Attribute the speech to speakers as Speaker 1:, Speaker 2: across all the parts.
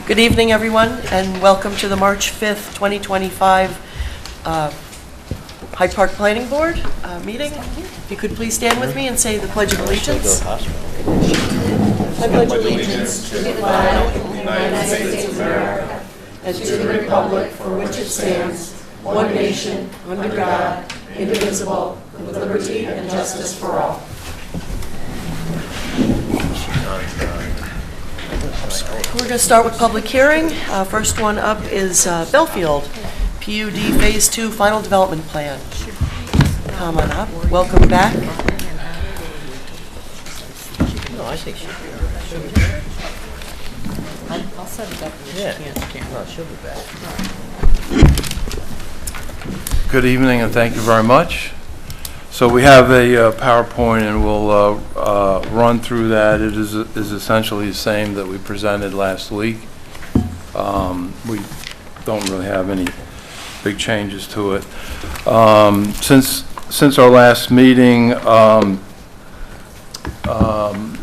Speaker 1: Good evening, everyone, and welcome to the March 5th, 2025 Hyde Park Planning Board meeting. If you could please stand with me and say the Pledge of Allegiance. I pledge allegiance to the flag of the United States of America and to the republic for which it stands, one nation, under God, indivisible, with liberty and justice for all. We're going to start with public hearing. First one up is Belfield, PUD Phase 2 Final Development Plan. Come on up. Welcome back.
Speaker 2: No, I think she'll be back.
Speaker 3: I'll set it up.
Speaker 2: Yeah. No, she'll be back.
Speaker 4: Good evening and thank you very much. So we have a PowerPoint and we'll run through that. It is essentially the same that we presented last week. We don't really have any big changes to it. Since our last meeting,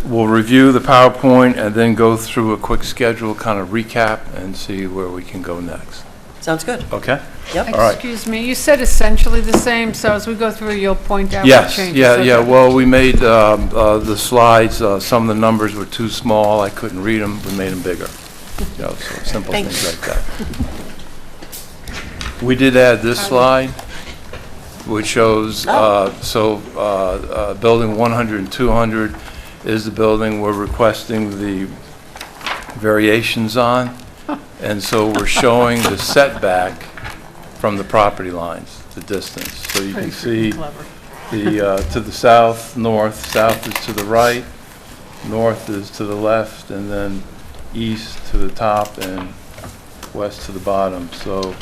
Speaker 4: we'll review the PowerPoint and then go through a quick schedule, kind of recap and see where we can go next.
Speaker 1: Sounds good.
Speaker 4: Okay?
Speaker 1: Yep.
Speaker 4: All right.
Speaker 3: Excuse me, you said essentially the same, so as we go through, you'll point out what
Speaker 4: Yes,
Speaker 3: changes.
Speaker 4: yeah.
Speaker 3: Okay.
Speaker 4: Well, we made the slides, some of the numbers were too small. I couldn't read them. We made them bigger. So simple
Speaker 1: Thanks.
Speaker 4: things like that. We did add this slide, which shows, building 100 and 200 is the building we're requesting the variations on. And so we're showing the setback from the property lines, the distance. So you can see the to the south, north is to the right, north is to the left, and then east to the top and west to the bottom. So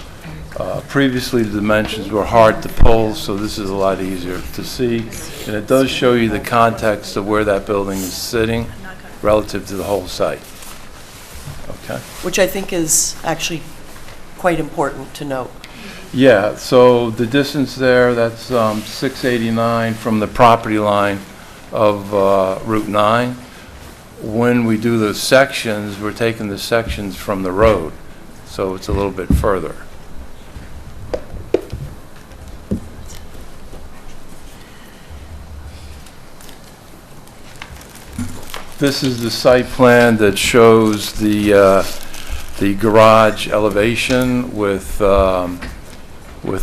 Speaker 4: previously the dimensions were hard to pull, so this is a lot easier to see. And it does show you the context of where that building is sitting relative to the whole site. Okay.
Speaker 1: Which I think is actually quite important to note.
Speaker 4: Yeah, so the distance there, that's 689 from the property line of Route 9. When we do the sections, we're taking the sections from the road, so it's a little bit further. This is the site plan that shows the garage elevation with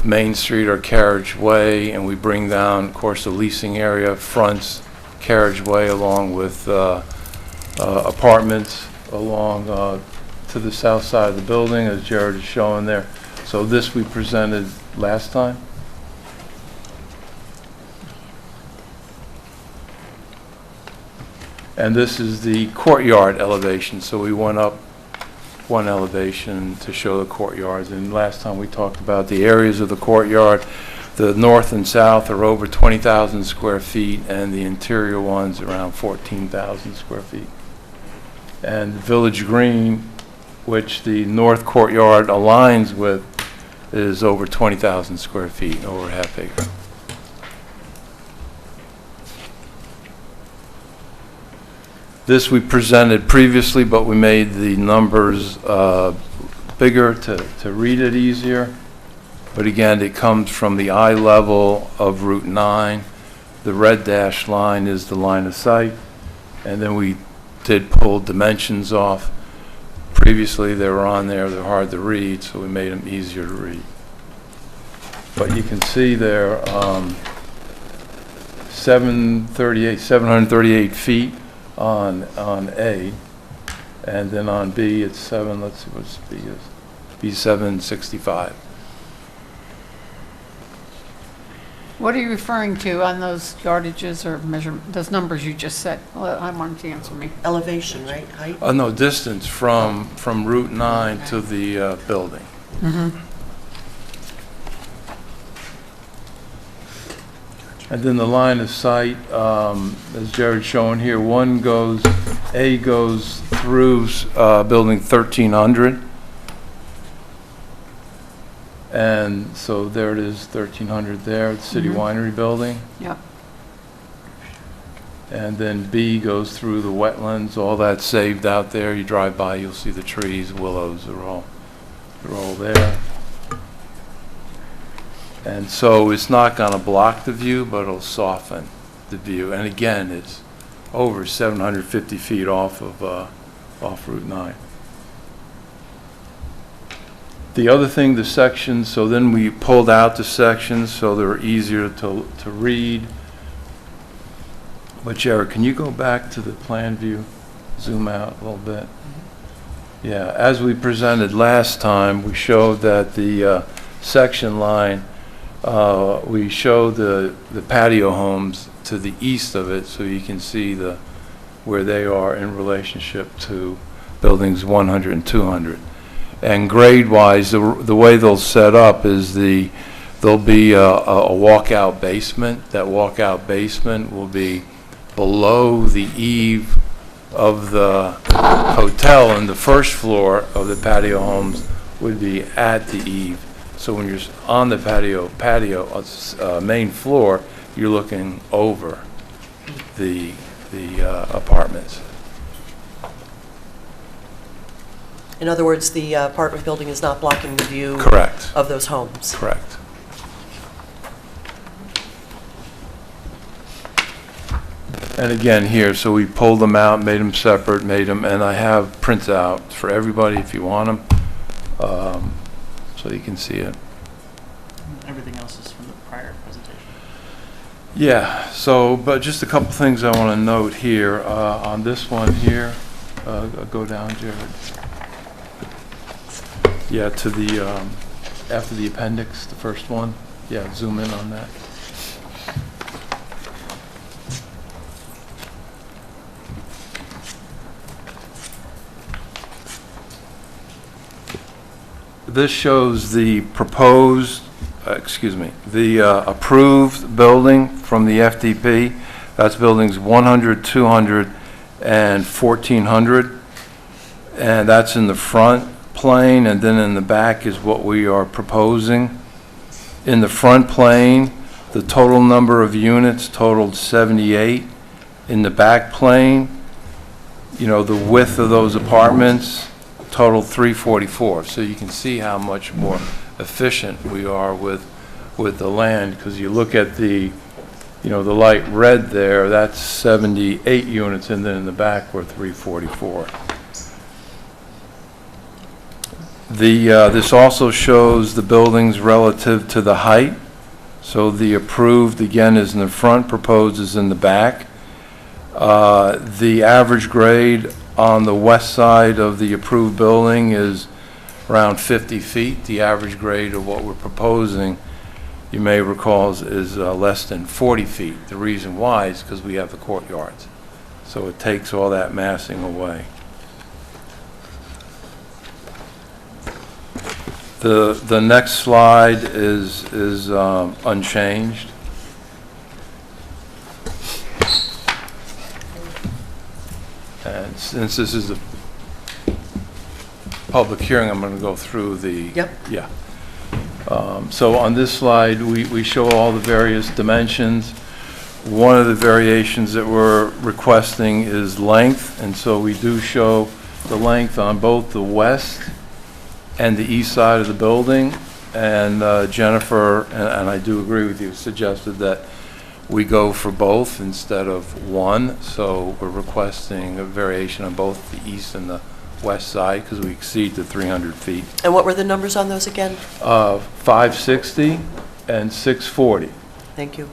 Speaker 4: Main Street or carriageway, and we bring down, of course, the leasing area, fronts carriageway along with apartments along to the south side of the building, as Jared is showing there. So this we presented last time. And this is the courtyard elevation. So we went up one elevation to show the courtyards. And last time we talked about the areas of the courtyard. The north and south are over 20,000 square feet, and the interior ones around 14,000 square feet. And Village Green, which the north courtyard aligns with, is over 20,000 square feet, over half acre. This we presented previously, but we made the numbers bigger to read it easier. But again, it comes from the eye level of Route 9. The red dashed line is the line of sight. And then we did pull dimensions off. Previously, they were on there. They're hard to read, so we made them easier to read. But you can see there, 738 feet on A, and then on B it's 7. Let's see what B is. B 765.
Speaker 3: What are you referring to on those yardages or measurement, those numbers you just said? Well, I wanted to answer me.
Speaker 1: Elevation, right? Height?
Speaker 4: No, distance from Route 9 to the building.
Speaker 3: Mm-hmm.
Speaker 4: And then the line of sight, as Jared's showing here, A goes through building 1300. And so there it is, 1300 there, the City Winery building.
Speaker 3: Yep.
Speaker 4: And then B goes through the wetlands, all that's saved out there. You drive by, you'll see the trees, willows, they're all there. And so it's not going to block the view, but it'll soften the view. And again, it's over 750 feet off Route 9. The other thing, the sections, so then we pulled out the sections so they're easier to read. But Jared, can you go back to the plan view, zoom out a little bit? Yeah, as we presented last time, we showed that the section line, we showed the patio homes to the east of it, so you can see where they are in relationship to buildings 100 and 200. And grade-wise, the way they'll set up is there'll be a walkout basement. That walkout basement will be below the eave of the hotel, and the first floor of the patio homes would be at the eave. So when you're on the patio main floor, you're looking over the apartments.
Speaker 1: In other words, the apartment building is not blocking the view
Speaker 4: Correct.
Speaker 1: of those homes.
Speaker 4: Correct. And again here, so we pulled them out, made them separate, and I have printouts for everybody if you want them, so you can see it.
Speaker 5: Everything else is from the prior presentation.
Speaker 4: Yeah, so, but just a couple things I want to note here. On this one here, go down, Jared. Yeah, to the, after the appendix, the first one. Yeah, zoom in on that. This shows the proposed, the approved building from the FDP. That's buildings 100, 200, and 1400. And that's in the front plane, and then in the back is what we are proposing. In the front plane, the total number of units totaled 78. In the back plane, you know, the width of those apartments total 344. So you can see how much more efficient we are with the land, because you look at the, you know, the light red there, that's 78 units, and then in the back we're 344. This also shows the buildings relative to the height. So the approved, again, is in the front, proposed is in the back. The average grade on the west side of the approved building is around 50 feet. The average grade of what we're proposing, you may recall, is less than 40 feet. The reason why is because we have the courtyards. So it takes all that massing away. The next slide is unchanged. And since this is a public hearing, I'm going to go through the...
Speaker 1: Yep.
Speaker 4: Yeah. So on this slide, we show all the various dimensions. One of the variations that we're requesting is length, and so we do show the length on both the west and the east side of the building. And Jennifer, and I do agree with you, suggested that we go for both instead of one. So we're requesting a variation on both the east and the west side because we exceed the 300 feet.
Speaker 1: And what were the numbers on those again?
Speaker 4: 560 and 640.
Speaker 1: Thank you.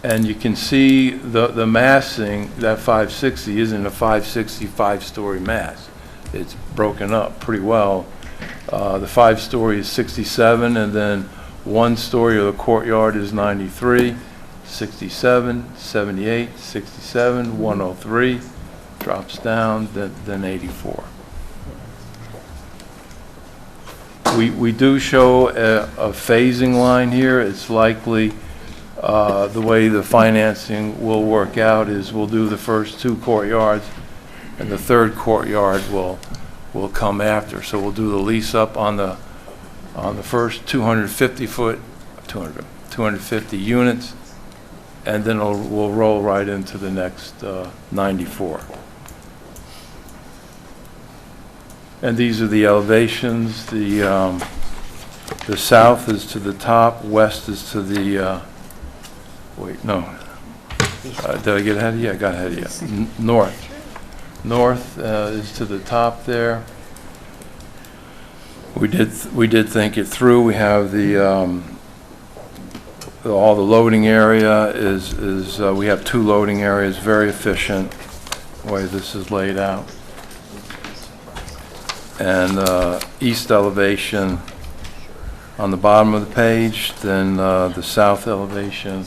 Speaker 4: And you can see the massing, that 560 isn't a 565-story mass. It's broken up pretty well. The 5-story is 67, and then 1 story of the courtyard is 93, 67, 78, 67, 103, drops down, then 84. We do show a phasing line here. It's likely the way the financing will work out is we'll do the first 2 courtyards, and the 3rd courtyard will come after. So we'll do the lease up on the first 250 units, and then we'll roll right into the next 94. And these are the elevations. The south is to the top, west is to the, wait, no. Did I get ahead of you? I got ahead of you. North. North is to the top there. We did think it through. We have the all the loading area is we have 2 loading areas, very efficient the way this is laid out. And east elevation on the bottom of the page, then the south elevation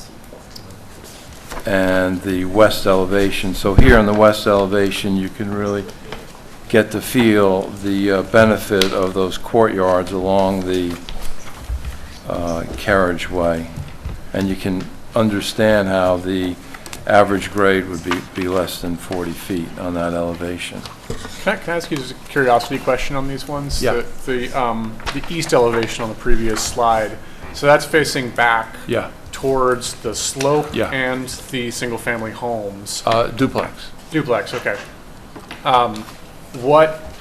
Speaker 4: and the west elevation. So here in the west elevation, you can really get to feel the benefit of those courtyards along the carriageway. And you can understand how the average grade would be less than 40 feet on that elevation.
Speaker 6: Can I ask you just a curiosity question on these ones?
Speaker 4: Yeah.
Speaker 6: The east elevation on the previous slide, so that's facing back
Speaker 4: Yeah.
Speaker 6: towards the slope
Speaker 4: Yeah.
Speaker 6: and the single-family homes.
Speaker 4: Duplex.
Speaker 6: Duplex, okay.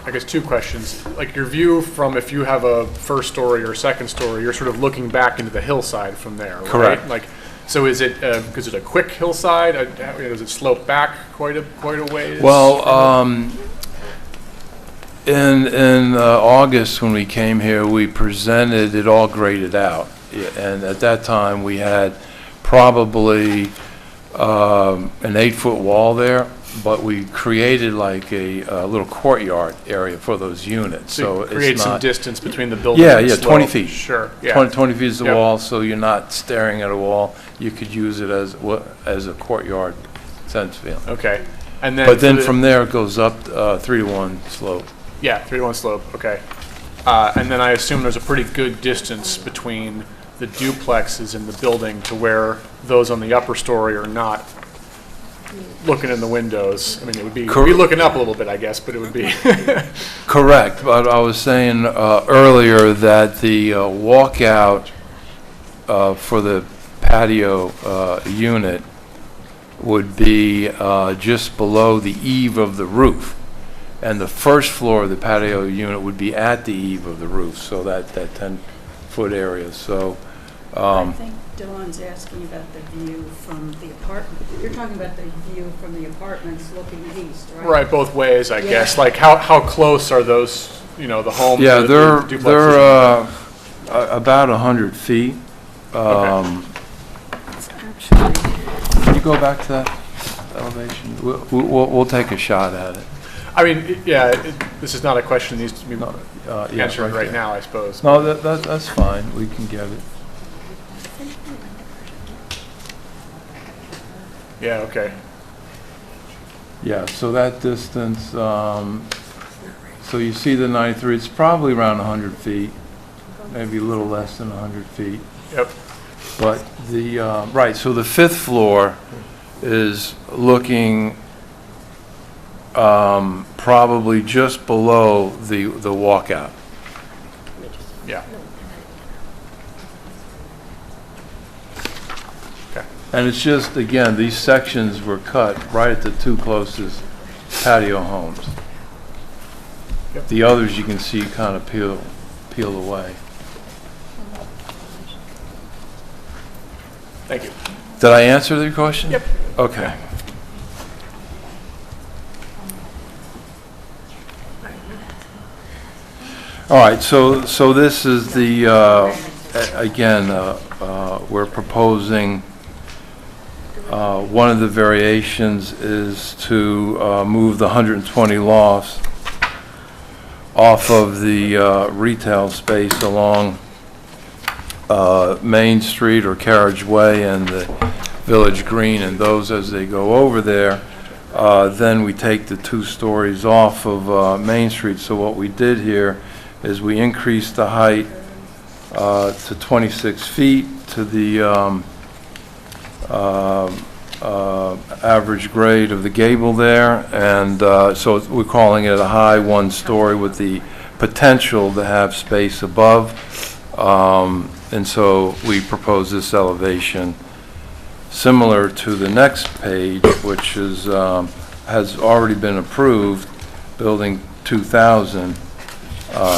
Speaker 6: I guess 2 questions. Like your view from if you have a first story or second story, you're sort of looking back into the hillside from there, right?
Speaker 4: Correct.
Speaker 6: Like, so is it a quick hillside? Does it slope back quite a ways?
Speaker 4: Well, in August when we came here, we presented it all graded out. And at that time, we had probably an 8-foot wall there, but we created like a little courtyard area for those units.
Speaker 6: So
Speaker 4: it's
Speaker 6: create some
Speaker 4: not-
Speaker 6: distance between the building
Speaker 4: Yeah,
Speaker 6: and the
Speaker 4: yeah,
Speaker 6: slope.
Speaker 4: 20 feet.
Speaker 6: Sure, yeah.
Speaker 4: 20 feet is the
Speaker 6: Yep.
Speaker 4: wall, so you're not staring at a wall. You could use it as a courtyard sense feeling.
Speaker 6: Okay. And then
Speaker 4: But then
Speaker 6: for the-
Speaker 4: from there, it goes up 3-to-1 slope.
Speaker 6: Yeah, 3-to-1 slope, okay. And then I assume there's a pretty good distance between the duplexes in the building to where those on the upper story are not looking in the windows. I mean, it would be looking up a little bit, I guess, but it would be.
Speaker 4: Correct, but I was saying earlier that the walkout for the patio unit would be just below the eave of the roof. And the first floor of the patio unit would be at the eave of the roof, so that 10-foot area. So,
Speaker 7: I think Dawn's asking about the view from the apartment. You're talking about the view from the apartments looking east, right?
Speaker 6: Right, both ways, I
Speaker 7: Yeah.
Speaker 6: guess. Like, how close are those, the homes?
Speaker 4: yeah,
Speaker 6: the
Speaker 4: they're
Speaker 6: duplexes?
Speaker 4: about 100 feet.
Speaker 3: It's actually,
Speaker 4: Can you go back to that elevation? We'll take a shot at it.
Speaker 6: I mean, this is not a question that needs to be
Speaker 4: Yeah,
Speaker 6: answered right
Speaker 4: there.
Speaker 6: now, I suppose.
Speaker 4: No, that's fine. We can get it.
Speaker 6: Yeah, okay.
Speaker 4: Yeah, so that distance, so you see the 93, it's probably around 100 feet, maybe a little less than 100 feet.
Speaker 6: Yep.
Speaker 4: But right, so the 5th floor is looking probably just below the walkout.
Speaker 6: Yeah.
Speaker 4: And it's just, again, these sections were cut right at the 2 closest patio homes.
Speaker 6: Yep.
Speaker 4: The others you can see kind of peel away.
Speaker 6: Thank you.
Speaker 4: Did I answer your question?
Speaker 6: Yep.
Speaker 4: Okay. All right, so this is the, again, we're proposing, one of the variations is to move the 120 lofts off of the retail space along Main Street or Carriageway and the Village Green, and those as they go over there, then we take the 2 stories off of Main Street. So what we did here is we increased the height to 26 feet to the average grade of the gable there, and so we're calling it a high 1-story with the potential to have space above, and so we propose this elevation similar to the next page, which is, has already been approved, Building 2000,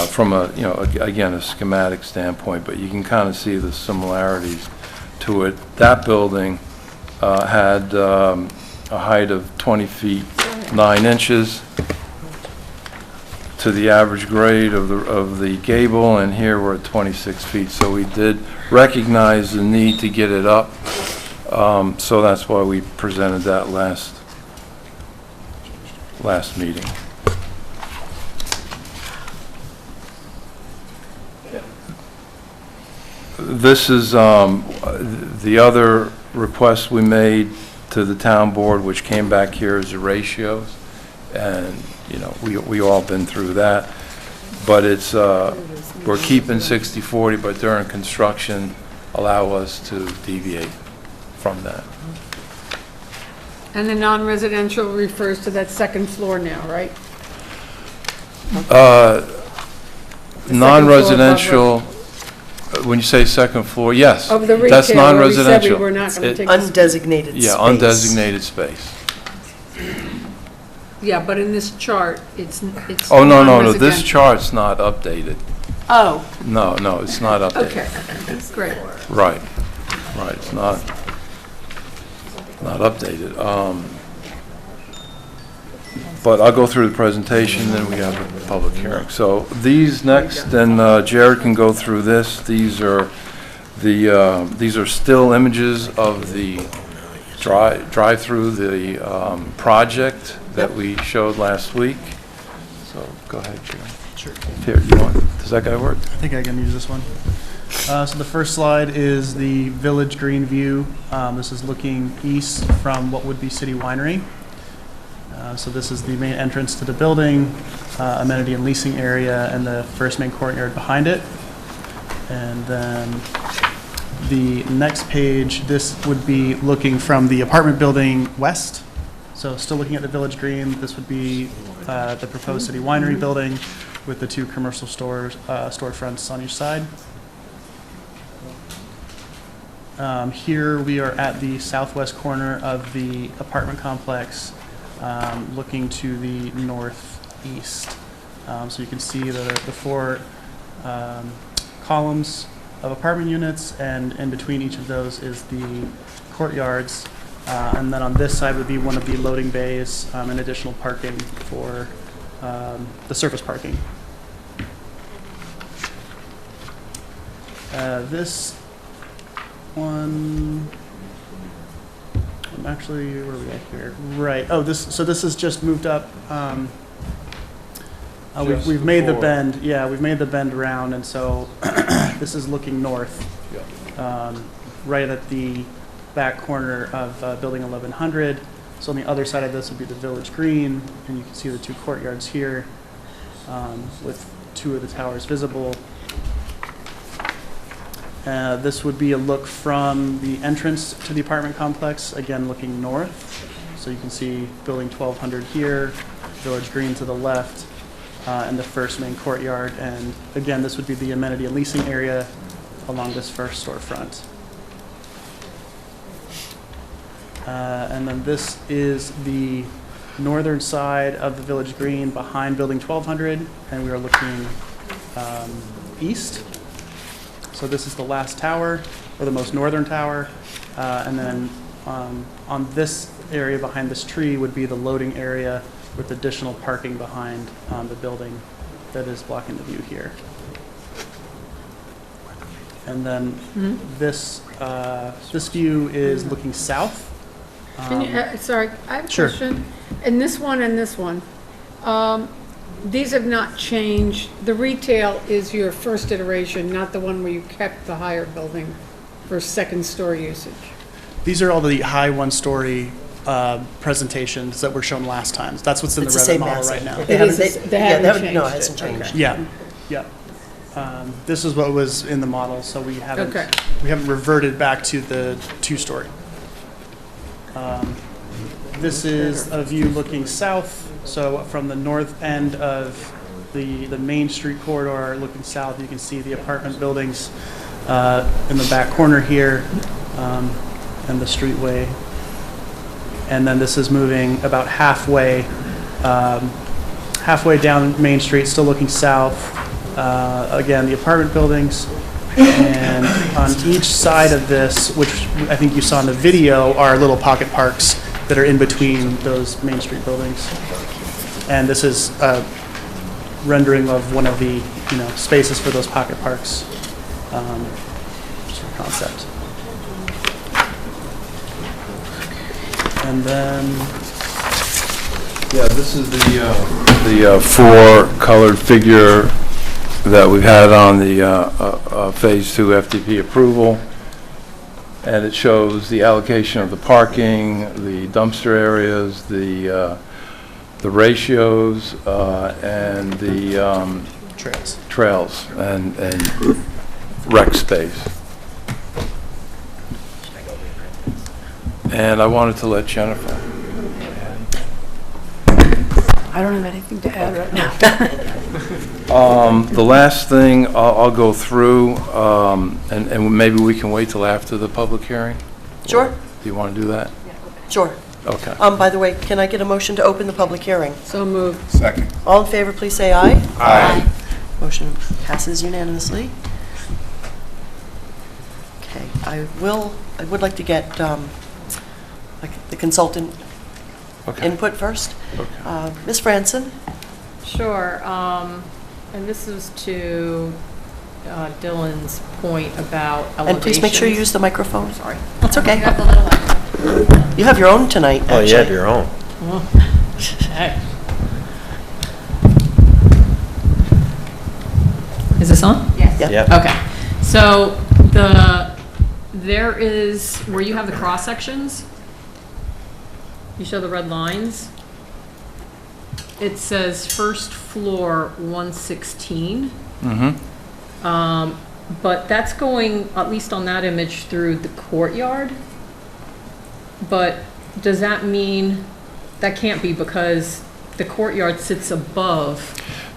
Speaker 4: from a, you know, again, a schematic standpoint, but you can kind of see the similarities to it. That building had a height of 20 feet 9 inches to the average grade of the gable, and here we're at 26 feet. So we did recognize the need to get it up, so that's why we presented that last meeting. This is the other request we made to the town board, which came back here as the ratios, and you know, we all been through that, but it's we're keeping 60/40, but during construction allow us to deviate from that.
Speaker 3: And the non-residential refers to that second floor now, right?
Speaker 4: Non-residential, when you say second floor, yes.
Speaker 3: Of the
Speaker 4: That's
Speaker 3: retail, where we said we
Speaker 4: non-residential.
Speaker 3: were not going to take.
Speaker 1: Undesignated space.
Speaker 4: Yeah, undesignated space.
Speaker 3: Yeah, but in this chart, it's
Speaker 4: Oh, no, this
Speaker 3: non-residential.
Speaker 4: chart's not updated.
Speaker 1: Oh,
Speaker 4: No, it's not updated.
Speaker 3: Okay, that's great.
Speaker 4: Right, it's not updated. But I'll go through the presentation, then we have a public hearing. So these next, and Jared can go through this. These are still images of the drive-through, the project that we showed last week. So go ahead, Jared.
Speaker 5: Sure.
Speaker 4: Here, does that guy work?
Speaker 5: I think I can use this one. So the first slide is the Village Green view. This is looking east from what would be City Winery. So this is the main entrance to the building, amenity and leasing area, and the first main courtyard behind it. And then the next page, this would be looking from the apartment building west. So still looking at the Village Green, this would be the proposed City Winery building with the 2 commercial storefronts on each side. Here we are at the southwest corner of the apartment complex, looking to the northeast. So you can see the 4 columns of apartment units, and in between each of those is the courtyards. And then on this side would be one of the loading bays and additional parking for the surface parking. This one, I'm actually, where are we at here? Right. Oh, so this is just moved up. We've made the bend. Yeah, we've made the bend around, and so this is looking north, right at the back corner of Building 1100. So on the other side of this would be the Village Green, and you can see the 2 courtyards here, with 2 of the towers visible. This would be a look from the entrance to the apartment complex, again looking north. So you can see Building 1200 here, Village Green to the left, and the first main courtyard. And again, this would be the amenity and leasing area along this first storefront. And then this is the northern side of the Village Green behind Building 1200, and we are looking east. So this is the last tower, or the most northern tower, and then on this area behind this tree would be the loading area with additional parking behind the building that is blocking the view here. And then this view is looking south.
Speaker 3: Can you, sorry, I have a
Speaker 5: Sure.
Speaker 3: question. And this one, these have not changed. The retail is your first iteration, not the one where you kept the higher building for second story usage.
Speaker 5: These are all the high one-story presentations that were shown last time. That's what's in
Speaker 1: it's
Speaker 5: the
Speaker 1: the
Speaker 5: Revit
Speaker 1: same
Speaker 5: model
Speaker 1: massing.
Speaker 5: right now.
Speaker 3: It is, they haven't
Speaker 1: No,
Speaker 3: changed
Speaker 1: it
Speaker 3: it.
Speaker 1: hasn't changed.
Speaker 3: Okay.
Speaker 5: Yeah, yeah. This is what was in the model, so we haven't
Speaker 3: Okay.
Speaker 5: reverted back to the 2-story. This is a view looking south, so from the north end of the main street corridor looking south, you can see the apartment buildings in the back corner here. And and the streetway. And then this is moving about halfway down Main Street, still looking south. Again, the apartment buildings. And on each side of this, which I think you saw in the video, are little pocket parks that are in between those Main Street buildings. And this is a rendering of one of the, spaces for those pocket parks. Just a concept. And then,
Speaker 4: Yeah, this is the four-colored figure that we've had on the Phase 2 FDP approval, and it shows the allocation of the parking, the dumpster areas, the ratios, and the trails and rec space. And I wanted to let Jennifer.
Speaker 3: I don't have anything to add right now.
Speaker 4: The last thing I'll go through, and maybe we can wait till after the public hearing?
Speaker 1: Sure,
Speaker 4: Do you want to do that?
Speaker 1: sure.
Speaker 4: Okay.
Speaker 1: By the way, can I get a motion to open the public hearing?
Speaker 3: So moved.
Speaker 8: Second.
Speaker 1: All in favor, please say aye.
Speaker 8: Aye.
Speaker 1: Motion passes unanimously. Okay, I would like to get the consultant
Speaker 4: Okay.
Speaker 1: input first.
Speaker 4: Okay.
Speaker 1: Ms. Franson?
Speaker 2: Sure, and this is to Dylan's point about elevations.
Speaker 1: And please make sure you use the microphone.
Speaker 2: Sorry.
Speaker 1: It's okay.
Speaker 2: You have the little one.
Speaker 1: You have your own tonight, actually.
Speaker 8: Oh, you have your own.
Speaker 2: Hey. Is this on? Yes.
Speaker 1: Yeah.
Speaker 8: Yep.
Speaker 2: Okay, so there is, where you have the cross sections, you show the red lines. It says first floor 116.
Speaker 4: Mm-hmm.
Speaker 2: But that's going, at least on that image, through the courtyard. But does that mean, that can't be because the courtyard sits above?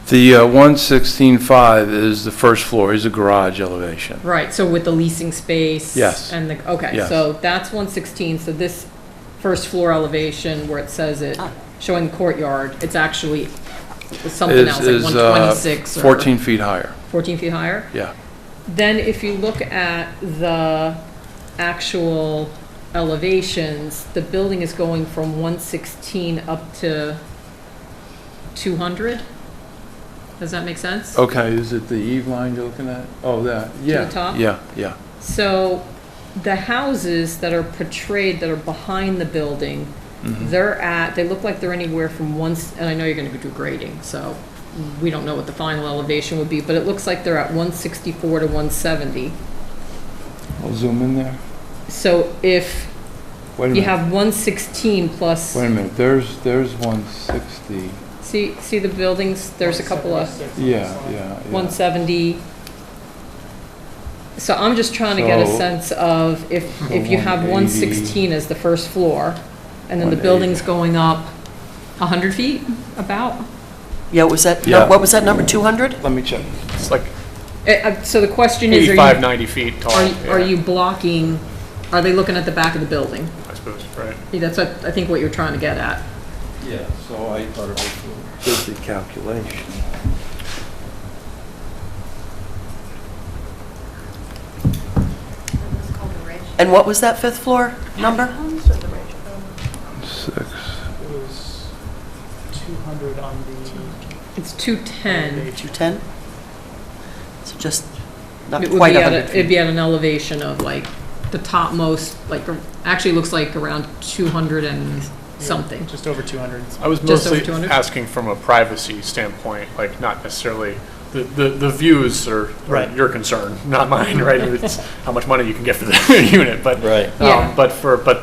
Speaker 4: The 116.5 is the first floor, is a garage elevation.
Speaker 2: Right, so with the leasing space?
Speaker 4: Yes.
Speaker 2: And the, okay,
Speaker 4: Yes.
Speaker 2: so that's 116, so this first floor elevation where it says it, showing the courtyard, it's actually something else, like 126 or?
Speaker 4: 14 feet higher,
Speaker 2: 14 feet higher?
Speaker 4: yeah.
Speaker 2: Then if you look at the actual elevations, the building is going from 116 up to 200? Does that make sense?
Speaker 4: Okay, is it the eve line you're looking at? Oh, that, yeah.
Speaker 2: top?
Speaker 4: Yeah, yeah.
Speaker 2: So the houses that are portrayed that are behind the building, they look like they're anywhere from and I know you're going to do grading, so we don't know what the final elevation would be, but it looks like they're at 164 to 170.
Speaker 4: I'll zoom in there.
Speaker 2: So if
Speaker 4: Wait a
Speaker 2: you
Speaker 4: minute.
Speaker 2: have 116 plus,
Speaker 4: Wait a minute, there's 160.
Speaker 2: see the buildings, there's a couple of
Speaker 4: Yeah.
Speaker 2: 170. So I'm just trying to get a
Speaker 4: So-
Speaker 2: sense of if you have 116 as the first floor, and then the
Speaker 4: 180.
Speaker 2: building's going up 100 feet, about?
Speaker 1: Yeah, was that,
Speaker 4: Yeah.
Speaker 1: what was that number, 200?
Speaker 4: Let me check.
Speaker 6: It's like
Speaker 2: So the question is,
Speaker 6: 85, 90 feet tall.
Speaker 2: are
Speaker 6: yeah,
Speaker 2: you blocking, are they looking at the back of the building?
Speaker 6: I suppose, right.
Speaker 2: That's what, I think what you're trying to get at.
Speaker 4: Yeah, so I did the calculation.
Speaker 1: And what was that fifth floor number?
Speaker 4: 6.
Speaker 5: it was 200 on the.
Speaker 2: It's 210.
Speaker 1: 210? So just not
Speaker 2: It would
Speaker 1: quite
Speaker 2: be at
Speaker 1: 100
Speaker 2: it'd
Speaker 1: feet.
Speaker 2: be at an elevation of like the topmost, like, actually looks like around 200 and something.
Speaker 5: Just over 200.
Speaker 6: I was
Speaker 2: Just over
Speaker 6: mostly
Speaker 2: 200?
Speaker 6: asking from a privacy standpoint, like not necessarily, the views are
Speaker 5: Right.
Speaker 6: your concern, not mine, right? It's how much money you can get for the unit, but.
Speaker 8: Right.
Speaker 2: Yeah.
Speaker 6: But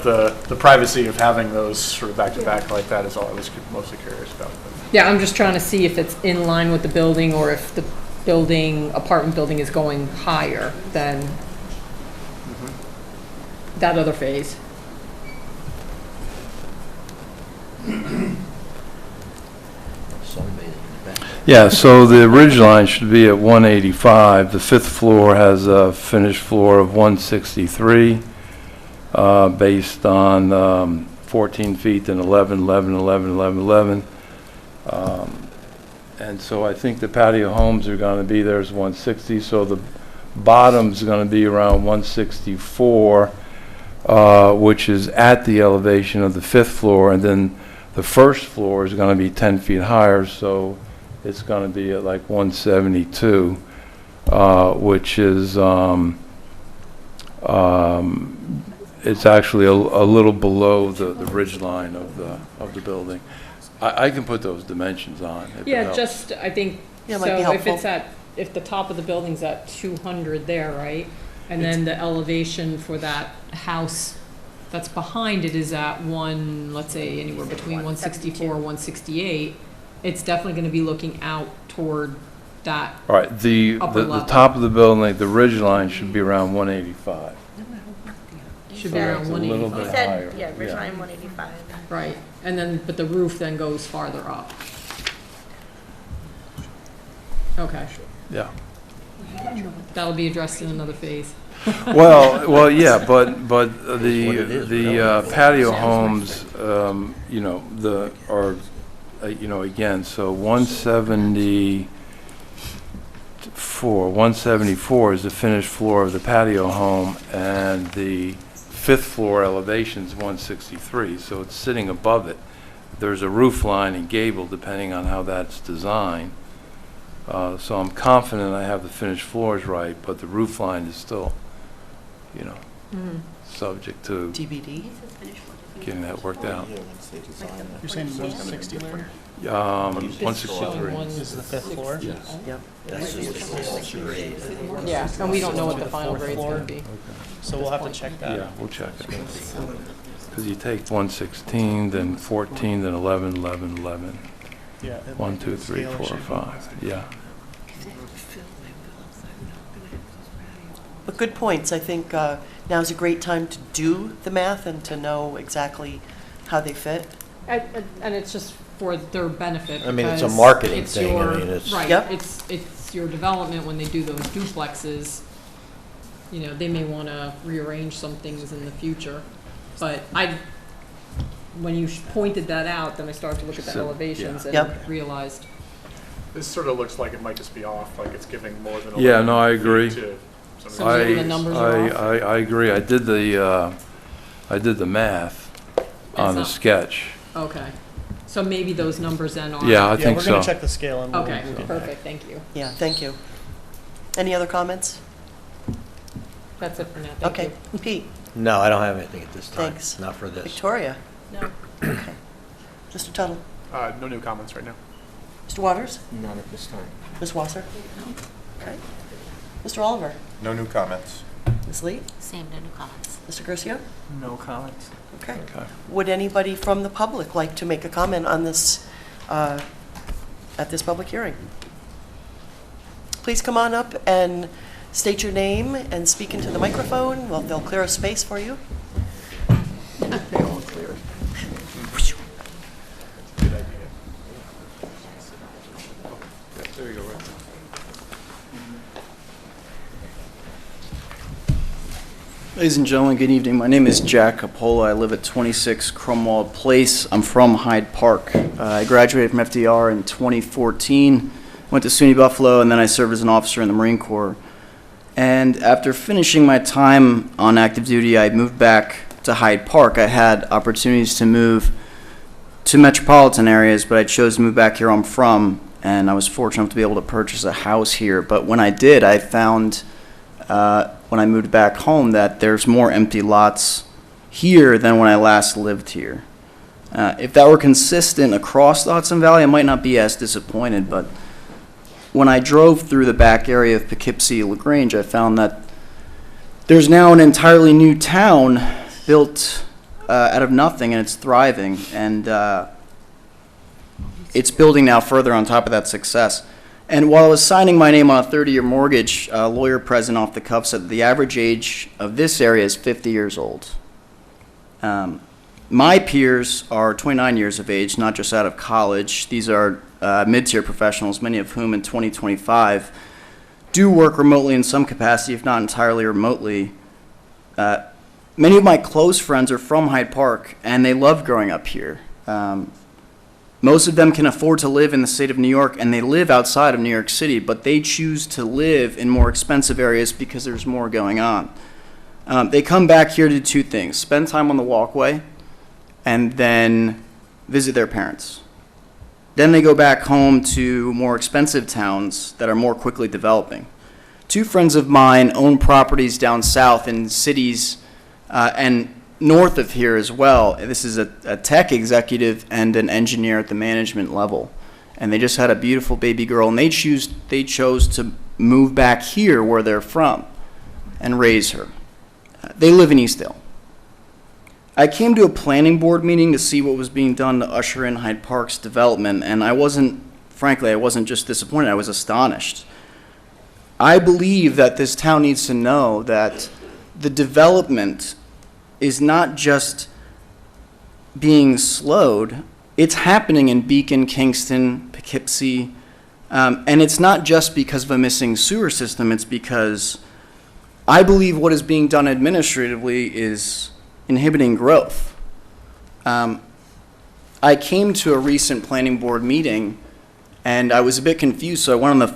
Speaker 6: the privacy of having those sort of back to back like that is all I was mostly curious about.
Speaker 2: Yeah, I'm just trying to see if it's in line with the building or if the apartment building is going higher than that other phase. Sunbathing in the back.
Speaker 4: Yeah, so the ridge line should be at 185. The fifth floor has a finished floor of 163. based on 14 feet and 11, 11, 11, 11, 11. And so I think the patio homes are going to be, there's 160, so the bottom's going to be around 164, which is at the elevation of the 5th floor, and then the 1st floor is going to be 10 feet higher, so it's going to be at like 172, which is, it's actually a little below the ridge line of the building. I can put those dimensions on. If it
Speaker 2: Yeah,
Speaker 4: helps.
Speaker 2: just, I think,
Speaker 1: Yeah, it
Speaker 2: so
Speaker 1: might be
Speaker 2: if it's
Speaker 1: helpful.
Speaker 2: if the top of the building's at 200 there, right? And then the elevation for that house that's behind it is at let's say anywhere between 164, 168, it's definitely gonna be looking out toward that.
Speaker 4: All right, the
Speaker 2: Upper level.
Speaker 4: top of the building, the ridge line should be around 185.
Speaker 2: Should be
Speaker 4: So
Speaker 2: around
Speaker 4: it's a little
Speaker 2: 185.
Speaker 4: bit higher.
Speaker 8: Yeah, ridge line 185.
Speaker 2: Right, and then, but the roof then goes farther up. Okay,
Speaker 4: Yeah.
Speaker 2: that'll be addressed in another phase.
Speaker 4: Well, yeah, but the patio homes, you know, again, so 174 is the finished floor of the patio home, and the 5th floor elevation is 163, so it's sitting above it. There's a roof line and gable depending on how that's designed. So I'm confident I have the finished floors right, but the roof line is still, you know, subject to
Speaker 1: TBD?
Speaker 4: getting that worked out.
Speaker 5: You're saying 160, Larry?
Speaker 4: 163.
Speaker 5: This is the 5th floor?
Speaker 1: Yep.
Speaker 2: Yeah, and we don't know what the
Speaker 5: The
Speaker 2: final
Speaker 5: 4th
Speaker 2: grade's
Speaker 5: floor?
Speaker 2: gonna be.
Speaker 5: So we'll have to check that.
Speaker 4: Yeah, we'll check it. Because you take 116, then 14, then 11, 11, 11.
Speaker 5: Yeah. it
Speaker 4: 1,
Speaker 5: might be
Speaker 4: 2,
Speaker 5: the
Speaker 4: 3,
Speaker 5: scale
Speaker 4: 4,
Speaker 5: should be-
Speaker 4: 5. Yeah.
Speaker 1: But good points. I think now's a great time to do the math and to know exactly how they fit.
Speaker 2: And it's just for their benefit.
Speaker 9: I mean, it's a
Speaker 2: because
Speaker 9: marketing
Speaker 2: it's
Speaker 9: thing. I
Speaker 2: your-
Speaker 9: mean, it's-
Speaker 2: Right,
Speaker 1: Yep.
Speaker 2: it's your development when they do those duplexes, you know, they may want to rearrange some things in the future. But when you pointed that out, then I started to look at the
Speaker 4: So,
Speaker 2: elevations
Speaker 1: yeah.
Speaker 2: and
Speaker 1: Yep.
Speaker 2: realized,
Speaker 6: This sort of looks like it might just be off, like it's giving more than.
Speaker 4: Yeah, no, I
Speaker 6: 11 feet
Speaker 4: agree.
Speaker 6: to some
Speaker 2: So
Speaker 6: of
Speaker 2: maybe
Speaker 6: these.
Speaker 2: the numbers are off?
Speaker 4: I agree. I did the math on the
Speaker 2: not-
Speaker 4: sketch.
Speaker 2: okay. So maybe those numbers then are.
Speaker 4: Yeah, I
Speaker 5: Yeah,
Speaker 4: think
Speaker 5: we're going
Speaker 4: so.
Speaker 5: to check the scale and we'll.
Speaker 2: Okay,
Speaker 5: we'll get back.
Speaker 2: perfect, thank you.
Speaker 1: Yeah, thank you. Any other comments?
Speaker 2: That's it for now, thank you.
Speaker 1: Okay. Pete,
Speaker 9: No, I don't have anything at this time.
Speaker 1: Thanks.
Speaker 9: Not for this.
Speaker 1: Victoria,
Speaker 7: No,
Speaker 1: okay. Mr. Tuttle,
Speaker 6: No new comments right now.
Speaker 1: Mr. Waters,
Speaker 9: Not at this time.
Speaker 1: Ms. Wasser? Okay. Mr. Oliver,
Speaker 10: No new comments.
Speaker 1: Ms. Lee,
Speaker 8: Same, no new comments.
Speaker 1: Mr. Curcio?
Speaker 5: No comments.
Speaker 1: Okay.
Speaker 4: Okay.
Speaker 1: Would anybody from the public like to make a comment on this, at this public hearing? Please come on up and state your name and speak into the microphone. Well, they'll clear a space for you.
Speaker 6: Good idea.
Speaker 4: There you go, right.
Speaker 11: Ladies and gentlemen, good evening. My name is Jack Capola. I live at 26 Cromwell Place. I'm from Hyde Park. I graduated from FDR in 2014, went to SUNY Buffalo, and then I served as an officer in the Marine Corps. And after finishing my time on active duty, I moved back to Hyde Park. I had opportunities to move to metropolitan areas, but I chose to move back here I'm from, and I was fortunate to be able to purchase a house here. But when I did, I found when I moved back home that there's more empty lots here than when I last lived here. If that were consistent across the Hudson Valley, I might not be as disappointed, but when I drove through the back area of Poughkeepsie, LaGrange, I found that there's now an entirely new town built out of nothing, and it's thriving, and it's building now further on top of that success. And while I was signing my name on a 30-year mortgage, a lawyer present off the cuff said that the average age of this area is 50 years old. My peers are 29 years of age, not just out of college. These are mid-tier professionals, many of whom in 2025 do work remotely in some capacity, if not entirely remotely. Many of my close friends are from Hyde Park, and they love growing up here. Most of them can afford to live in the state of New York, and they live outside of New York City, but they choose to live in more expensive areas because there's more going on. They come back here to do two things: spend time on the walkway, and then visit their parents. Then they go back home to more expensive towns that are more quickly developing. Two friends of mine own properties down south in cities and north of here as well. This is a tech executive and an engineer at the management level. And they just had a beautiful baby girl, and they chose to move back here where they're from and raise her. They live in Eastdale. I came to a planning board meeting to see what was being done to usher in Hyde Park's development, and frankly, I wasn't just disappointed, I was astonished. I believe that this town needs to know that the development is not just being slowed, it's happening in Beacon, Kingston, Poughkeepsie, and it's not just because of a missing sewer system, it's because I believe what is being done administratively is inhibiting growth. I came to a recent planning board meeting and I was a bit confused, so I went on the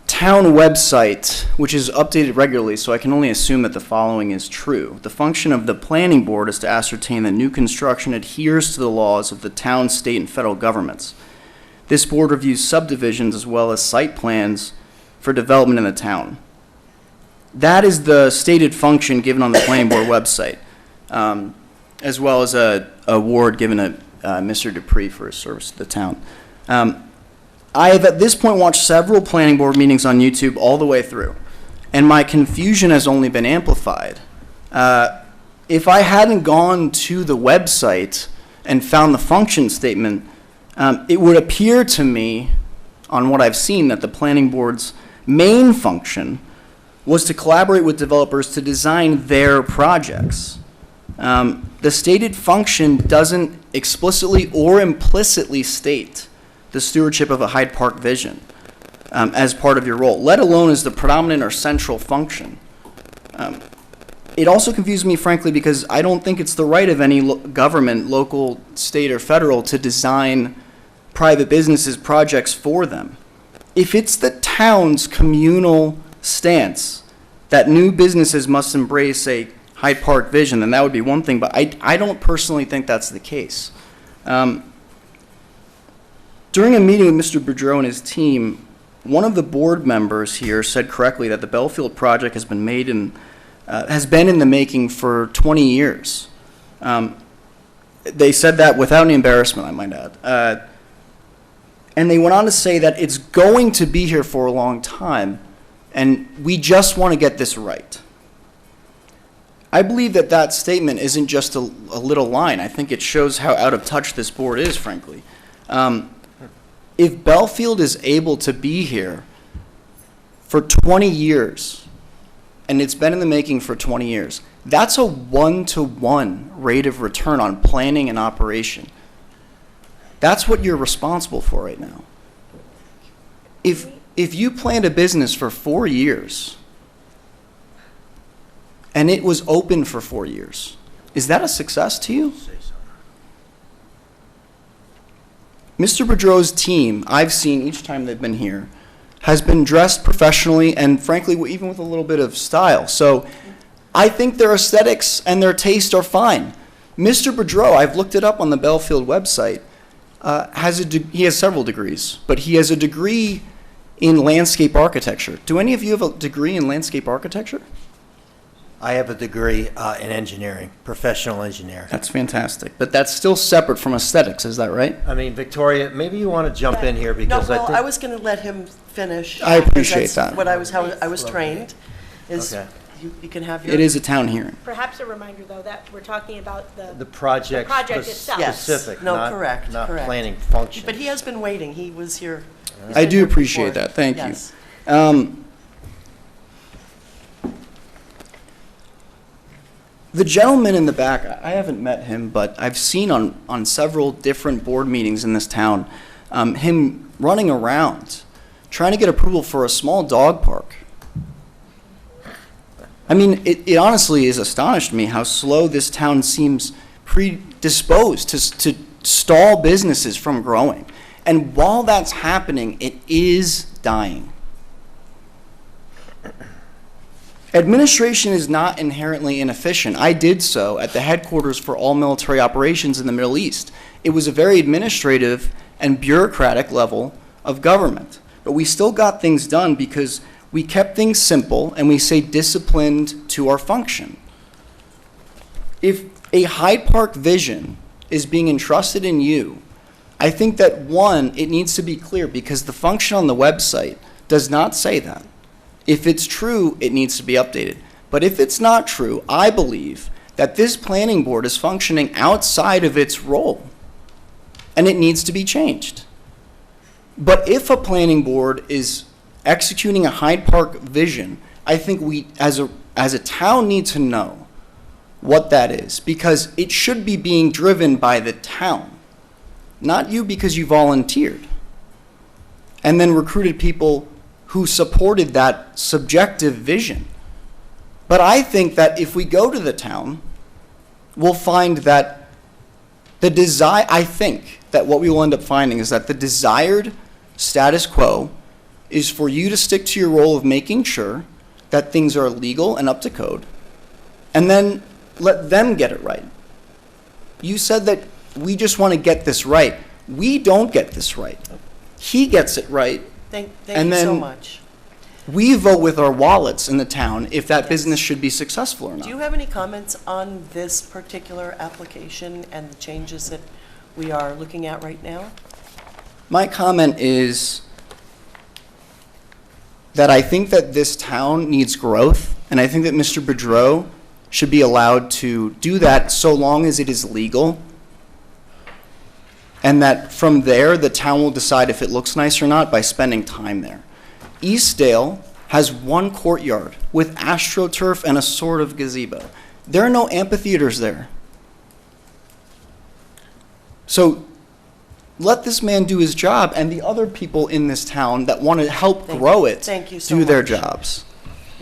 Speaker 11: town website, which is updated regularly, so I can only assume that the following is true. The function of the planning board is to ascertain that new construction adheres to the laws of the town, state, and federal governments. This board reviews subdivisions as well as site plans for development in the town. That is the stated function given on the planning board website, as well as a award given to Mr. Dupree for his service to the town. I have at this point watched several planning board meetings on YouTube all the way through, and my confusion has only been amplified. If I hadn't gone to the website and found the function statement, it would appear to me, on what I've seen, that the planning board's main function was to collaborate with developers to design their projects. The stated function doesn't explicitly or implicitly state the stewardship of a Hyde Park vision as part of your role, let alone as the predominant or central function. It also confuses me, frankly, because I don't think it's the right of any government, local, state, or federal, to design private businesses' projects for them. If it's the town's communal stance that new businesses must embrace a Hyde Park vision, then that would be one thing, but I don't personally think that's the case. During a meeting with Mr. Boudreau and his team, one of the board members here said correctly that the Belfield project has been in the making for 20 years. They said that without any embarrassment, I might add. And they went on to say that it's going to be here for a long time, and we just want to get this right. I believe that that statement isn't just a little line. I think it shows how out of touch this board is, frankly. If Belfield is able to be here for 20 years, and it's been in the making for 20 years, that's a 1-to-1 rate of return on planning and operation. That's what you're responsible for right now. If you planned a business for 4 years, and it was open for 4 years, is that a success to you? Mr. Boudreau's team, I've seen each time they've been here, has been dressed professionally and frankly even with a little bit of style. So I think their aesthetics and their taste are fine. Mr. Boudreau, I've looked it up on the Belfield website, he has several degrees, but he has a degree in landscape architecture. Do any of you have a degree in landscape architecture?
Speaker 9: I have a degree in engineering, professional engineer.
Speaker 11: That's fantastic. But that's still separate from aesthetics, is that right?
Speaker 9: I mean, Victoria, maybe you want to jump in here because
Speaker 1: No,
Speaker 9: I
Speaker 1: well,
Speaker 9: think...
Speaker 1: I was going to let him finish.
Speaker 11: I appreciate
Speaker 1: because
Speaker 11: that.
Speaker 1: that's how I was trained, is
Speaker 9: Okay.
Speaker 1: you can have your...
Speaker 11: It is a town hearing.
Speaker 8: Perhaps a reminder, though, that we're talking about
Speaker 9: The project,
Speaker 8: itself.
Speaker 1: Yes.
Speaker 9: specific,
Speaker 1: No,
Speaker 9: not,
Speaker 1: correct,
Speaker 9: not
Speaker 1: correct.
Speaker 9: planning functions.
Speaker 1: But he has been waiting. He was here. he's
Speaker 11: I
Speaker 1: been
Speaker 11: do
Speaker 1: here
Speaker 11: appreciate
Speaker 1: before.
Speaker 11: that. Thank you.
Speaker 1: Yes.
Speaker 11: The gentleman in the back, I haven't met him, but I've seen on several different board meetings in this town, him running around, trying to get approval for a small dog park. I mean, it honestly has astonished me how slow this town seems predisposed to stall businesses from growing. And while that's happening, it is dying. Administration is not inherently inefficient. I did so at the headquarters for all military operations in the Middle East. It was a very administrative and bureaucratic level of government. But we still got things done because we kept things simple and we stayed disciplined to our function. If a Hyde Park vision is being entrusted in you, I think that, one, it needs to be clear because the function on the website does not say that. If it's true, it needs to be updated. But if it's not true, I believe that this planning board is functioning outside of its role, and it needs to be changed. But if a planning board is executing a Hyde Park vision, I think we, as a town, need to know what that is, because it should be being driven by the town, not you because you volunteered and then recruited people who supported that subjective vision. But I think that if we go to the town, we'll find that I think that what we will end up finding is that the desired status quo is for you to stick to your role of making sure that things are legal and up to code, and then let them get it right. You said that we just want to get this right. We don't get this right. He gets it right.
Speaker 1: Thank
Speaker 11: And
Speaker 1: you so
Speaker 11: then-
Speaker 1: much.
Speaker 11: We vote with our wallets in the town if that business should be successful or
Speaker 1: Do you
Speaker 11: not.
Speaker 1: have any comments on this particular application and the changes that we are looking at right now?
Speaker 11: My comment is that I think that this town needs growth, and I think that Mr. Boudreau should be allowed to do that so long as it is legal, and that from there, the town will decide if it looks nice or not by spending time there. Eastdale has one courtyard with astroturf and a sort of gazebo. There are no amphitheaters there. So let this man do his job, and the other people in this town that want to help grow it
Speaker 1: Thank you so
Speaker 11: do their
Speaker 1: much.
Speaker 11: jobs.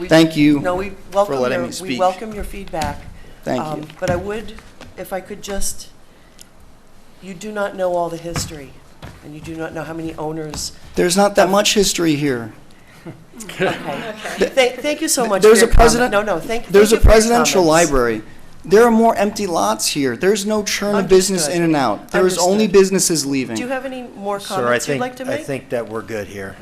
Speaker 1: We-
Speaker 11: Thank you
Speaker 1: No, we
Speaker 11: for
Speaker 1: welcome
Speaker 11: letting
Speaker 1: your,
Speaker 11: me speak.
Speaker 1: we welcome your feedback.
Speaker 11: Thank you.
Speaker 1: But I would, if I could just, you do not know all the history, and you do not know how many owners.
Speaker 11: There's not that much history here.
Speaker 1: Okay. Thank you so much for
Speaker 11: There's
Speaker 1: your
Speaker 11: a president.
Speaker 1: comment. No, thank you.
Speaker 11: There's a
Speaker 1: for your
Speaker 11: presidential
Speaker 1: comments.
Speaker 11: library. There are more empty lots here. There's no churn of business
Speaker 1: Understood.
Speaker 11: in and out. There is only
Speaker 1: Understood.
Speaker 11: businesses leaving.
Speaker 1: Do you have any more
Speaker 9: Sir, I
Speaker 1: comments you'd
Speaker 9: think,
Speaker 1: like to
Speaker 9: I
Speaker 1: make?
Speaker 9: think that we're good here.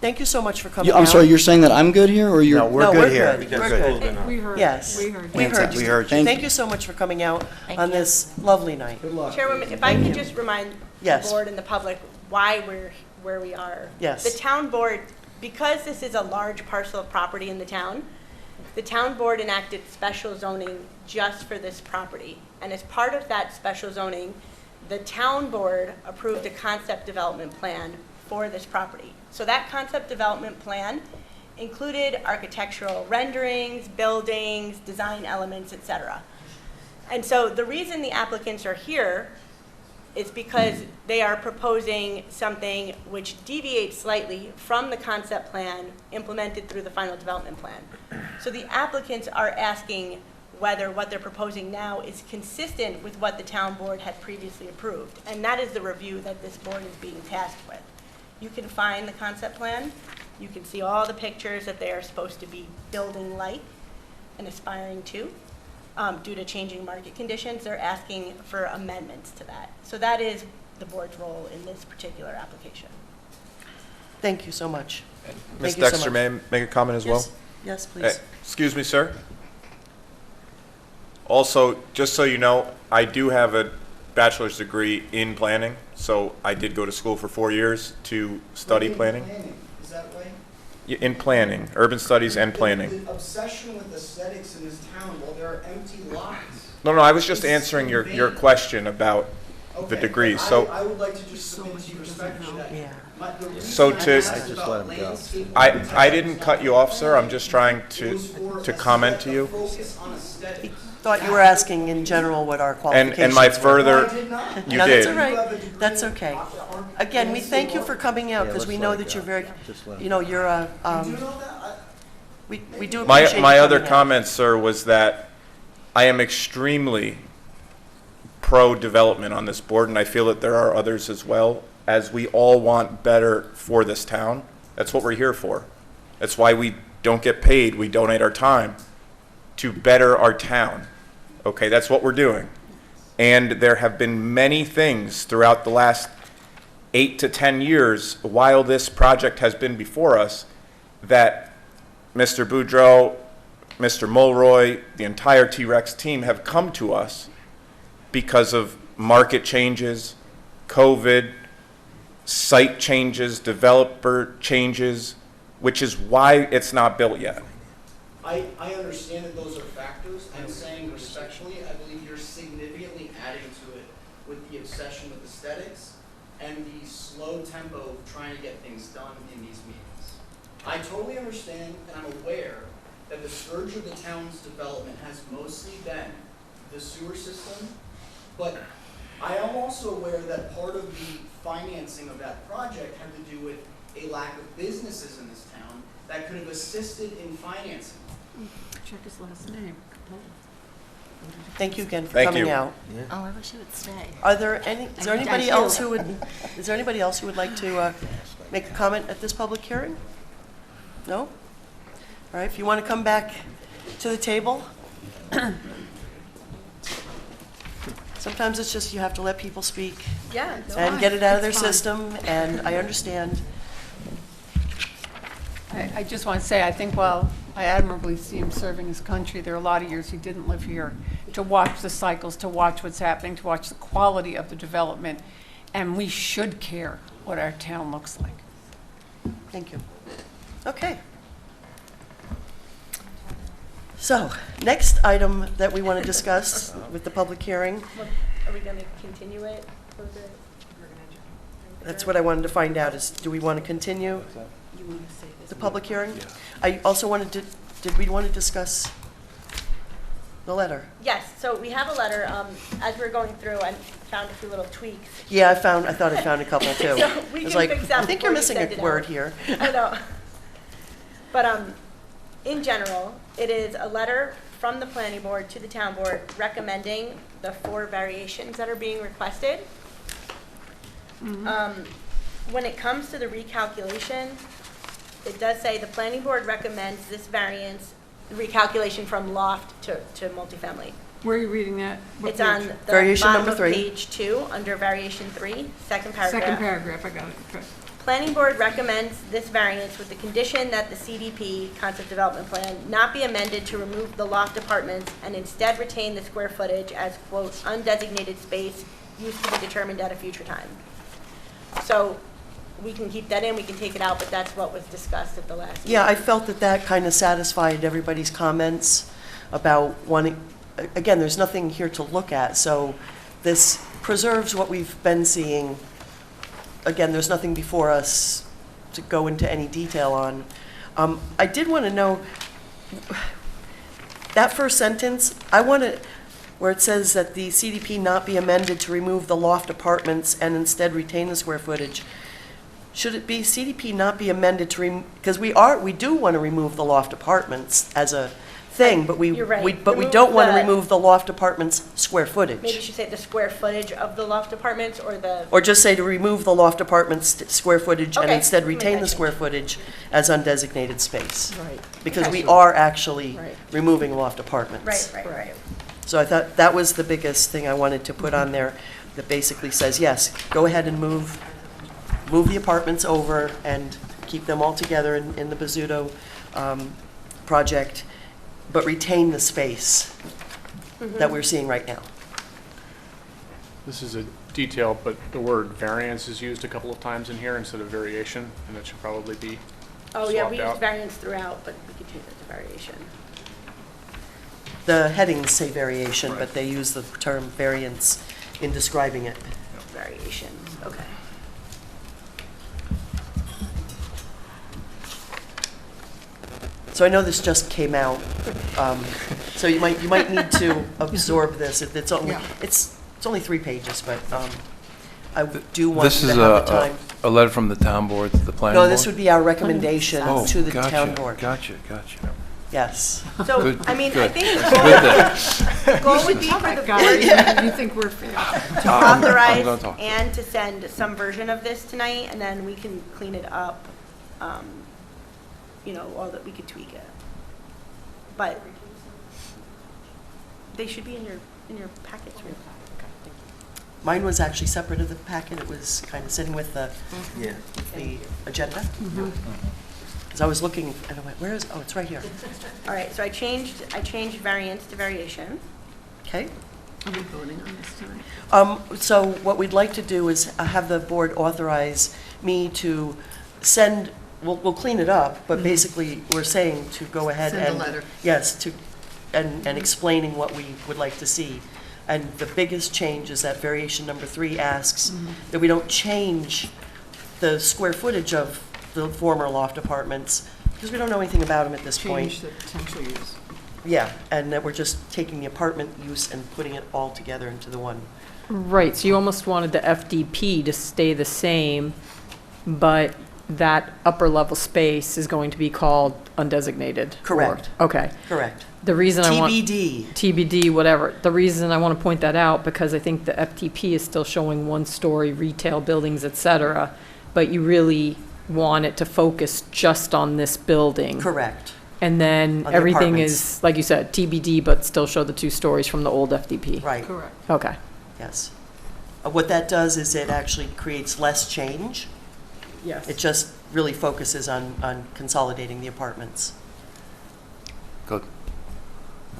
Speaker 1: Thank you so much for coming out.
Speaker 11: I'm sorry, you're saying that I'm good here, or you're?
Speaker 9: No, we're
Speaker 1: No,
Speaker 9: good
Speaker 1: we're
Speaker 9: here.
Speaker 1: good.
Speaker 9: We're
Speaker 1: We're
Speaker 9: good.
Speaker 1: good.
Speaker 3: We heard.
Speaker 1: Yes.
Speaker 3: We heard.
Speaker 1: We heard you.
Speaker 9: We heard you.
Speaker 11: Thank
Speaker 1: Thank
Speaker 11: you.
Speaker 1: you so much for coming out on this lovely night.
Speaker 8: Chairwoman, if I could just remind the
Speaker 1: Yes.
Speaker 8: board and the public why we're where we are.
Speaker 1: Yes.
Speaker 8: The town board, because this is a large parcel of property in the town board enacted special zoning just for this property. And as part of that special zoning, the town board approved a concept development plan for this property. So that concept development plan included architectural renderings, buildings, design elements, etc. And so the reason the applicants are here is because they are proposing something which deviates slightly from the concept plan implemented through the final development plan. So the applicants are asking whether what they're proposing now is consistent with what the town board had previously approved. And that is the review that this board is being tasked with. You can find the concept plan. You can see all the pictures that they are supposed to be building like and aspiring to. Due to changing market conditions, they're asking for amendments to that. So that is the board's role in this particular application.
Speaker 1: Thank you so much.
Speaker 10: Ms.
Speaker 1: Thank you so
Speaker 10: Dexter,
Speaker 1: much.
Speaker 10: may I make a comment as well?
Speaker 1: Yes. Yes, please.
Speaker 10: Excuse me, sir. Also, just so you know, I do have a bachelor's degree in planning, so I did go to school for 4 years to study planning.
Speaker 11: Is that right?
Speaker 10: In planning, urban studies and planning.
Speaker 11: The obsession with aesthetics in this town, while there are empty lots.
Speaker 10: No, I was just answering your question about the degrees, so
Speaker 11: I would like to just submit to you respectfully that.
Speaker 1: Yeah.
Speaker 10: So to-
Speaker 9: I just let him go.
Speaker 10: I didn't cut you off, sir, I'm just trying to comment to you.
Speaker 11: Focus on aesthetics.
Speaker 1: Thought you were asking in general what our qualifications
Speaker 10: And my
Speaker 1: were.
Speaker 10: further,
Speaker 11: I did not.
Speaker 10: you
Speaker 1: No,
Speaker 10: did.
Speaker 1: that's all right. That's okay. Again, we thank you for coming out
Speaker 9: Yeah,
Speaker 1: because
Speaker 9: let's
Speaker 1: we
Speaker 9: let
Speaker 1: know
Speaker 9: it
Speaker 1: that
Speaker 9: go.
Speaker 1: you're very,
Speaker 9: Just let it
Speaker 1: you know, you're a,
Speaker 11: You know that?
Speaker 1: we do appreciate you
Speaker 10: My other
Speaker 1: coming out.
Speaker 10: comment, sir, was that I am extremely pro-development on this board, and I feel that there are others as well, as we all want better for this town. That's what we're here for. That's why we don't get paid. We donate our time to better our town. Okay, that's what we're doing. And there have been many things throughout the last 8 to 10 years while this project has been before us that Mr. Boudreau, Mr. Mulroy, the entire T-Rex team have come to us because of market changes, COVID, site changes, developer changes, which is why it's not built yet.
Speaker 11: I understand that those are factors. I'm saying respectfully, I believe you're significantly adding to it with the obsession with aesthetics and the slow tempo of trying to get things done in these meetings. I totally understand and I'm aware that the scourge of the town's development has mostly been the sewer system, but I am also aware that part of the financing of that project had to do with a lack of businesses in this town that could have assisted in financing.
Speaker 3: Check his last name.
Speaker 1: Thank you again for
Speaker 10: Thank
Speaker 1: coming
Speaker 10: you.
Speaker 1: out.
Speaker 7: Oh, I wish you would stay.
Speaker 1: Is there anybody else who would like to make a comment at this public hearing? No? All right, if you want to come back to the table. Sometimes it's just you have to let people speak
Speaker 8: Yeah.
Speaker 1: and get it out of their
Speaker 3: It's fine.
Speaker 1: system, and I understand.
Speaker 3: I just want to say, I think while I admirably see him serving his country, there are a lot of years he didn't live here, to watch the cycles, to watch what's happening, to watch the quality of the development, and we should care what our town looks like.
Speaker 1: Thank you. Okay. So, next item that we want to discuss with the public hearing,
Speaker 8: Are we going to continue it? for the-
Speaker 1: that's what I wanted to find out, is do we want to continue the public hearing? I also wanted to, did we want to discuss the letter?
Speaker 8: Yes, so we have a letter. As we were going through, I found a few little tweaks.
Speaker 1: Yeah, I thought I found a couple too.
Speaker 8: So we
Speaker 1: I was
Speaker 8: can
Speaker 1: like,
Speaker 8: fix that
Speaker 1: I think
Speaker 8: before
Speaker 1: you're
Speaker 8: you
Speaker 1: missing
Speaker 8: send
Speaker 1: a
Speaker 8: it
Speaker 1: word
Speaker 8: out.
Speaker 1: here.
Speaker 8: I know. But in general, it is a letter from the planning board to the town board recommending the 4 variations that are being requested. When it comes to the recalculation, it does say the planning board recommends this variance, recalculation from loft to multifamily.
Speaker 3: Where are you reading that? What
Speaker 8: It's on
Speaker 3: page?
Speaker 8: the
Speaker 1: Variation
Speaker 8: bottom
Speaker 1: number
Speaker 8: of
Speaker 1: 3.
Speaker 8: page 2, under variation 3, second paragraph.
Speaker 3: Second paragraph, I got it. Okay.
Speaker 8: Planning board recommends this variance with the condition that the CDP, concept development plan, not be amended to remove the loft apartments and instead retain the square footage as, quote, undesignated space used to be determined at a future time. So we can keep that in, we can take it out, but that's what was discussed at the last meeting.
Speaker 1: Yeah, I felt that kind of satisfied everybody's comments about wanting, again, there's nothing here to look at, so this preserves what we've been seeing. Again, there's nothing before us to go into any detail on. I did want to know, that first sentence, I want to, where it says that the CDP not be amended to remove the loft apartments and instead retain the square footage. Should it be CDP not be amended to, because we do want to remove the loft apartments as a thing, but we
Speaker 8: You're right.
Speaker 1: but we
Speaker 8: Remove
Speaker 1: don't want to
Speaker 8: the-
Speaker 1: remove the loft apartments' square
Speaker 8: Maybe you
Speaker 1: footage.
Speaker 8: should say the square footage of the loft apartments or the,
Speaker 1: Or just say to remove the loft apartments' square footage and
Speaker 8: Okay,
Speaker 1: instead
Speaker 8: make
Speaker 1: retain
Speaker 8: that
Speaker 1: the square
Speaker 8: change.
Speaker 1: footage as undesignated space.
Speaker 3: Right.
Speaker 1: Because we are actually
Speaker 3: Right.
Speaker 1: removing loft apartments.
Speaker 8: right.
Speaker 1: So I thought that was the biggest thing I wanted to put on there, that basically says, yes, go ahead and move the apartments over and keep them all together in the Bizzuto project, but retain the space that we're seeing right now.
Speaker 6: This is a detail, but the word variance is used a couple of times in here instead of variation, and that should probably be
Speaker 8: Oh, yeah, we
Speaker 6: swapped
Speaker 8: use
Speaker 6: out.
Speaker 8: variance throughout, but we could change it to variation.
Speaker 1: The headings say variation, but
Speaker 6: Right.
Speaker 1: they use the term variance in describing it.
Speaker 8: Variations, okay.
Speaker 1: So I know this just came out, so you might need to absorb this. It's only,
Speaker 3: Yeah.
Speaker 1: it's only 3 pages, but I do want
Speaker 4: This
Speaker 1: you
Speaker 4: is
Speaker 1: to have the time.
Speaker 4: a letter from the town board to the planning board?
Speaker 1: No, this would be our recommendation
Speaker 4: Oh,
Speaker 1: to the
Speaker 4: gotcha,
Speaker 1: town board.
Speaker 4: Gotcha.
Speaker 1: Yes.
Speaker 8: So,
Speaker 4: Good,
Speaker 8: I mean, I
Speaker 4: good.
Speaker 8: think
Speaker 4: Good
Speaker 8: the goal would be for the board
Speaker 3: You think we're fair?
Speaker 8: to
Speaker 4: I'm gonna
Speaker 8: authorize
Speaker 4: talk.
Speaker 8: and to send some version of this tonight, and then we can clean it up, all that, we could tweak it. But they should be in your packets, right?
Speaker 1: Mine was actually separate of the packet. It was kind of sitting with the agenda. Because I was looking, and I went, where is, oh, it's right here.
Speaker 8: All right, so I changed variance to variation.
Speaker 1: Okay.
Speaker 3: Are we voting on this tonight?
Speaker 1: So what we'd like to do is have the board authorize me to send, we'll clean it up, but basically, we're saying to go ahead and.
Speaker 3: Send a letter.
Speaker 1: Yes, and explaining what we would like to see. And the biggest change is that variation number 3 asks that we don't change the square footage of the former loft apartments, because we don't know anything about them at this point.
Speaker 3: Change the potential use.
Speaker 1: Yeah, and that we're just taking the apartment use and putting it all together into the one.
Speaker 2: Right, so you almost wanted the FDP to stay the same, but that upper level space is going to be called undesignated?
Speaker 1: Correct.
Speaker 2: Okay.
Speaker 1: Correct.
Speaker 2: The reason I want.
Speaker 1: TBD.
Speaker 2: TBD, whatever. The reason I want to point that out, because I think the FTP is still showing one-story retail buildings, et cetera, but you really want it to focus just on this building.
Speaker 1: Correct.
Speaker 2: And then
Speaker 1: On the
Speaker 2: everything
Speaker 1: apartments.
Speaker 2: is, like you said, TBD, but still show the 2 stories from the old FDP.
Speaker 1: Right,
Speaker 3: Correct.
Speaker 2: Okay.
Speaker 1: yes. What that does is it actually creates less change.
Speaker 2: Yes.
Speaker 1: It just really focuses on consolidating the apartments.
Speaker 4: Good.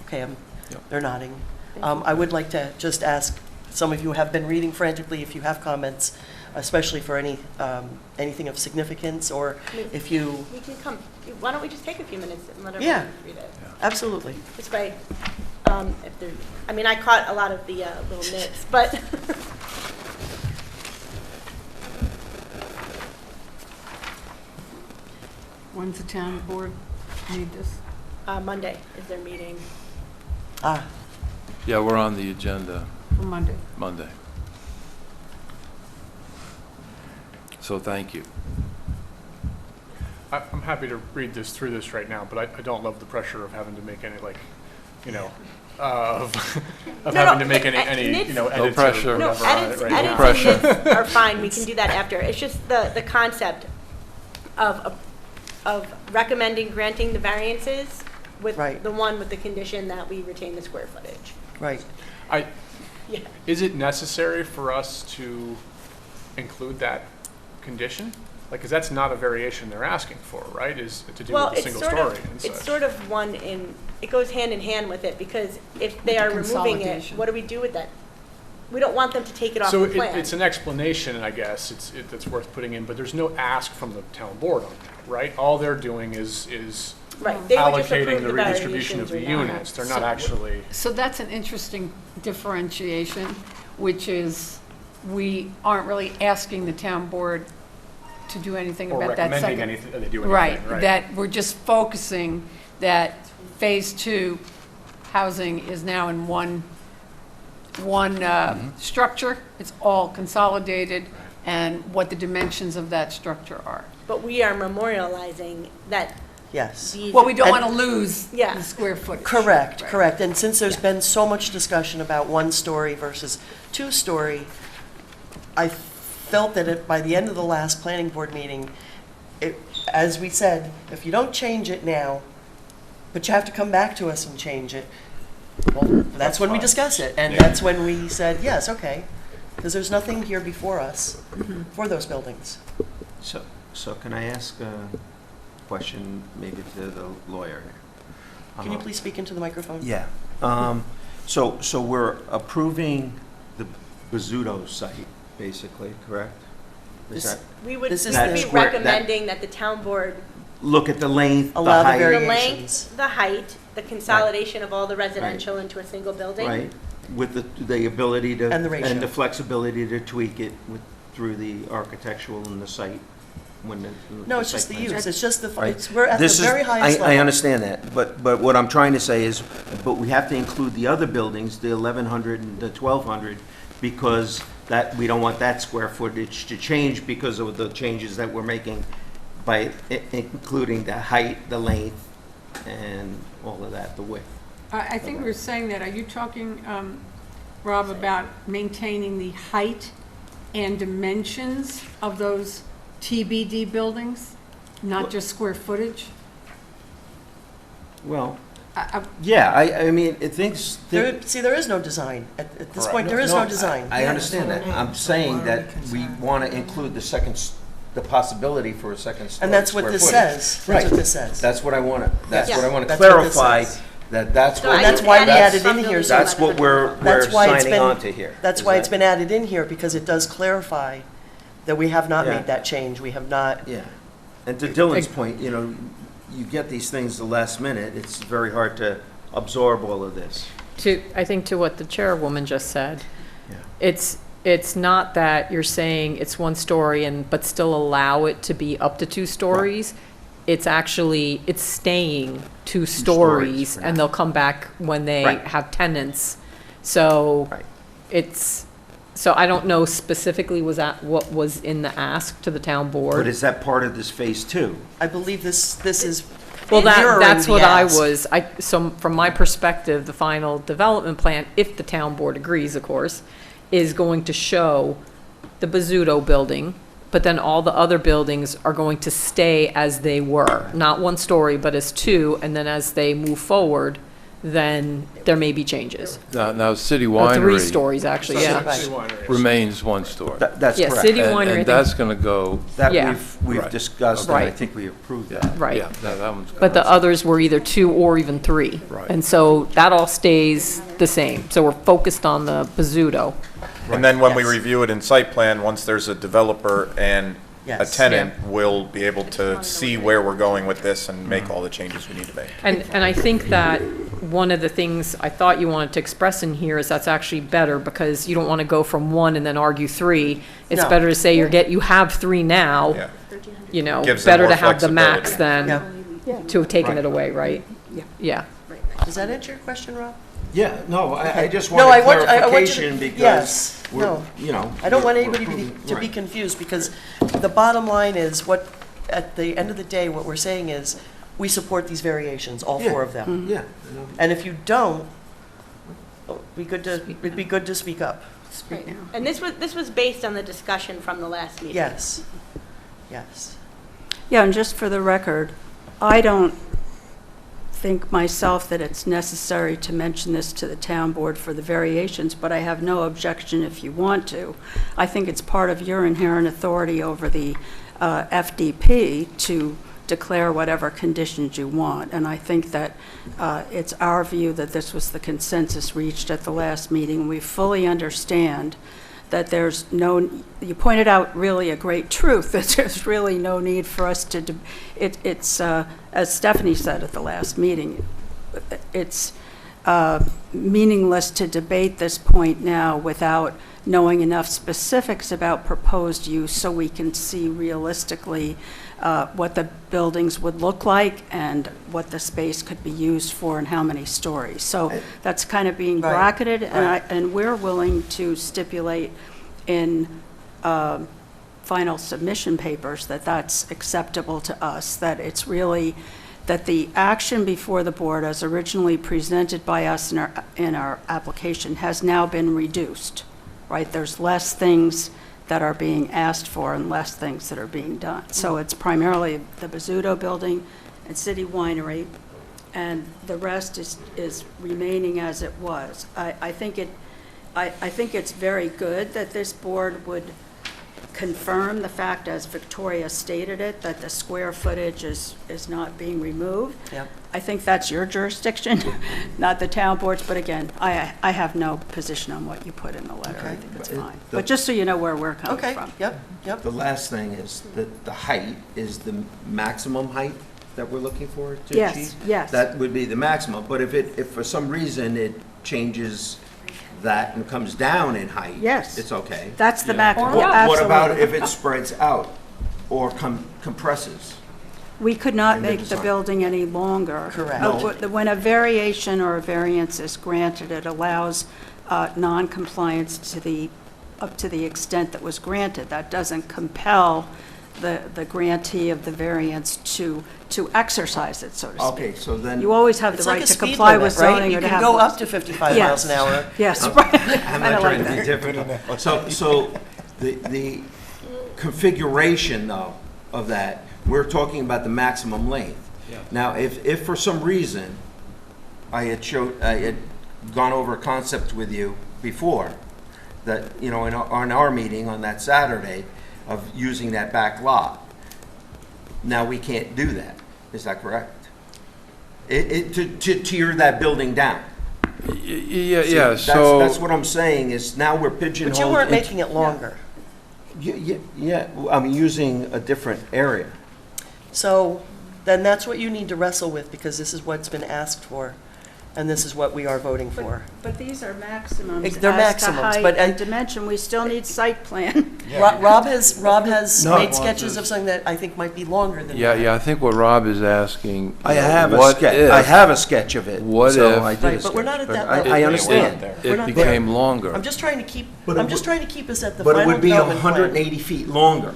Speaker 1: Okay,
Speaker 4: Yep.
Speaker 1: they're nodding. I would like to just ask, some of you have been reading frantically, if you have comments, especially for anything of significance, or if you,
Speaker 8: We can come, why don't we just take a few minutes and let
Speaker 1: Yeah.
Speaker 8: everyone read it?
Speaker 1: absolutely.
Speaker 8: This way, if there, I mean, I caught a lot of the little nits, but.
Speaker 3: When's the town board need this?
Speaker 8: Monday is their meeting.
Speaker 1: Ah,
Speaker 4: Yeah, we're on the agenda
Speaker 3: For Monday?
Speaker 4: Monday. So thank you.
Speaker 6: I'm happy to read through this right now, but I don't love the pressure of having to make any, of having to make any,
Speaker 8: nits-
Speaker 6: edits
Speaker 4: pressure.
Speaker 6: or
Speaker 8: No,
Speaker 6: whatever on it
Speaker 8: edits,
Speaker 6: right
Speaker 8: edits
Speaker 6: now.
Speaker 4: pressure.
Speaker 8: and nits are fine, we can do that after. It's just the concept of recommending granting the variances with
Speaker 1: Right.
Speaker 8: the one with the condition that we retain the square footage.
Speaker 1: right.
Speaker 8: Yeah.
Speaker 6: Is it necessary for us to include that condition? Because that's not a variation they're asking for, right? Is to do
Speaker 8: Well,
Speaker 6: with a
Speaker 8: it's
Speaker 6: single
Speaker 8: sort
Speaker 6: story
Speaker 8: of,
Speaker 6: and
Speaker 8: it's
Speaker 6: such.
Speaker 8: sort of it goes hand in hand with it, because if they are removing it,
Speaker 3: Consolidation.
Speaker 8: what do we do with that? We don't want them to take it off
Speaker 6: So
Speaker 8: the plan.
Speaker 6: it's an explanation, I guess, that's worth putting in, but there's no ask from the town board on that, right? All they're doing is
Speaker 8: Right, they would just
Speaker 6: allocating
Speaker 8: approve
Speaker 6: the
Speaker 8: the
Speaker 6: redistribution of the
Speaker 8: variations or not.
Speaker 6: units. They're not actually,
Speaker 3: So that's an interesting differentiation, which is, we aren't really asking the town board to do anything
Speaker 6: or
Speaker 3: about that second.
Speaker 6: recommending anything, they do anything,
Speaker 3: Right,
Speaker 6: right?
Speaker 3: that we're just focusing that Phase 2 housing is now in one structure. It's all consolidated, and what the dimensions of that structure are.
Speaker 8: But we are memorializing that
Speaker 1: Yes.
Speaker 8: these.
Speaker 3: Well, we don't
Speaker 1: And-
Speaker 3: want to lose
Speaker 8: Yeah.
Speaker 3: the square footage.
Speaker 1: Correct,
Speaker 3: Right.
Speaker 1: correct. And since there's been so much discussion about 1-story versus 2-story, I felt that by the end of the last planning board meeting, as we said, if you don't change it now, but you have to come back to us and change it, well, that's when we discuss it. And that's when we said, yes, okay, because there's nothing here before us for those buildings.
Speaker 12: So can I ask a question maybe to the lawyer here?
Speaker 1: Can you please speak into the microphone?
Speaker 12: Yeah. So we're approving the Bizzuto site, basically, correct? Is
Speaker 1: This-
Speaker 12: that,
Speaker 8: We would
Speaker 1: This is
Speaker 12: That
Speaker 8: be
Speaker 1: the-
Speaker 12: square- that-
Speaker 8: recommending that the town board,
Speaker 12: look at the length, the
Speaker 1: Allow the
Speaker 12: height,
Speaker 8: the
Speaker 1: variations.
Speaker 8: length, the height, the consolidation of all the residential into a single building.
Speaker 12: right? With the ability to.
Speaker 1: And the ratio.
Speaker 12: And the flexibility to tweak it through the architectural and the site when the.
Speaker 1: No, it's just the
Speaker 12: site plans.
Speaker 1: use. It's just the,
Speaker 12: Right.
Speaker 1: we're at the
Speaker 12: This is-
Speaker 1: very highest level.
Speaker 12: I understand that, but what I'm trying to say is, but we have to include the other buildings, the 1,100 and the 1,200, because that, we don't want that square footage to change because of the changes that we're making by including the height, the length, and all of that, the width.
Speaker 3: I think we were saying that, are you talking, Rob, about maintaining the height and dimensions of those TBD buildings, not just square footage?
Speaker 12: Well,
Speaker 3: I-
Speaker 12: yeah, I mean, things.
Speaker 1: See, there is no design. At this point, there is no design.
Speaker 12: I understand that. I'm saying that we want to include the possibility for a second story.
Speaker 1: And that's what
Speaker 12: square
Speaker 1: this
Speaker 12: footage.
Speaker 1: says. That's
Speaker 12: Right.
Speaker 1: what this says.
Speaker 12: That's what I want to, that's
Speaker 8: Yeah.
Speaker 12: what I want to
Speaker 1: That's what this
Speaker 12: clarify,
Speaker 1: says.
Speaker 12: that's
Speaker 8: So
Speaker 12: what.
Speaker 8: I
Speaker 1: That's
Speaker 8: just
Speaker 1: why we
Speaker 8: added
Speaker 1: added in here.
Speaker 12: That's what we're
Speaker 1: That's why it's
Speaker 12: signing
Speaker 1: been-
Speaker 12: on to here.
Speaker 1: That's
Speaker 12: Is
Speaker 1: why
Speaker 12: that-
Speaker 1: it's been added in here, because it does clarify that we have not
Speaker 12: Yeah.
Speaker 1: made that change. We have not,
Speaker 12: Yeah. And to Dylan's point, you know, you get these things the last minute, it's very hard to absorb all of this.
Speaker 2: I think to what the chairwoman just said,
Speaker 12: Yeah.
Speaker 2: it's not that you're saying it's one story but still allow it to be up to 2 stories. It's actually, it's staying 2 stories,
Speaker 12: right.
Speaker 2: and they'll come back when they
Speaker 12: Right.
Speaker 2: have tenants. So
Speaker 12: Right.
Speaker 2: so I don't know specifically was that what was in the ask to the town
Speaker 12: But
Speaker 2: board.
Speaker 12: is that part of this phase 2?
Speaker 1: I believe this is
Speaker 2: Well,
Speaker 1: mirroring
Speaker 2: that's
Speaker 1: the
Speaker 2: what I
Speaker 1: ask.
Speaker 2: was, so from my perspective, the final development plan, if the town board agrees, of course, is going to show the Bizzuto building, but then all the other buildings are going to stay as they were, not 1 story, but as 2, and then as they move forward, then there may be changes.
Speaker 4: Now, City
Speaker 2: Or 3
Speaker 4: Winery
Speaker 2: stories, actually, yeah.
Speaker 4: remains 1 story.
Speaker 12: That's
Speaker 2: Yeah,
Speaker 12: correct.
Speaker 2: City Winery, I
Speaker 4: And
Speaker 2: think-
Speaker 4: that's going to go,
Speaker 12: That
Speaker 2: Yeah.
Speaker 12: we've
Speaker 4: Right.
Speaker 12: discussed, and I
Speaker 2: Right.
Speaker 12: think we approved
Speaker 4: yeah.
Speaker 12: that.
Speaker 2: Right.
Speaker 4: Yeah, that one's.
Speaker 2: But the others were either 2 or even 3.
Speaker 4: Right.
Speaker 2: And so that all stays the same. So we're focused on the Bizzuto.
Speaker 10: And then when we
Speaker 1: Yes.
Speaker 10: review it in site plan, once there's a developer and a
Speaker 1: Yes.
Speaker 10: tenant, we'll be able to see where we're going with this and make all the changes we need to make.
Speaker 2: And I think that one of the things I thought you wanted to express in here is that's actually better, because you don't want to go from 1 and then argue 3. It's
Speaker 1: No.
Speaker 2: better to say you have 3 now,
Speaker 10: Yeah.
Speaker 2: you know,
Speaker 10: Gives them
Speaker 2: better
Speaker 10: more
Speaker 2: to have the max
Speaker 10: flexibility.
Speaker 2: than to have taken it away, right? Yeah.
Speaker 1: Does that answer your question, Rob?
Speaker 12: Yeah, no, I just
Speaker 1: No,
Speaker 12: wanted
Speaker 1: I want you
Speaker 12: clarification
Speaker 1: to,
Speaker 12: because
Speaker 1: yes,
Speaker 12: we're,
Speaker 1: no.
Speaker 12: you know.
Speaker 1: I don't want
Speaker 12: we're
Speaker 1: anybody
Speaker 12: approving-
Speaker 1: to be
Speaker 12: right.
Speaker 1: confused, because the bottom line is what, at the end of the day, what we're saying is, we support these variations, all 4 of them.
Speaker 12: Yeah.
Speaker 1: And if you don't, it'd be good to speak up.
Speaker 3: Speak now.
Speaker 8: And this was based on the discussion from the last meeting.
Speaker 1: Yes, yes.
Speaker 7: Yeah, and just for the record, I don't think myself that it's necessary to mention this to the town board for the variations, but I have no objection if you want to. I think it's part of your inherent authority over the FDP to declare whatever conditions you want. And I think that it's our view that this was the consensus reached at the last meeting. We fully understand that there's no, you pointed out really a great truth, that there's really no need for us to, it's, as Stephanie said at the last meeting, it's meaningless to debate this point now without knowing enough specifics about proposed use so we can see realistically what the buildings would look like and what the space could be used for and how many stories. So that's kind of being
Speaker 1: Right,
Speaker 7: bracketed,
Speaker 1: right.
Speaker 7: and we're willing to stipulate in final submission papers that that's acceptable to us, that it's really, that the action before the board as originally presented by us in our application has now been reduced, right? There's less things that are being asked for and less things that are being done. So it's primarily the Bizzuto building and City Winery, and the rest is remaining as it was. I think it's very good that this board would confirm the fact, as Victoria stated it, that the square footage is not being removed.
Speaker 1: Yep.
Speaker 7: I think that's your jurisdiction, not the town board's, but again, I have no position on what you put in the letter. I
Speaker 1: Okay.
Speaker 7: think it's
Speaker 12: But
Speaker 7: fine.
Speaker 12: the-
Speaker 7: But just so you know where we're coming
Speaker 1: Okay,
Speaker 7: from.
Speaker 1: yep, yep.
Speaker 12: The last thing is that the height is the maximum height that we're looking for to
Speaker 7: Yes,
Speaker 12: achieve?
Speaker 7: yes.
Speaker 12: That would be the maximum, but if for some reason it changes that and comes down in height?
Speaker 7: Yes.
Speaker 12: It's okay.
Speaker 7: That's the maximum,
Speaker 12: What about
Speaker 7: absolutely.
Speaker 12: if it spreads out or compresses?
Speaker 7: We could not
Speaker 12: in the
Speaker 7: make the
Speaker 12: design?
Speaker 7: building any longer.
Speaker 1: Correct.
Speaker 7: When a variation or a variance is granted, it allows non-compliance up to the extent that was granted. That doesn't compel the grantee of the variance to exercise it, so to speak.
Speaker 12: Okay, so then.
Speaker 7: You always have the
Speaker 1: It's like
Speaker 7: right
Speaker 1: a
Speaker 7: to
Speaker 1: speed
Speaker 7: comply
Speaker 1: limit,
Speaker 7: with
Speaker 1: right?
Speaker 7: zoning
Speaker 1: You
Speaker 7: or to
Speaker 1: can
Speaker 7: have.
Speaker 1: go up to 55 miles an hour.
Speaker 7: Yes, right.
Speaker 12: I'm
Speaker 7: I
Speaker 12: not
Speaker 7: don't like
Speaker 12: trying to be
Speaker 7: that.
Speaker 12: different. So the configuration, though, of that, we're talking about the maximum length. Now, if for some reason I had gone over a concept with you before, that, you know, on our meeting on that Saturday of using that back lot, now we can't do that. Is that correct? To tear that building down.
Speaker 4: Yeah,
Speaker 12: See,
Speaker 4: so.
Speaker 12: That's what I'm saying, is now we're pigeonholed.
Speaker 1: But you weren't
Speaker 12: into-
Speaker 1: making it longer.
Speaker 12: Yeah, I'm using a different area.
Speaker 1: So then that's what you need to wrestle with, because this is what's been asked for, and this is what we are voting for.
Speaker 7: But these are maximums.
Speaker 1: They're maximums,
Speaker 7: As to
Speaker 1: but-
Speaker 7: height and dimension, we still need site plan.
Speaker 1: Rob has
Speaker 4: No.
Speaker 1: made sketches of something that I think might be longer than that.
Speaker 4: Yeah, I think what Rob is asking.
Speaker 12: I
Speaker 4: you know,
Speaker 12: have a
Speaker 4: what
Speaker 12: sketch,
Speaker 4: if-
Speaker 12: I have a sketch of it.
Speaker 4: What
Speaker 12: so
Speaker 4: if-
Speaker 12: I did a
Speaker 1: Right, but we're not
Speaker 12: sketch,
Speaker 1: at that
Speaker 12: but
Speaker 1: level.
Speaker 12: I understand.
Speaker 1: We're
Speaker 4: It
Speaker 1: not
Speaker 4: became longer.
Speaker 1: I'm just trying to keep,
Speaker 12: But it
Speaker 1: I'm just
Speaker 12: would-
Speaker 1: trying to keep us at the
Speaker 12: But
Speaker 1: final
Speaker 12: it would be
Speaker 1: development plan.
Speaker 12: 180 feet longer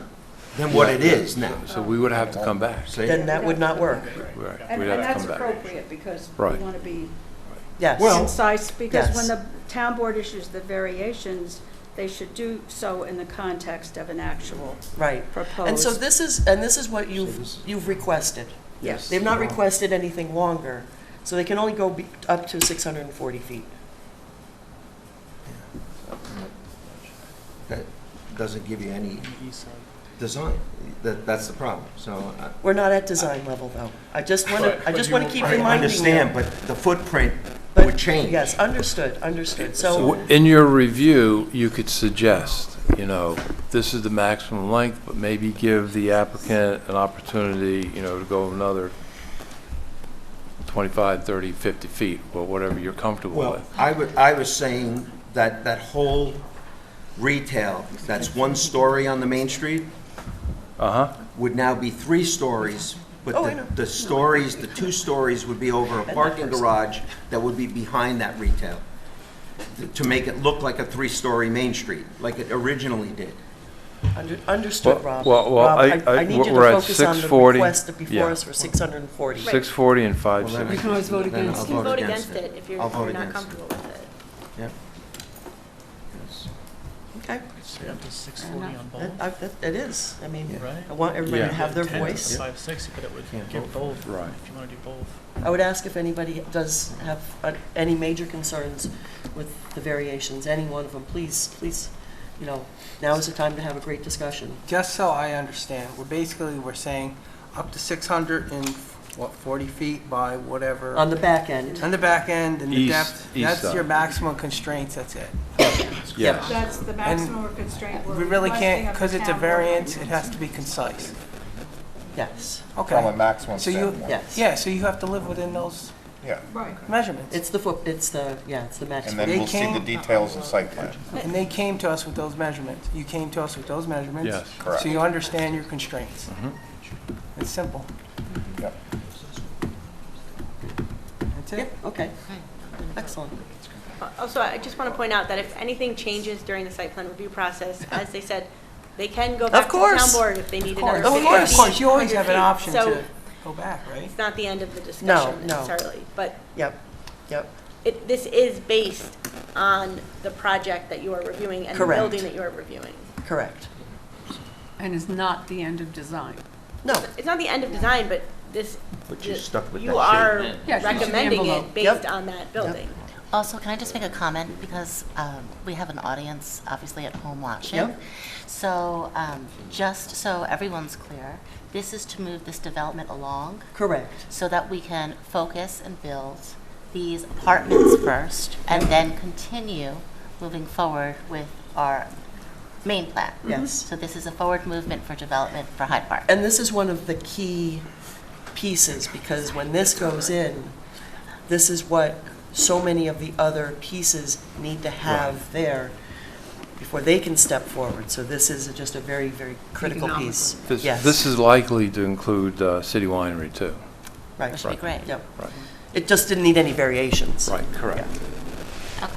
Speaker 12: than what it is now.
Speaker 4: So we would have to come back.
Speaker 12: See?
Speaker 1: Then that would not work.
Speaker 4: Right,
Speaker 7: And
Speaker 4: we'd
Speaker 7: and
Speaker 4: have to
Speaker 7: that's
Speaker 4: come back.
Speaker 7: appropriate, because we
Speaker 4: Right.
Speaker 7: want to be
Speaker 1: Yes.
Speaker 7: concise, because
Speaker 1: Yes.
Speaker 7: when the town board issues the variations, they should do so in the context of an actual
Speaker 1: Right.
Speaker 7: proposed.
Speaker 1: And so this is what you've requested.
Speaker 7: Yes.
Speaker 1: They've not requested anything longer, so they can only go up to 640 feet.
Speaker 12: That doesn't give you any design. That's the problem. So
Speaker 1: We're not at design level, though. I just want
Speaker 6: But
Speaker 1: to keep
Speaker 12: I
Speaker 1: reminding you.
Speaker 12: understand, but the footprint
Speaker 1: But-
Speaker 12: would change.
Speaker 1: Yes, understood. So,
Speaker 4: In your review, you could suggest, you know, this is the maximum length, but maybe give the applicant an opportunity, you know, to go another 25, 30, 50 feet, or whatever you're comfortable
Speaker 12: Well,
Speaker 4: with.
Speaker 12: I was saying that that whole retail, that's one story on the main street,
Speaker 4: Uh-huh.
Speaker 12: would now be 3 stories, but
Speaker 1: Oh, I know.
Speaker 12: the stories, the 2 stories would be over a parking garage that would be behind that retail, to make it look like a 3-story Main Street, like it originally did.
Speaker 1: understood, Rob.
Speaker 4: Well,
Speaker 1: Rob,
Speaker 4: I-
Speaker 1: I need you to
Speaker 4: we're at
Speaker 1: focus on the
Speaker 4: 640.
Speaker 1: request before
Speaker 4: Yeah.
Speaker 1: us for 640.
Speaker 4: 640 and
Speaker 12: Well,
Speaker 4: 560.
Speaker 3: You can always vote
Speaker 12: then
Speaker 3: against
Speaker 12: I'll
Speaker 8: You can vote against it if
Speaker 12: I'll
Speaker 8: you're
Speaker 12: vote
Speaker 8: not
Speaker 12: against it.
Speaker 8: comfortable with it.
Speaker 12: Yep.
Speaker 1: Okay.
Speaker 5: Up to 640 on both,
Speaker 1: It is. I mean,
Speaker 5: right?
Speaker 1: I want everybody to
Speaker 4: Yeah.
Speaker 1: have their
Speaker 5: 10 to
Speaker 1: voice.
Speaker 5: 560, but it would
Speaker 12: Can't
Speaker 5: give
Speaker 12: vote
Speaker 5: both,
Speaker 4: Right.
Speaker 5: if you want to do both.
Speaker 1: I would ask if anybody does have any major concerns with the variations, any one of them, please, you know, now is the time to have a great discussion.
Speaker 13: Just so I understand, we're saying up to 640 feet by whatever,
Speaker 1: On the back end,
Speaker 13: on the back end and the
Speaker 4: East-
Speaker 13: depth,
Speaker 4: east
Speaker 13: that's
Speaker 4: side.
Speaker 13: your maximum constraints, that's it.
Speaker 4: Yes.
Speaker 7: That's the maximum constraint.
Speaker 13: We really can't, because it's a variance, it has to be concise.
Speaker 1: yes,
Speaker 10: From a
Speaker 13: Okay.
Speaker 10: maximum
Speaker 13: So you,
Speaker 10: standpoint.
Speaker 1: yes.
Speaker 13: yeah, so you have to live within those
Speaker 10: Yeah.
Speaker 7: Right.
Speaker 13: measurements.
Speaker 1: It's the
Speaker 10: And
Speaker 1: maximum.
Speaker 10: then
Speaker 13: They
Speaker 10: we'll see the
Speaker 13: came-
Speaker 10: details of site plan.
Speaker 13: And they came to us with those measurements. You came to us with those measurements.
Speaker 4: Yes.
Speaker 10: Correct.
Speaker 13: So you understand your constraints. It's simple.
Speaker 10: Yep.
Speaker 13: That's
Speaker 1: Yeah,
Speaker 13: it.
Speaker 1: okay, excellent.
Speaker 8: Also, I just want to point out that if anything changes during the site plan review process, as they said, they can go back to the town
Speaker 1: course.
Speaker 8: board if they need
Speaker 13: Of
Speaker 8: another
Speaker 13: course,
Speaker 8: 50 feet.
Speaker 1: Of
Speaker 13: of course, you always
Speaker 8: 100
Speaker 13: have an
Speaker 8: feet.
Speaker 13: option
Speaker 8: So
Speaker 13: to go back, right?
Speaker 8: it's not the end of the
Speaker 1: No,
Speaker 8: discussion
Speaker 1: no.
Speaker 8: necessarily, but
Speaker 1: Yep.
Speaker 8: this is based on the project that you are reviewing and the
Speaker 1: Correct.
Speaker 8: building that you are reviewing.
Speaker 1: Correct.
Speaker 3: And is not the end of design.
Speaker 1: No,
Speaker 8: It's not the end of design, but this,
Speaker 12: But you're stuck with
Speaker 8: you
Speaker 12: that
Speaker 8: are
Speaker 12: shape.
Speaker 3: Yeah, she's the
Speaker 8: recommending
Speaker 3: envelope.
Speaker 8: it based
Speaker 1: Yep.
Speaker 8: on that building.
Speaker 14: Also, can I just make a comment, because we have an audience obviously at home watching.
Speaker 1: Yep.
Speaker 14: So just so everyone's clear, this is to move this development along
Speaker 1: correct.
Speaker 14: so that we can focus and build these apartments first and then continue moving forward with our main plan.
Speaker 1: Yes.
Speaker 14: So this is a forward movement for development for Hyde Park.
Speaker 1: And this is one of the key pieces, because when this goes in, this is what so many of the other pieces need to have there before they can step forward. So this is just a very, very critical piece. Yes.
Speaker 4: This is likely to include City Winery, too.
Speaker 1: Right.
Speaker 14: Which would be great.
Speaker 1: Yep.
Speaker 4: Right.
Speaker 1: It just didn't need any variations.
Speaker 4: Right, correct.
Speaker 14: Okay.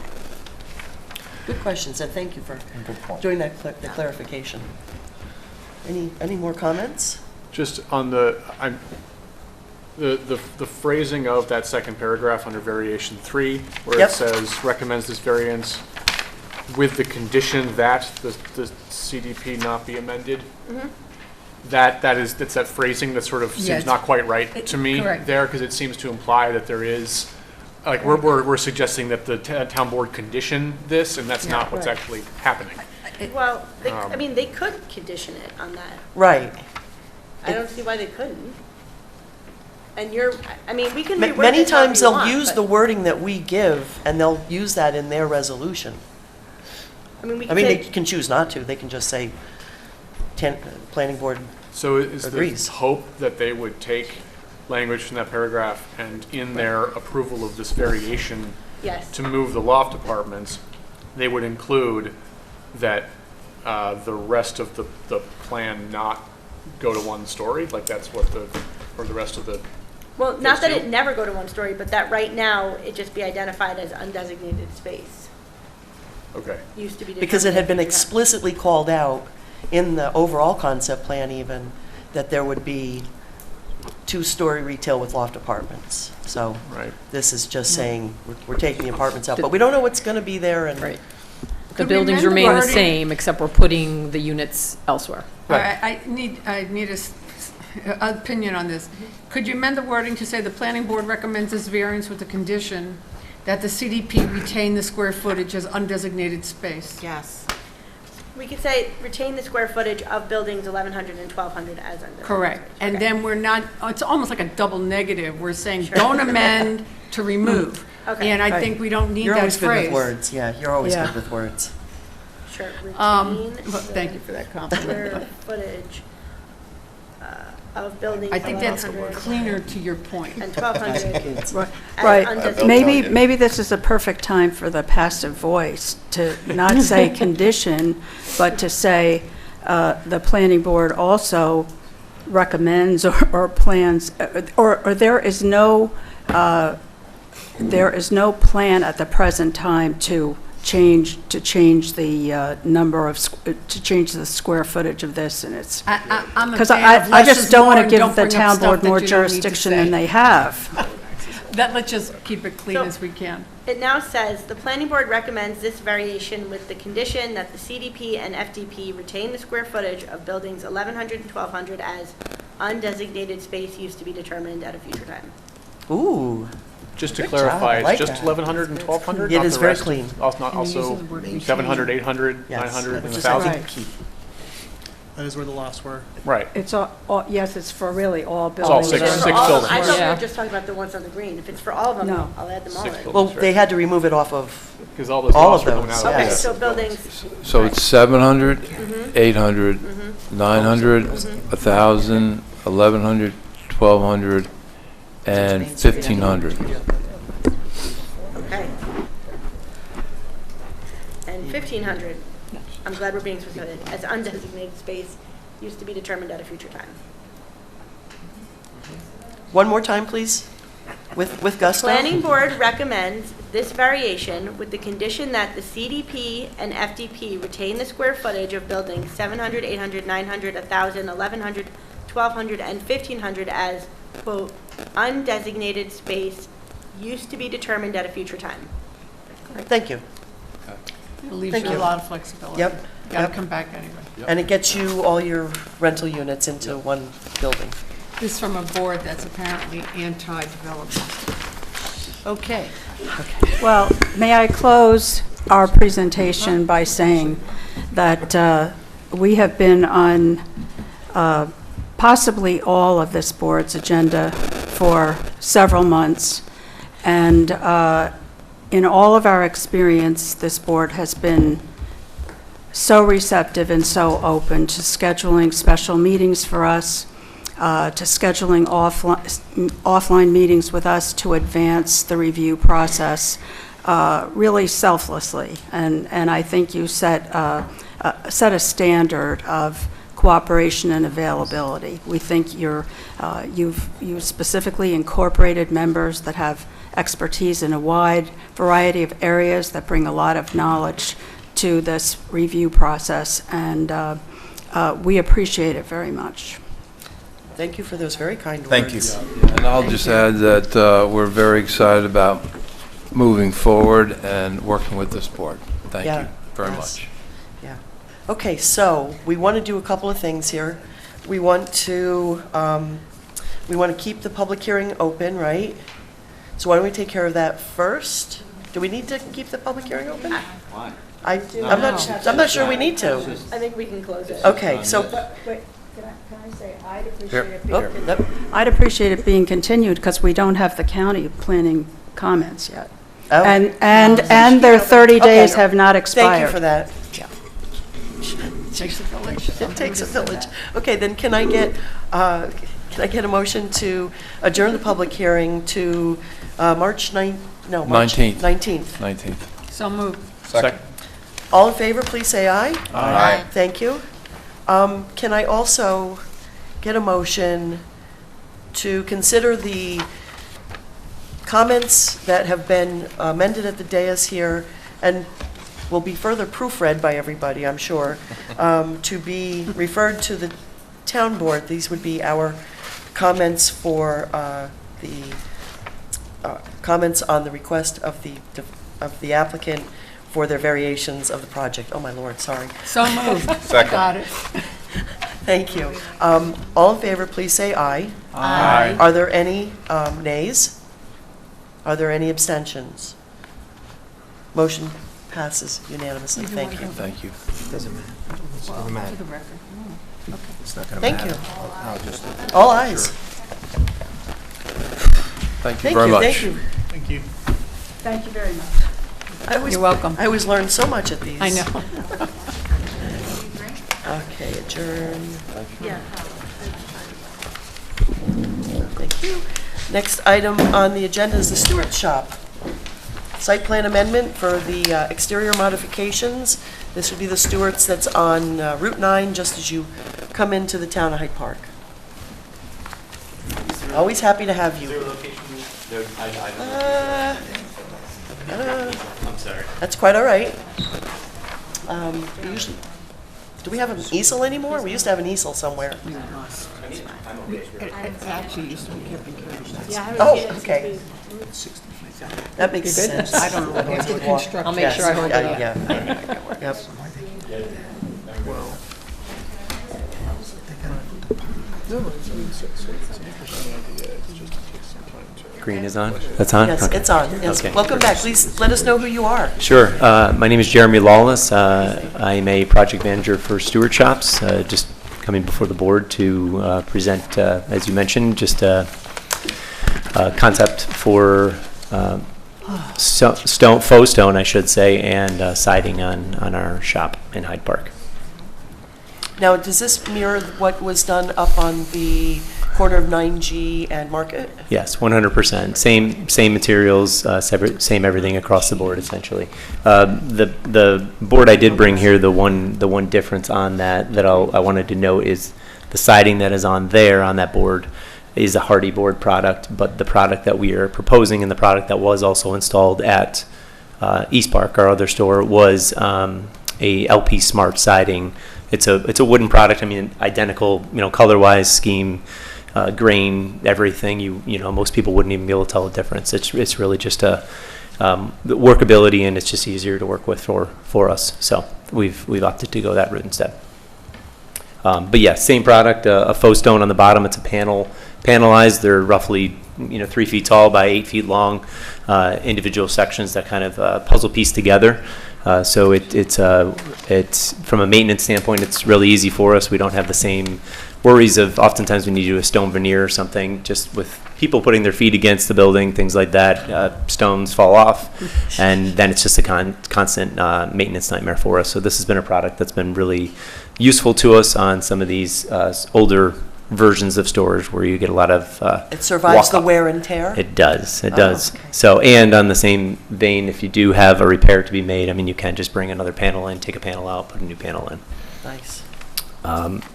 Speaker 1: Good questions, and thank you for
Speaker 10: Good point.
Speaker 1: doing that the clarification. Any more comments?
Speaker 6: Just on the phrasing of that second paragraph under variation 3, where
Speaker 1: Yep.
Speaker 6: it says recommends this variance with the condition that the CDP not be amended. It's that phrasing that sort of
Speaker 3: Yeah,
Speaker 6: seems not quite right to me
Speaker 3: correct.
Speaker 6: there, because it seems to imply that there is, like, we're suggesting that the town board condition this, and that's not what's actually happening.
Speaker 8: Well, I mean, they could condition it on that.
Speaker 1: Right.
Speaker 8: I don't see why they couldn't. And I mean, we can reword
Speaker 1: Many
Speaker 8: this however
Speaker 1: times
Speaker 8: you
Speaker 1: they'll
Speaker 8: want,
Speaker 1: use
Speaker 8: but-
Speaker 1: the wording that we give, and they'll use that in their resolution.
Speaker 8: I mean, we
Speaker 1: I
Speaker 8: can
Speaker 1: mean, they
Speaker 8: say,
Speaker 1: can choose not to. They can just say, planning board.
Speaker 6: So is
Speaker 1: Agrees.
Speaker 6: the hope that they would take language from that paragraph and in their approval of this variation
Speaker 8: yes.
Speaker 6: to move the loft apartments, they would include that the rest of the plan not go to one story? Like that's what or the rest of the...
Speaker 8: Well, not that
Speaker 6: Phase
Speaker 8: it
Speaker 6: two?
Speaker 8: never go to one story, but that right now, it just be identified as undesignated space.
Speaker 6: Okay.
Speaker 8: Used to be.
Speaker 1: Because it had been
Speaker 8: determined.
Speaker 1: explicitly called out in the overall concept plan even, that there would be 2-story retail with loft apartments. So
Speaker 6: Right.
Speaker 1: this is just saying, we're taking the apartments out, but we don't know what's going to be there and.
Speaker 2: Right. The
Speaker 3: Could we
Speaker 2: buildings
Speaker 3: amend the
Speaker 2: remain the
Speaker 3: wording?
Speaker 2: same, except we're putting the units elsewhere.
Speaker 3: I need an opinion on this. Could you amend the wording to say the planning board recommends this variance with the condition that the CDP retain the square footage as undesignated space?
Speaker 14: Yes.
Speaker 8: We could say retain the square footage of buildings 1100 and 1200 as undesignated.
Speaker 3: Correct.
Speaker 8: space.
Speaker 3: And
Speaker 8: Okay.
Speaker 3: then we're not, it's almost like a double negative. We're saying, don't amend to remove.
Speaker 8: Okay.
Speaker 3: And I
Speaker 1: Right.
Speaker 3: think we don't need
Speaker 1: You're
Speaker 3: that
Speaker 1: always good with
Speaker 3: phrase.
Speaker 1: words, yeah, you're always
Speaker 3: Yeah.
Speaker 1: good with words.
Speaker 8: Sure, retain
Speaker 3: But thank you for that compliment.
Speaker 8: square footage of buildings
Speaker 3: I think that's
Speaker 8: 1100
Speaker 3: cleaner to your point.
Speaker 8: and 1200
Speaker 7: Right,
Speaker 8: as
Speaker 7: right.
Speaker 8: undesignated.
Speaker 7: Maybe this is a perfect time for the passive voice to not say condition, but to say the planning board also recommends or plans, or there is no plan at the present time to change the number of, to change the square footage of this, and it's,
Speaker 3: I'm a
Speaker 7: because
Speaker 3: fan of
Speaker 7: I
Speaker 3: less
Speaker 7: just
Speaker 3: is
Speaker 7: don't
Speaker 3: more
Speaker 7: want to
Speaker 3: and
Speaker 7: give
Speaker 3: don't
Speaker 7: the
Speaker 3: bring up
Speaker 7: town
Speaker 3: stuff
Speaker 7: board
Speaker 3: that
Speaker 7: more
Speaker 3: you don't need to
Speaker 7: jurisdiction
Speaker 3: say.
Speaker 7: than they have.
Speaker 3: Let's just keep it clean
Speaker 8: So-
Speaker 3: as we can.
Speaker 8: It now says, "The planning board recommends this variation with the condition that the CDP and FDP retain the square footage of buildings 1100 and 1200 as undesignated space used to be determined at a future time."
Speaker 1: Ooh,
Speaker 6: Just to
Speaker 1: Good
Speaker 6: clarify,
Speaker 1: job, I like
Speaker 6: it's just
Speaker 1: that.
Speaker 6: 1100 and 1200?
Speaker 1: It
Speaker 6: not
Speaker 1: is
Speaker 6: the
Speaker 1: very
Speaker 6: rest?
Speaker 1: clean.
Speaker 6: Not also
Speaker 3: uses the word retain.
Speaker 6: 700, 800,
Speaker 1: yes.
Speaker 6: 900, and
Speaker 1: Which is, I
Speaker 6: 1000?
Speaker 1: think, key.
Speaker 5: That is where the lofts were.
Speaker 6: Right.
Speaker 7: It's yes, it's for really all
Speaker 6: all
Speaker 7: buildings.
Speaker 6: six-
Speaker 8: If it's for
Speaker 6: six
Speaker 8: all of them,
Speaker 6: buildings.
Speaker 8: I thought we
Speaker 2: Yeah.
Speaker 8: were just talking about the ones on the green. If it's for all of them,
Speaker 7: No.
Speaker 8: I'll add them all
Speaker 6: Six
Speaker 8: in.
Speaker 6: buildings.
Speaker 1: Well,
Speaker 6: Right.
Speaker 1: they had to remove it off of,
Speaker 6: Because all those
Speaker 1: all
Speaker 6: lots
Speaker 1: of
Speaker 6: are coming
Speaker 1: those.
Speaker 6: out of
Speaker 8: Okay,
Speaker 6: that.
Speaker 8: so buildings,
Speaker 4: So it's 700, 800, 900, 1,000, 1,100, 1,200, and 1,500.
Speaker 8: okay. And 1500, I'm glad we're being specific, as undesignated space used to be determined at a future time.
Speaker 1: one more time, please, with gusto.
Speaker 8: Planning board recommends this variation with the condition that the CDP and FDP retain the square footage of buildings 700, 800, 900, 1,000, 1,100, 1,200, and 1,500 as, quote, undesignated space used to be determined at a future time.
Speaker 1: Thank you.
Speaker 3: It leaves
Speaker 1: Thank
Speaker 3: you a
Speaker 1: you.
Speaker 3: lot of flexibility.
Speaker 1: Yep,
Speaker 3: Got
Speaker 1: yep.
Speaker 3: to come back anyway.
Speaker 1: And it gets you all your rental units into one building.
Speaker 3: This is from a board that's apparently anti-development. Okay.
Speaker 7: Well, may I close our presentation by saying that we have been on possibly all of this board's agenda for several months, and in all of our experience, this board has been so receptive and so open to scheduling special meetings for us, to scheduling offline meetings with us to advance the review process, really selflessly. And I think you set a standard of cooperation and availability. We think you've specifically incorporated members that have expertise in a wide variety of areas that bring a lot of knowledge to this review process. And we appreciate it very much.
Speaker 1: Thank you for those very kind words.
Speaker 10: Thank you.
Speaker 4: And I'll just add that we're very excited about moving forward and working with this board. Thank
Speaker 1: Yeah,
Speaker 4: you very
Speaker 1: yes.
Speaker 4: much.
Speaker 1: Yeah. Okay, so we want to do a couple of things here. We want to keep the public hearing open, right? So why don't we take care of that first? Do we need to keep the public hearing open?
Speaker 12: Why?
Speaker 1: I'm not sure we need to.
Speaker 8: I think we can close it.
Speaker 1: Okay, so,
Speaker 7: Wait, can I say, I'd
Speaker 4: Here.
Speaker 7: appreciate it
Speaker 1: oh, yep.
Speaker 7: I'd appreciate it being continued because we don't have the county planning comments yet.
Speaker 1: Oh.
Speaker 7: And their 30 days
Speaker 1: Okay.
Speaker 7: have not expired.
Speaker 1: Thank you for that. Takes a village. It takes a village. Okay, then can I get a motion to adjourn the public hearing to March 9th? No, March
Speaker 4: 19th.
Speaker 1: 19th.
Speaker 4: 19th.
Speaker 3: So moved.
Speaker 6: Second.
Speaker 1: All in favor, please say aye.
Speaker 10: Aye.
Speaker 1: Thank you. Can I also get a motion to consider the comments that have been amended at the dais here and will be further proofread by everybody, I'm sure, to be referred to the town board? These would be our comments for the comments on the request of the applicant for their variations of the project. Oh, my lord, sorry.
Speaker 3: So moved.
Speaker 10: Second.
Speaker 3: Got it.
Speaker 1: Thank you. All in favor, please say aye.
Speaker 10: Aye.
Speaker 1: Are there any nays? Are there any abstentions? Motion passes unanimously. Thank you.
Speaker 4: Thank you.
Speaker 12: Doesn't matter. Doesn't matter. It's not gonna
Speaker 1: Thank
Speaker 12: matter.
Speaker 1: you.
Speaker 12: I'll just-
Speaker 1: All ayes.
Speaker 4: Thank you
Speaker 1: Thank
Speaker 4: very
Speaker 1: you,
Speaker 4: much.
Speaker 1: thank you.
Speaker 5: Thank you.
Speaker 7: Thank you very much.
Speaker 3: You're welcome.
Speaker 1: I always learn so much at these.
Speaker 3: I know.
Speaker 1: Okay, adjourn. Thank you. Next item on the agenda is the Stewart's Shop. Site plan amendment for the exterior modifications. This would be the Stewart's that's on Route 9, just as you come into the town of Hyde Park. Always happy to have you. I'm sorry. That's quite all right. Do we have an easel anymore? We used to have an easel somewhere.
Speaker 3: It actually used to be kept in Cambridge.
Speaker 1: Oh, okay. That makes sense.
Speaker 3: I don't know. It's the construction.
Speaker 2: I'll make sure I hold it up.
Speaker 1: Yeah. Yep.
Speaker 15: Green is on? That's on?
Speaker 1: Yes,
Speaker 15: Okay.
Speaker 1: it's on. Yes.
Speaker 15: Okay.
Speaker 1: Welcome back. Please let us know who you are.
Speaker 15: Sure. My name is Jeremy Lawless. I'm a project manager for Stewart Shops, just coming before the board to present, as you mentioned, just a concept for faux stone, I should say, and siding on our shop in Hyde Park.
Speaker 1: Now, does this mirror what was done up on the corner of 9G and Market?
Speaker 15: Yes, 100%. Same materials, same everything across the board, essentially. The board I did bring here, the one difference on that I wanted to note is the siding that is on there on that board is a Hardy board product, but the product that we are proposing and the product that was also installed at East Park, our other store, was a LP Smart siding. It's a wooden product. I mean, identical, color-wise, scheme, grain, everything. You know, most people wouldn't even be able to tell the difference. It's really just the workability, and it's just easier to work with for us. So we've opted to go that route instead. But yeah, same product. A faux stone on the bottom. It's a panelized. They're roughly 3 feet tall by 8 feet long. Individual sections that kind of puzzle piece together. So it's from a maintenance standpoint, it's really easy for us. We don't have the same worries of oftentimes we need to do a stone veneer or something. Just with people putting their feet against the building, things like that, stones fall off, and then it's just a constant maintenance nightmare for us. So this has been a product that's been really useful to us on some of these older versions of stores where you get a lot of
Speaker 1: It survives the
Speaker 15: walk-up.
Speaker 1: wear and tear?
Speaker 15: It does. It
Speaker 1: Oh,
Speaker 15: does.
Speaker 1: okay.
Speaker 15: So, and on the same vein, if you do have a repair to be made, I mean, you can just bring another panel in, take a panel out, put a new panel in.
Speaker 1: Nice.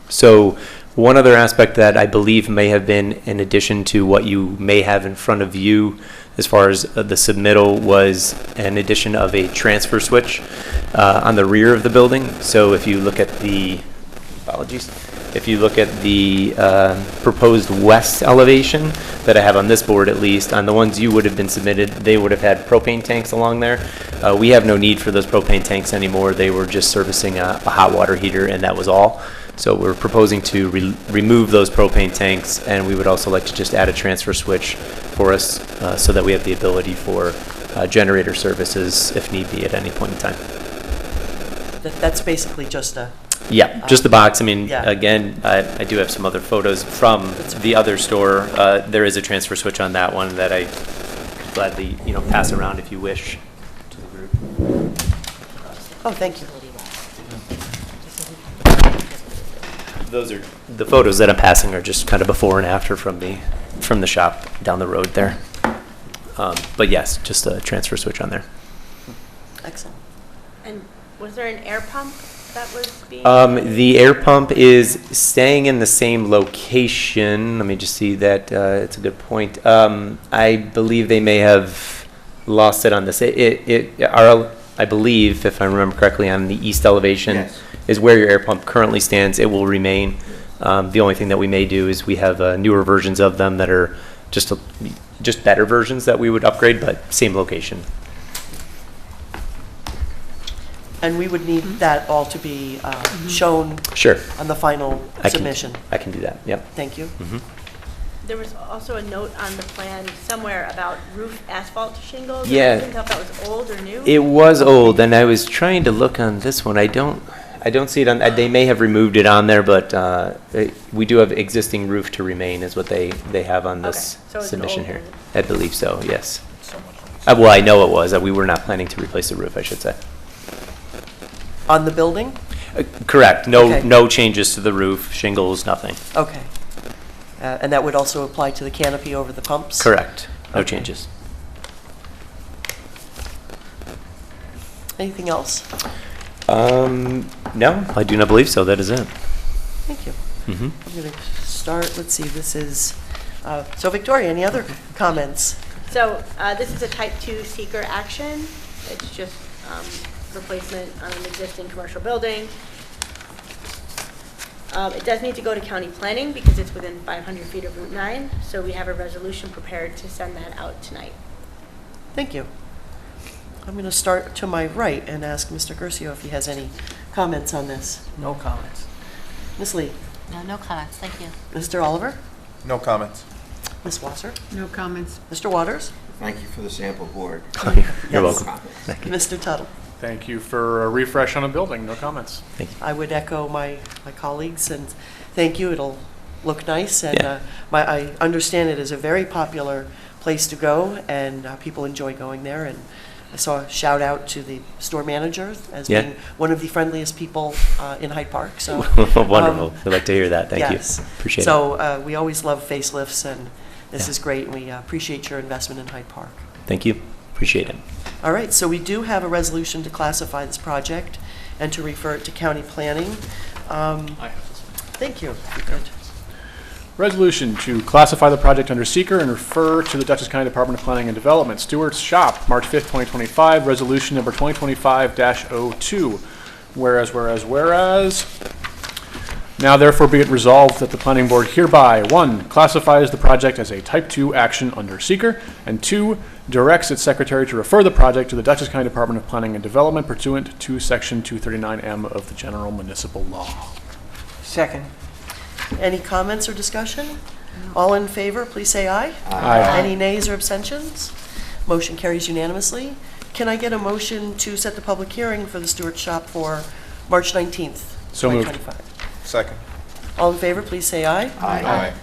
Speaker 15: So one other aspect that I believe may have been in addition to what you may have in front of you as far as the submittal was an addition of a transfer switch on the rear of the building. So if you look at the apologies. If you look at the proposed west elevation that I have on this board at least, on the ones you would have been submitted, they would have had propane tanks along there. We have no need for those propane tanks anymore. They were just servicing a hot water heater, and that was all. So we're proposing to remove those propane tanks, and we would also like to just add a transfer switch for us so that we have the ability for generator services if need be at any point in time.
Speaker 1: That's basically just a...
Speaker 15: Yeah, just the box. I mean,
Speaker 1: yeah.
Speaker 15: again, I do have some other photos from the other store. There is a transfer switch on that one that I could gladly, pass around if you wish to the group.
Speaker 1: Oh, thank you.
Speaker 15: Those are the photos that I'm passing are just kind of before and after from the shop down the road there. But yes, just a transfer switch on there.
Speaker 1: Excellent.
Speaker 8: And was there an air pump that was being?
Speaker 15: The air pump is staying in the same location. Let me just see that. It's a good point. I believe they may have lost it on this. I believe, if I remember correctly, on the east elevation.
Speaker 12: Yes.
Speaker 15: Is where your air pump currently stands. It will remain. The only thing that we may do is we have newer versions of them that are just better versions that we would upgrade, but same location.
Speaker 1: And we would need that all to be shown
Speaker 15: Sure.
Speaker 1: on the final submission.
Speaker 15: I can do that. Yep.
Speaker 1: Thank you.
Speaker 15: Mm-hmm.
Speaker 8: There was also a note on the plan somewhere about roof asphalt shingles.
Speaker 15: Yeah.
Speaker 8: I couldn't tell if that was old or new.
Speaker 15: It was old, and I was trying to look on this one. I don't see it on. They may have removed it on there, but we do have existing roof to remain, is what they have on this
Speaker 8: Okay, so it's an
Speaker 15: submission
Speaker 8: old
Speaker 15: here.
Speaker 8: one.
Speaker 15: I believe so. Yes. Well, I know it was. We were not planning to replace the roof, I should say.
Speaker 1: On the building?
Speaker 15: Correct.
Speaker 1: Okay.
Speaker 15: No changes to the roof, shingles, nothing.
Speaker 1: Okay. And that would also apply to the canopy over the pumps?
Speaker 15: Correct. No
Speaker 1: Okay.
Speaker 15: changes.
Speaker 1: Anything else?
Speaker 15: No, I do not believe so. That is it.
Speaker 1: Thank you.
Speaker 15: Mm-hmm.
Speaker 1: I'm going to start, let's see, this is, so Victoria, any other comments?
Speaker 8: So this is a type 2 seeker action. It's just replacement on an existing commercial building. It does need to go to county planning because it's within 500 feet of Route 9. So we have a resolution prepared to send that out tonight.
Speaker 1: Thank you. I'm going to start to my right and ask Mr. Curcio if he has any comments on this.
Speaker 13: No comments.
Speaker 1: Ms. Lee?
Speaker 14: No comments, thank you.
Speaker 1: Mr. Oliver?
Speaker 10: No comments.
Speaker 1: Ms. Wasser?
Speaker 3: No comments.
Speaker 1: Mr. Waters?
Speaker 12: Thank you for the sample board.
Speaker 15: You're
Speaker 1: Yes.
Speaker 15: welcome. Thank you.
Speaker 1: Mr. Tuttle?
Speaker 6: Thank you for a refresh on a building. No comments.
Speaker 15: Thank you.
Speaker 1: I would echo my colleagues and thank you. It'll look nice. And
Speaker 15: Yeah.
Speaker 1: I understand it is a very popular place to go and people enjoy going there. And I saw a shout out to the store manager as
Speaker 15: Yeah.
Speaker 1: being one of the friendliest people in Hyde Park. So
Speaker 15: Wonderful. We'd like to hear that. Thank
Speaker 1: yes.
Speaker 15: you. Appreciate it.
Speaker 1: So we always love facelifts and this
Speaker 15: Yeah.
Speaker 1: is great. And we appreciate your investment in Hyde Park.
Speaker 15: Thank you. Appreciate it.
Speaker 1: All right, so we do have a resolution to classify this project and to refer it to county planning.
Speaker 6: I have this one.
Speaker 1: Thank you. Good.
Speaker 6: Resolution to classify the project under seeker and refer to the Dutchess County Department of Planning and Development. Stewart's Shop, March 5th, 2025, resolution number 2025-02. Whereas. Now therefore be it resolved that the planning board hereby, 1, classifies the project as a type 2 action under seeker, and 2, directs its secretary to refer the project to the Dutchess County Department of Planning and Development pursuant to section 239M of the general municipal law.
Speaker 13: Second.
Speaker 1: Any comments or discussion? All in favor, please say aye.
Speaker 6: Aye.
Speaker 1: Any nays or abstentions? Motion carries unanimously. Can I get a motion to set the public hearing for the Stewart Shop for March 19th,
Speaker 6: So moved.
Speaker 1: 2025?
Speaker 10: Second.
Speaker 1: All in favor, please say aye.
Speaker 10: Aye.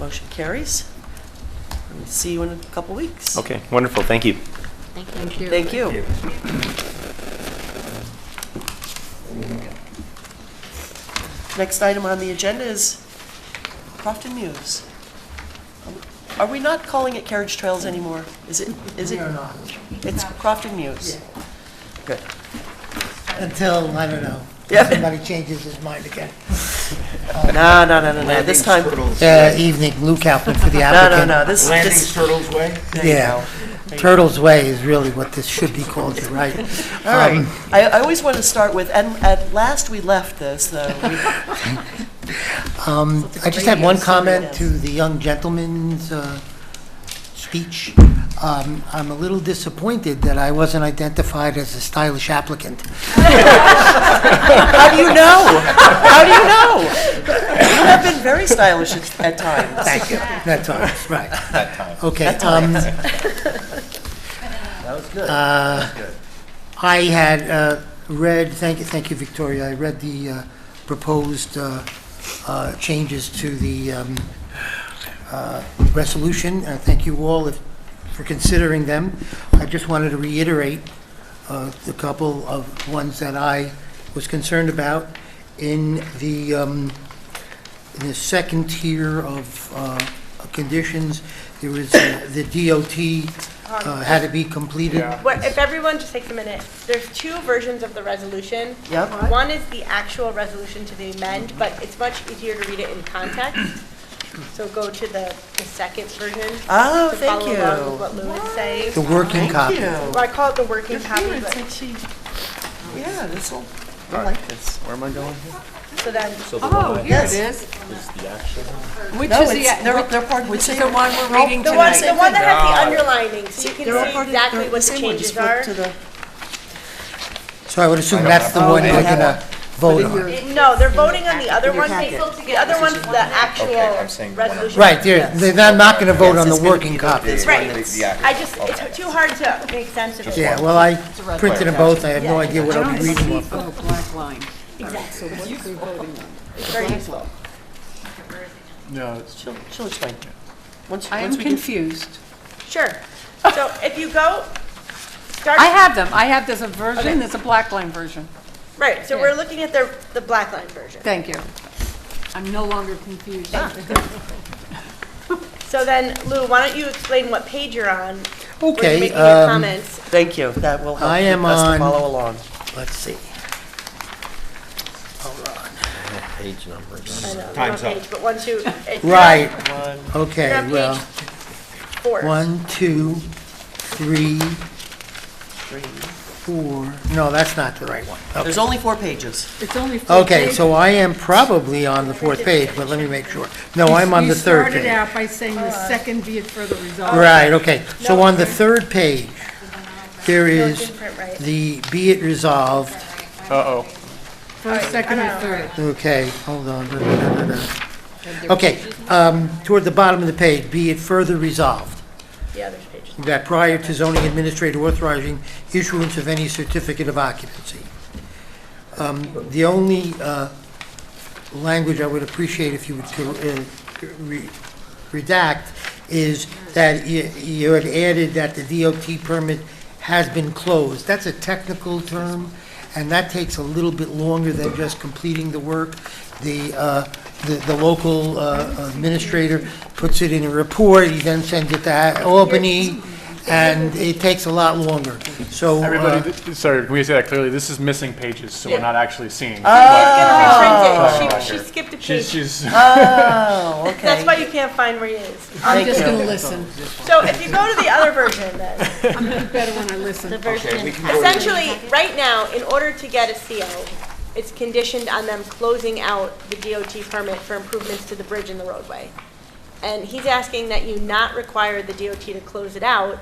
Speaker 1: Motion carries. We'll see you in a couple weeks.
Speaker 15: Okay, wonderful. Thank you.
Speaker 14: Thank you.
Speaker 1: Thank you. Next item on the agenda is Crofton Mews. Are we not calling it Carriage Trails anymore? Is it?
Speaker 13: We are not.
Speaker 1: It's Crofton Mews. Good.
Speaker 13: Until, I don't know,
Speaker 1: Yeah.
Speaker 13: somebody changes his mind again.
Speaker 1: No, this time,
Speaker 16: Evening, Lou Kaufman for the
Speaker 1: no,
Speaker 16: applicant.
Speaker 1: this,
Speaker 12: Landing's Turtles Way?
Speaker 16: Yeah, Turtles Way is really what this should be called, you're right.
Speaker 1: all right. I always want to start with, and at last we left this, though.
Speaker 16: I just had one comment to the young gentleman's speech. I'm a little disappointed that I wasn't identified as a stylish applicant.
Speaker 1: How do you know? How do you know? You have been very stylish at times.
Speaker 16: Thank you. At times, right.
Speaker 10: That time.
Speaker 16: Okay.
Speaker 1: At times.
Speaker 9: That was good.
Speaker 16: I had read, thank you, Victoria. I read the proposed changes to the resolution. Thank you all for considering them. I just wanted to reiterate the couple of ones that I was concerned about. In the second tier of conditions, there was the DOT had to be completed.
Speaker 8: If everyone just takes a minute, there's two versions of the resolution.
Speaker 1: Yep.
Speaker 8: One is the actual resolution to the amend, but it's much easier to read it in context. So go to the second version.
Speaker 1: Oh,
Speaker 8: to
Speaker 1: thank
Speaker 8: follow
Speaker 1: you.
Speaker 8: along with what Lou is saying.
Speaker 16: The working copy.
Speaker 8: Well, I call it the working copy,
Speaker 1: It's
Speaker 8: but,
Speaker 1: like yeah, this'll, I like this.
Speaker 6: Where am I going here?
Speaker 8: so then,
Speaker 3: Oh, here it is. Which
Speaker 1: No,
Speaker 3: is
Speaker 1: it's,
Speaker 3: the,
Speaker 1: they're part of the
Speaker 3: which is
Speaker 1: same.
Speaker 3: the one we're reading
Speaker 8: the one,
Speaker 3: tonight?
Speaker 8: the one that has the underlining, so you can
Speaker 1: They're all
Speaker 8: see
Speaker 1: part of-
Speaker 8: exactly
Speaker 1: they're
Speaker 8: what the
Speaker 1: same one,
Speaker 8: changes
Speaker 1: just flip
Speaker 8: are.
Speaker 1: to the-
Speaker 16: So I would assume that's the one we're gonna vote on.
Speaker 8: No, they're voting on the other
Speaker 1: In your
Speaker 8: one.
Speaker 1: packet.
Speaker 8: The other one's the
Speaker 10: Okay, I'm
Speaker 8: actual
Speaker 10: saying the one
Speaker 8: resolution.
Speaker 16: Right, they're not gonna vote on the
Speaker 1: Yes, it's gonna
Speaker 16: working
Speaker 1: be
Speaker 16: copy.
Speaker 1: this
Speaker 8: Right.
Speaker 1: one.
Speaker 8: I just, it's too hard to make sense of it.
Speaker 16: Yeah, well, I printed them both, I have no idea what
Speaker 3: I
Speaker 16: I'll be
Speaker 3: don't
Speaker 16: reading
Speaker 3: see
Speaker 16: off of.
Speaker 3: the black line.
Speaker 8: Exactly.
Speaker 3: So what are we voting on?
Speaker 8: It's very useful.
Speaker 6: No,
Speaker 1: She'll explain. Once
Speaker 3: I am
Speaker 1: we get-
Speaker 3: confused.
Speaker 8: Sure. So if you go, start.
Speaker 3: I have them. I have, there's a version,
Speaker 8: Okay.
Speaker 3: there's a black line version.
Speaker 8: Right, so
Speaker 3: Yeah.
Speaker 8: we're looking at the black line version.
Speaker 3: Thank you. I'm no longer confused.
Speaker 8: So then, Lou, why don't you explain what page you're on? Where
Speaker 16: Okay,
Speaker 8: you're making your comments.
Speaker 1: Thank you, that will help
Speaker 16: I am
Speaker 1: us to
Speaker 16: on-
Speaker 1: follow along.
Speaker 16: Let's see. Hold on.
Speaker 9: Page numbers.
Speaker 8: I know,
Speaker 12: Time's
Speaker 8: wrong
Speaker 12: up.
Speaker 8: page, but once you.
Speaker 16: Right,
Speaker 1: One,
Speaker 16: okay,
Speaker 8: You're on
Speaker 16: well,
Speaker 8: page 4.
Speaker 16: 1, 2, 3,
Speaker 1: 3.
Speaker 16: 4, no, that's not the right one. Okay.
Speaker 1: There's only 4 pages.
Speaker 3: It's only 4
Speaker 16: Okay,
Speaker 3: pages.
Speaker 16: so I am probably on the fourth page, but let me make sure. No, I'm on the third
Speaker 3: You started
Speaker 16: page.
Speaker 3: out by saying the second be it further resolved.
Speaker 16: Right, okay. So on the third page, there
Speaker 8: No, it
Speaker 16: is
Speaker 8: didn't print right.
Speaker 16: the be it resolved.
Speaker 6: Uh-oh.
Speaker 3: First, second, or third.
Speaker 16: Okay, hold on. Okay, toward the bottom of the page, be it further resolved
Speaker 8: Yeah, there's pages.
Speaker 16: that prior to zoning administrator authorizing issuance of any certificate of occupancy. The only language I would appreciate if you would redact is that you had added that the DOT permit has been closed. That's a technical term, and that takes a little bit longer than just completing the work. The local administrator puts it in a report, he then sends it to Albany, and it takes a lot longer. So,
Speaker 6: Everybody, sorry, can we say that clearly? This is missing pages, so we're not actually seeing.
Speaker 8: Gonna reprint it. She skipped a page.
Speaker 6: She's,
Speaker 1: Oh, okay.
Speaker 8: That's why you can't find where he is.
Speaker 3: I'm
Speaker 1: Thank
Speaker 3: just
Speaker 1: you.
Speaker 3: going to listen.
Speaker 8: So if you go to the other version then,
Speaker 3: I'm do better when I listen.
Speaker 14: The version in
Speaker 8: essentially, right now, in order to get a CO, it's conditioned on them closing out the DOT permit for improvements to the bridge and the roadway. And he's asking that you not require the DOT to close it out.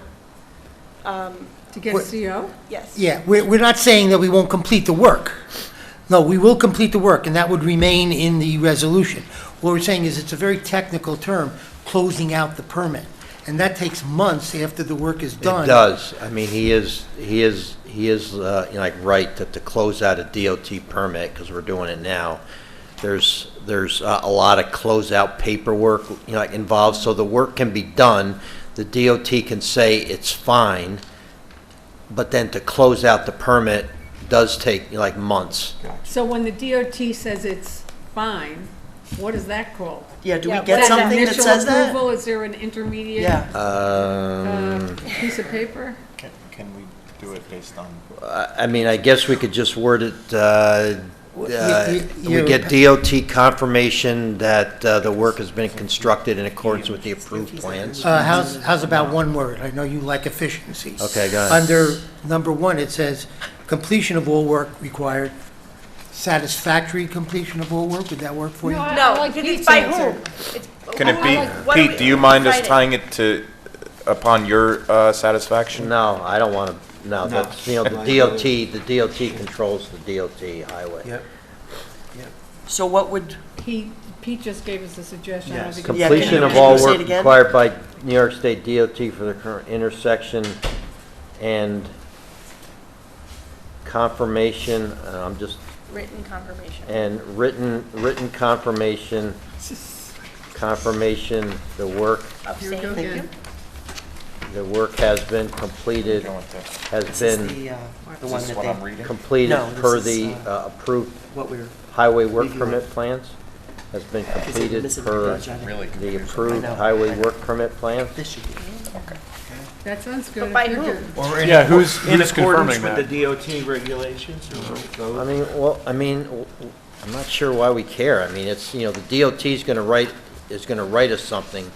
Speaker 3: To get a CO?
Speaker 8: Yes.
Speaker 16: yeah, we're not saying that we won't complete the work. No, we will complete the work, and that would remain in the resolution. What we're saying is it's a very technical term, closing out the permit. And that takes months after the work is done.
Speaker 9: It does. I mean, he is, like, right that to close out a DOT permit, because we're doing it now, there's a lot of closeout paperwork, like involved, so the work can be done. The DOT can say it's fine, but then to close out the permit does take, like, months.
Speaker 3: So when the DOT says it's fine, what is that called?
Speaker 1: Yeah, do we
Speaker 8: Yeah,
Speaker 1: get
Speaker 3: Is that
Speaker 1: something that
Speaker 3: initial
Speaker 1: says that?
Speaker 3: approval? Is there an intermediate
Speaker 1: Yeah.
Speaker 3: piece of paper?
Speaker 10: Can we do it based on?
Speaker 9: I mean, I guess we could just word it, we get DOT confirmation that the work has been constructed in accordance with the approved plans.
Speaker 16: How's about one word? I know you like efficiency.
Speaker 9: Okay, go ahead.
Speaker 16: Under number 1, it says completion of all work required, satisfactory completion of all work. Would that work for you?
Speaker 3: No, I
Speaker 8: No,
Speaker 3: like
Speaker 8: because
Speaker 3: Pete's
Speaker 8: it's by
Speaker 3: answer.
Speaker 8: whom? It's-
Speaker 10: Can it be,
Speaker 8: what do
Speaker 10: Pete,
Speaker 8: we-
Speaker 10: do you mind us
Speaker 8: Friday.
Speaker 10: tying it to, upon your satisfaction?
Speaker 9: No, I don't want to, no, that's, the DOT controls the DOT highway.
Speaker 1: Yep.
Speaker 13: So what would,
Speaker 3: Pete just gave us a suggestion. I don't think-
Speaker 13: Yeah, can
Speaker 9: Completion
Speaker 13: you-
Speaker 9: of
Speaker 13: can
Speaker 9: all
Speaker 13: you say
Speaker 9: work
Speaker 13: it again?
Speaker 9: required by New York State DOT for the current intersection and confirmation, I'm just,
Speaker 8: Written confirmation.
Speaker 9: and written confirmation, the work,
Speaker 8: Of
Speaker 3: Here we
Speaker 8: same.
Speaker 3: go again.
Speaker 9: the work has been completed, has been
Speaker 13: the one that they,
Speaker 9: completed
Speaker 13: No,
Speaker 9: per
Speaker 13: this is,
Speaker 9: the approved
Speaker 13: what we're,
Speaker 9: highway work
Speaker 13: reviewing.
Speaker 9: permit plans, has been completed
Speaker 13: missing
Speaker 9: per
Speaker 13: the page on it?
Speaker 9: the approved
Speaker 13: I know.
Speaker 9: highway work permit plans.
Speaker 13: this should be.
Speaker 3: That sounds good.
Speaker 8: But by
Speaker 3: You're
Speaker 8: whom?
Speaker 3: good.
Speaker 12: Or in
Speaker 6: Yeah, who's
Speaker 12: in
Speaker 6: confirming
Speaker 12: accordance
Speaker 6: that?
Speaker 12: with the DOT regulations or
Speaker 9: I mean, well, I'm not sure why we care. I mean, it's, the DOT is going to write us something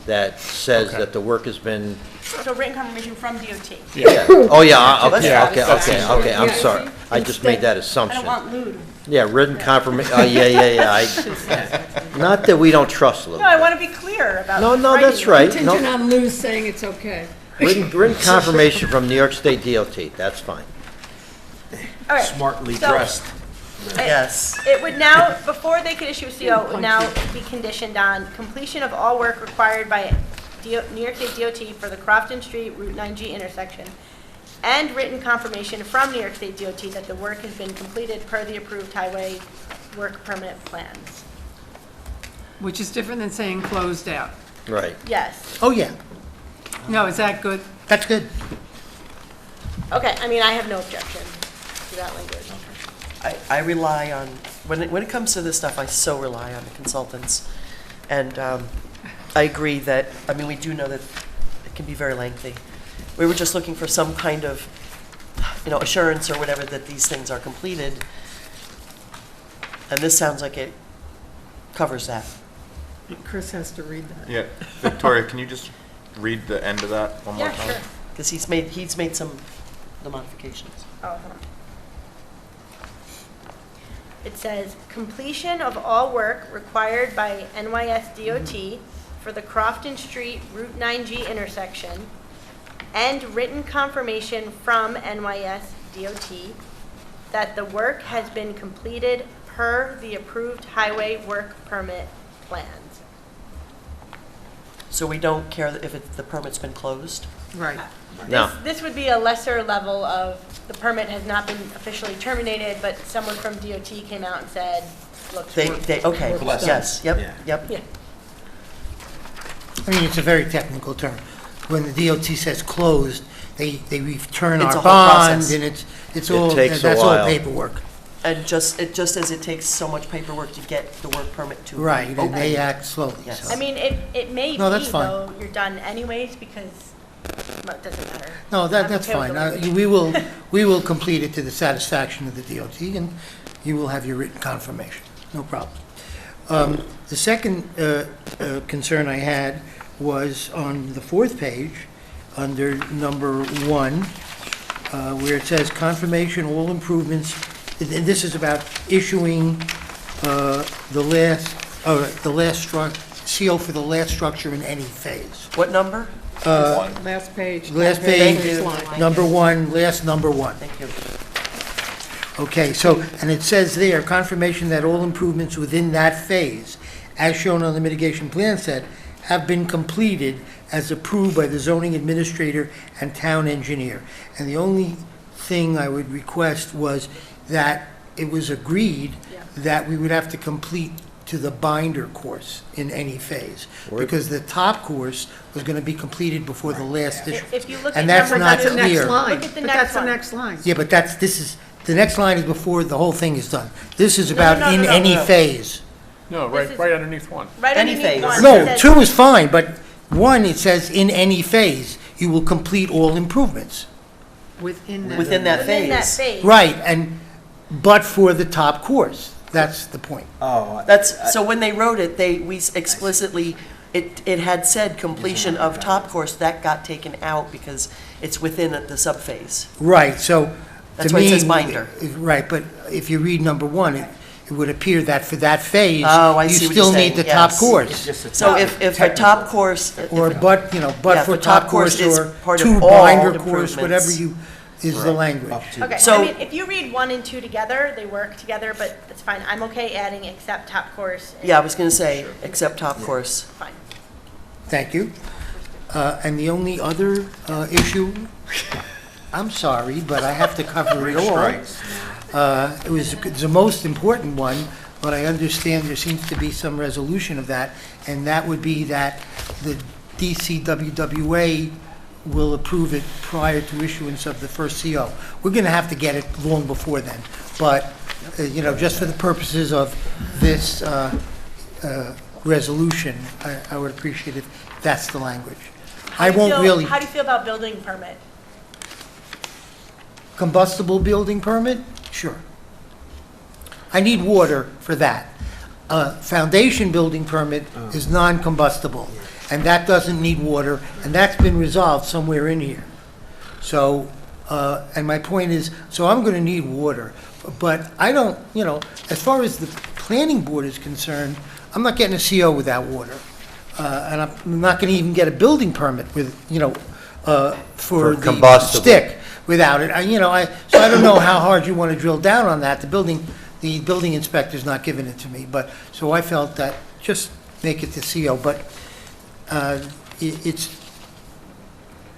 Speaker 9: that says
Speaker 6: Okay.
Speaker 9: that the work has been,
Speaker 8: So written confirmation from DOT.
Speaker 9: yeah. Oh, yeah, okay,
Speaker 6: Yeah,
Speaker 9: okay,
Speaker 6: that's
Speaker 9: okay,
Speaker 6: easy.
Speaker 9: okay, I'm
Speaker 3: Yeah,
Speaker 9: sorry.
Speaker 3: see?
Speaker 9: I just made that
Speaker 8: I
Speaker 9: assumption.
Speaker 8: don't want lewd.
Speaker 9: Yeah, written confirmation, oh, yeah. Not that we don't trust Lou.
Speaker 8: No, I want to be clear about.
Speaker 9: No,
Speaker 8: writing
Speaker 9: that's
Speaker 8: it.
Speaker 9: right.
Speaker 3: Contingent
Speaker 9: No,
Speaker 3: on Lou's saying it's okay.
Speaker 9: written confirmation from New York State DOT, that's fine.
Speaker 8: All right.
Speaker 12: smartly
Speaker 8: So-
Speaker 12: dressed.
Speaker 13: Yes.
Speaker 8: It would now, before they could issue a CO, it would now be conditioned on completion of all work required by New York State DOT for the Crofton Street Route 9G intersection, and written confirmation from New York State DOT that the work has been completed per the approved highway work permit plans.
Speaker 3: Which is different than saying closed out.
Speaker 9: Right.
Speaker 8: Yes.
Speaker 16: Oh, yeah,
Speaker 3: No, is that good?
Speaker 16: that's good.
Speaker 8: Okay, I mean, I have no objection to that language.
Speaker 13: I rely on, when it comes to this stuff, I so rely on the consultants. And I agree that, I mean, we do know that it can be very lengthy. We were just looking for some kind of, assurance or whatever that these things are completed. And this sounds like it covers that.
Speaker 3: Chris has to read that.
Speaker 10: Yeah, Victoria, can you just read the end of that one more
Speaker 8: Yeah,
Speaker 10: time?
Speaker 8: sure.
Speaker 13: Because he's made some, the modifications.
Speaker 8: Oh, hold on. It says, completion of all work required by NYS DOT for the Crofton Street Route 9G intersection, and written confirmation from NYS DOT that the work has been completed per the approved highway work permit plans.
Speaker 13: So we don't care if the permit's been closed?
Speaker 3: Right.
Speaker 9: No.
Speaker 8: This would be a lesser level of, the permit has not been officially terminated, but someone from DOT came out and said, looks
Speaker 13: Okay,
Speaker 12: Bless
Speaker 13: yes,
Speaker 12: Yeah.
Speaker 13: yep.
Speaker 8: Yeah.
Speaker 16: I mean, it's a very technical term. When the DOT says closed, they return
Speaker 13: It's a
Speaker 16: our
Speaker 13: whole
Speaker 16: bond,
Speaker 13: process.
Speaker 16: and it's
Speaker 9: It
Speaker 16: all,
Speaker 9: takes a
Speaker 16: that's all
Speaker 9: while.
Speaker 16: paperwork.
Speaker 13: And just as it takes so much paperwork to get the work permit to
Speaker 16: Right, and they
Speaker 13: open.
Speaker 16: act slowly,
Speaker 13: Yes.
Speaker 16: so.
Speaker 8: I mean, it may be,
Speaker 16: No, that's fine.
Speaker 8: though, you're done anyways, because, well, it doesn't matter.
Speaker 16: No,
Speaker 8: I'm
Speaker 16: that's
Speaker 8: okay with
Speaker 16: fine.
Speaker 8: the language.
Speaker 16: We will complete it to the satisfaction of the DOT, and you will have your written confirmation. No problem. The second concern I had was on the fourth page, under number 1, where it says confirmation, all improvements, and this is about issuing the last seal for the last structure in any phase.
Speaker 13: What number?
Speaker 3: Last page.
Speaker 16: Last
Speaker 13: Thank
Speaker 16: page,
Speaker 13: you.
Speaker 16: number 1, last number 1.
Speaker 13: Thank you.
Speaker 16: Okay, so, and it says there, confirmation that all improvements within that phase, as shown on the mitigation plan set, have been completed as approved by the zoning administrator and town engineer. And the only thing I would request was that it was agreed that we would have to complete to the binder course in any phase, because the top course was going to be completed before the last issue.
Speaker 8: If you look at
Speaker 16: And that's
Speaker 8: number
Speaker 16: not
Speaker 8: two-
Speaker 3: That's the next
Speaker 16: clear.
Speaker 3: line.
Speaker 8: Look at the
Speaker 3: But
Speaker 8: next
Speaker 3: that's the
Speaker 8: one.
Speaker 3: next line.
Speaker 16: Yeah, but the next line is before the whole thing is done. This is
Speaker 8: No,
Speaker 16: about
Speaker 8: no,
Speaker 16: in
Speaker 8: no,
Speaker 16: any
Speaker 13: no.
Speaker 16: phase.
Speaker 6: No,
Speaker 8: This is-
Speaker 6: right underneath one.
Speaker 8: Right
Speaker 13: Any
Speaker 8: underneath
Speaker 13: phase.
Speaker 8: one. it
Speaker 16: No,
Speaker 8: says-
Speaker 16: 2 is fine, but 1, it says in any phase, you will complete all improvements.
Speaker 3: Within that.
Speaker 13: Within that
Speaker 8: Within that
Speaker 13: phase.
Speaker 8: phase.
Speaker 16: Right, and but for the top course. That's the point.
Speaker 12: Oh,
Speaker 13: That's, so when they wrote it, we explicitly, it had said completion of top course, that got taken out because it's within the subphase.
Speaker 16: Right, so
Speaker 13: That's
Speaker 16: to
Speaker 13: why it
Speaker 16: me,
Speaker 13: says binder.
Speaker 16: Right, but if you read number one, it would appear that for that phase,
Speaker 13: Oh, I
Speaker 16: you
Speaker 13: see what you're
Speaker 16: still
Speaker 13: saying,
Speaker 16: need the top
Speaker 13: yes.
Speaker 16: course.
Speaker 13: So if the top course.
Speaker 16: Or but, you know,
Speaker 13: Yeah,
Speaker 16: but for
Speaker 13: the top
Speaker 16: top
Speaker 13: course
Speaker 16: course
Speaker 13: is
Speaker 16: or
Speaker 13: part of
Speaker 16: two
Speaker 13: all
Speaker 16: binder course, whatever
Speaker 13: improvements.
Speaker 16: you, is the language.
Speaker 8: Okay,
Speaker 13: So-
Speaker 8: I mean, if you read 1 and 2 together, they work together, but it's fine. I'm okay adding except top course. and-
Speaker 13: Yeah, I was going to say, except top course.
Speaker 8: Fine.
Speaker 16: Thank you. And the only other issue, I'm sorry, but I have to cover it all. It's the most important one, but I understand there seems to be some resolution of that, and that would be that the DCWWA will approve it prior to issuance of the first CO. We're going to have to get it long before then, but, you know, just for the purposes of this resolution, I would appreciate if that's the language. I won't really,
Speaker 8: How do you feel about building permit?
Speaker 16: combustible building permit? Sure. I need water for that. Foundation building permit is non-combustible, and that doesn't need water, and that's been resolved somewhere in here. So, and my point is, so I'm going to need water, but I don't, you know, as far as the planning board is concerned, I'm not getting a CO without water. And I'm not going to even get a building permit with, you know, for the
Speaker 9: combustible.
Speaker 16: stick without it. So I don't know how hard you want to drill down on that. The building inspector's not giving it to me, but, so I felt that just make it the CO, but it's,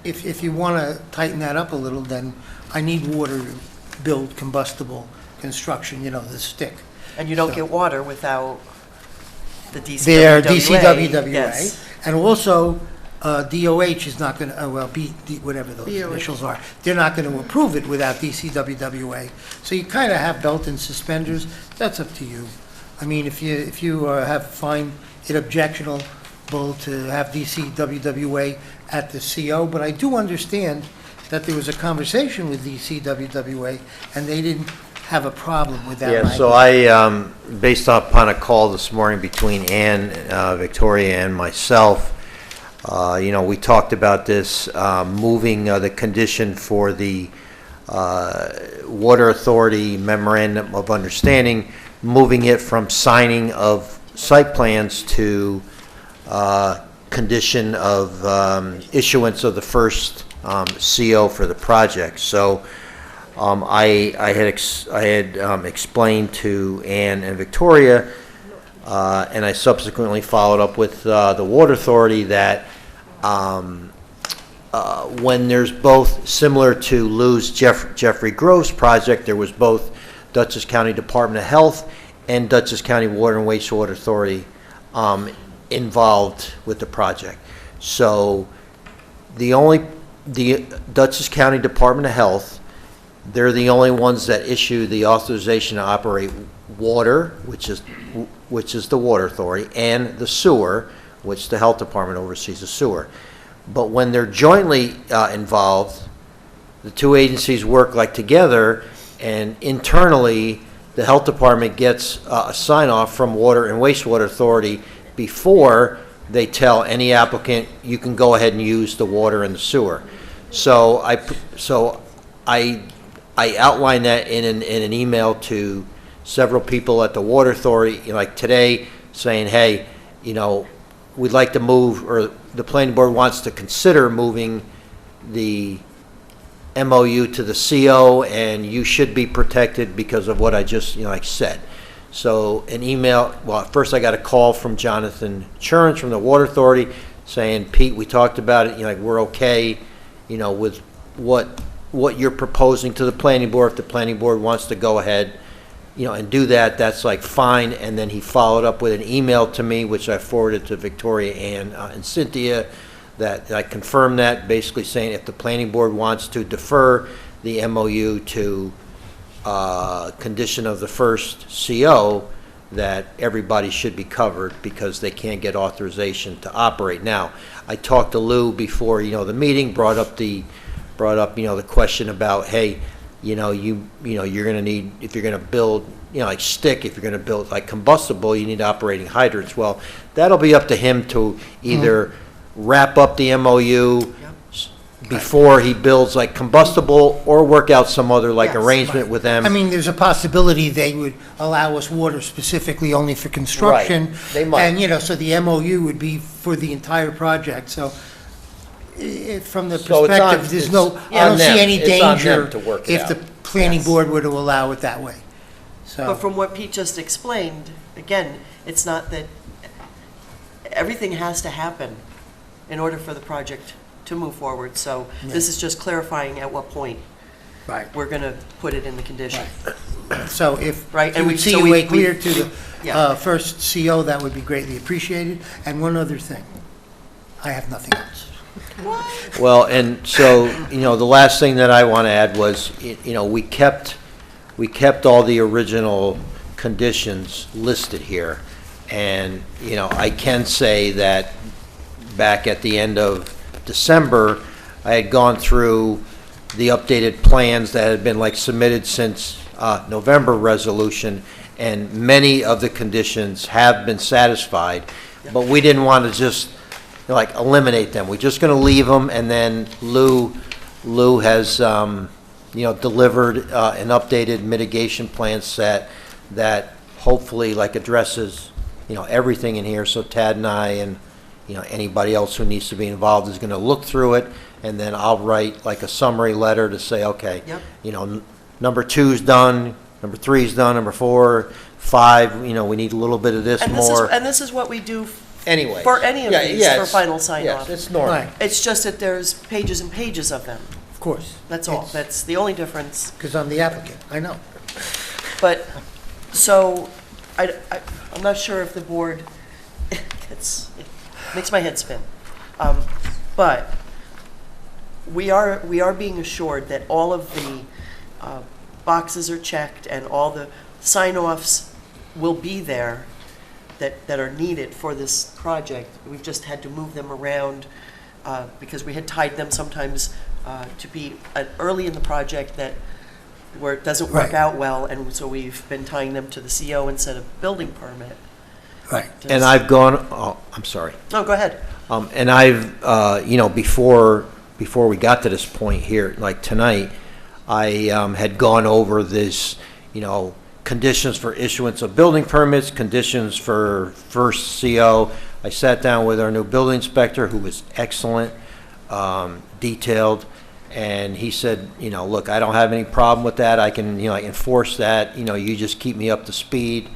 Speaker 16: if you want to tighten that up a little, then I need water to build combustible construction, you know, the stick.
Speaker 13: And you don't
Speaker 16: So-
Speaker 13: get water without the DCWWA.
Speaker 16: Their DCWWA,
Speaker 13: Yes.
Speaker 16: and also DOH is not going to, whatever those
Speaker 3: DOH.
Speaker 16: initials are, they're not going to approve it without DCWWA. So you kind of have belt and suspenders, that's up to you. I mean, if you find it objectionable to have DCWWA at the CO, but I do understand that there was a conversation with DCWWA, and they didn't have a problem with that
Speaker 9: Yeah,
Speaker 16: language.
Speaker 9: so I, based upon a call this morning between Ann, Victoria, and myself, you know, we talked about this, moving the condition for the Water Authority Memorandum of Understanding, moving it from signing of site plans to condition of issuance of the first CO for the project. So I had explained to Ann and Victoria, and I subsequently followed up with the Water Authority that when there's both, similar to Lou's Jeffrey Groves project, there was both Dutchess County Department of Health and Dutchess County Water and Wastewater Authority involved with the project. So the Dutchess County Department of Health, they're the only ones that issue the authorization to operate water, which is the Water Authority, and the sewer, which the Health Department oversees the sewer. But when they're jointly involved, the two agencies work like together, and internally, the Health Department gets a sign-off from Water and Wastewater Authority before they tell any applicant, you can go ahead and use the water and the sewer. So I outlined that in an email to several people at the Water Authority, you know, like today, saying, hey, you know, we'd like to move, or the planning board wants to consider moving the MOU to the CO, and you should be protected because of what I just, you know, like said. So an email, well, first I got a call from Jonathan Churns from the Water Authority saying, Pete, we talked about it, you know, like we're okay, you know, with what you're proposing to the planning board. If the planning board wants to go ahead, you know, and do that, that's like fine. And then he followed up with an email to me, which I forwarded to Victoria and Cynthia, that I confirmed that, basically saying if the planning board wants to defer the MOU to condition of the first CO, that everybody should be covered because they can't get authorization to operate. Now, I talked to Lou before, you know, the meeting, brought up, you know, the question about, hey, you're gonna need, if you're gonna build, like stick, if you're gonna build like combustible, you need operating hydrants. Well, that'll be up to him to either wrap up the MOU before he builds like combustible, or work out some other like arrangement with them.
Speaker 16: I mean, there's a possibility they would allow us water specifically only for construction.
Speaker 9: Right, they might.
Speaker 16: And, so the MOU would be for the entire project, so from the
Speaker 9: So it's
Speaker 16: perspective,
Speaker 9: on-
Speaker 16: there's
Speaker 9: it's
Speaker 16: no, I
Speaker 9: on
Speaker 16: don't
Speaker 9: them.
Speaker 16: see any
Speaker 9: It's on them
Speaker 16: danger
Speaker 9: to work it
Speaker 16: if
Speaker 9: out.
Speaker 16: the planning board were to allow it that way.
Speaker 13: But
Speaker 16: So,
Speaker 13: from what Pete just explained, again, it's not that, everything has to happen in order for the project to move forward. So this is just clarifying at what point
Speaker 16: right.
Speaker 13: we're going to put it in the condition.
Speaker 16: So if
Speaker 13: Right,
Speaker 16: you
Speaker 13: and
Speaker 16: would
Speaker 13: so
Speaker 16: COA
Speaker 13: we-
Speaker 16: clear to the
Speaker 13: yeah.
Speaker 16: first CO, that would be greatly appreciated. And one other thing, I have nothing else.
Speaker 9: Well, and so, the last thing that I want to add was, we kept all the original conditions listed here. And, I can say that back at the end of December, I had gone through the updated plans that had been like submitted since November resolution, and many of the conditions have been satisfied, but we didn't want to just like eliminate them. We're just going to leave them, and then Lou has delivered an updated mitigation plan set that hopefully like addresses everything in here. So Tad and I and anybody else who needs to be involved is going to look through it, and then I'll write like a summary letter to say, okay, number 2's done, number 3's done, number 4, 5, we need a little bit of this
Speaker 13: And
Speaker 9: more.
Speaker 13: this is what we do
Speaker 9: Anyway.
Speaker 13: for any of
Speaker 9: Yeah,
Speaker 13: these
Speaker 9: yeah,
Speaker 13: for
Speaker 9: it's-
Speaker 13: final sign
Speaker 9: yes,
Speaker 13: off.
Speaker 9: it's normal.
Speaker 16: Right,
Speaker 13: It's just that there's pages and pages of them.
Speaker 16: of course.
Speaker 13: That's all. That's the only difference.
Speaker 16: Because I'm the applicant, I know.
Speaker 13: But, so, I'm not sure if the board, it makes my head spin. But we are being assured that all of the boxes are checked and all the sign-offs will be there that are needed for this project. We've just had to move them around because we had tied them sometimes to be early in the project where it doesn't work
Speaker 16: Right.
Speaker 13: out well, and so we've been tying them to the CO instead of building permit.
Speaker 16: Right.
Speaker 9: And I've gone, I'm sorry.
Speaker 13: No, go ahead.
Speaker 9: And I've, before we got to this point here, like tonight, I had gone over this, conditions for issuance of building permits, conditions for first CO. I sat down with our new building inspector, who was excellent, detailed, and he said, look, I don't have any problem with that. I can, enforce that. You just keep me up to speed,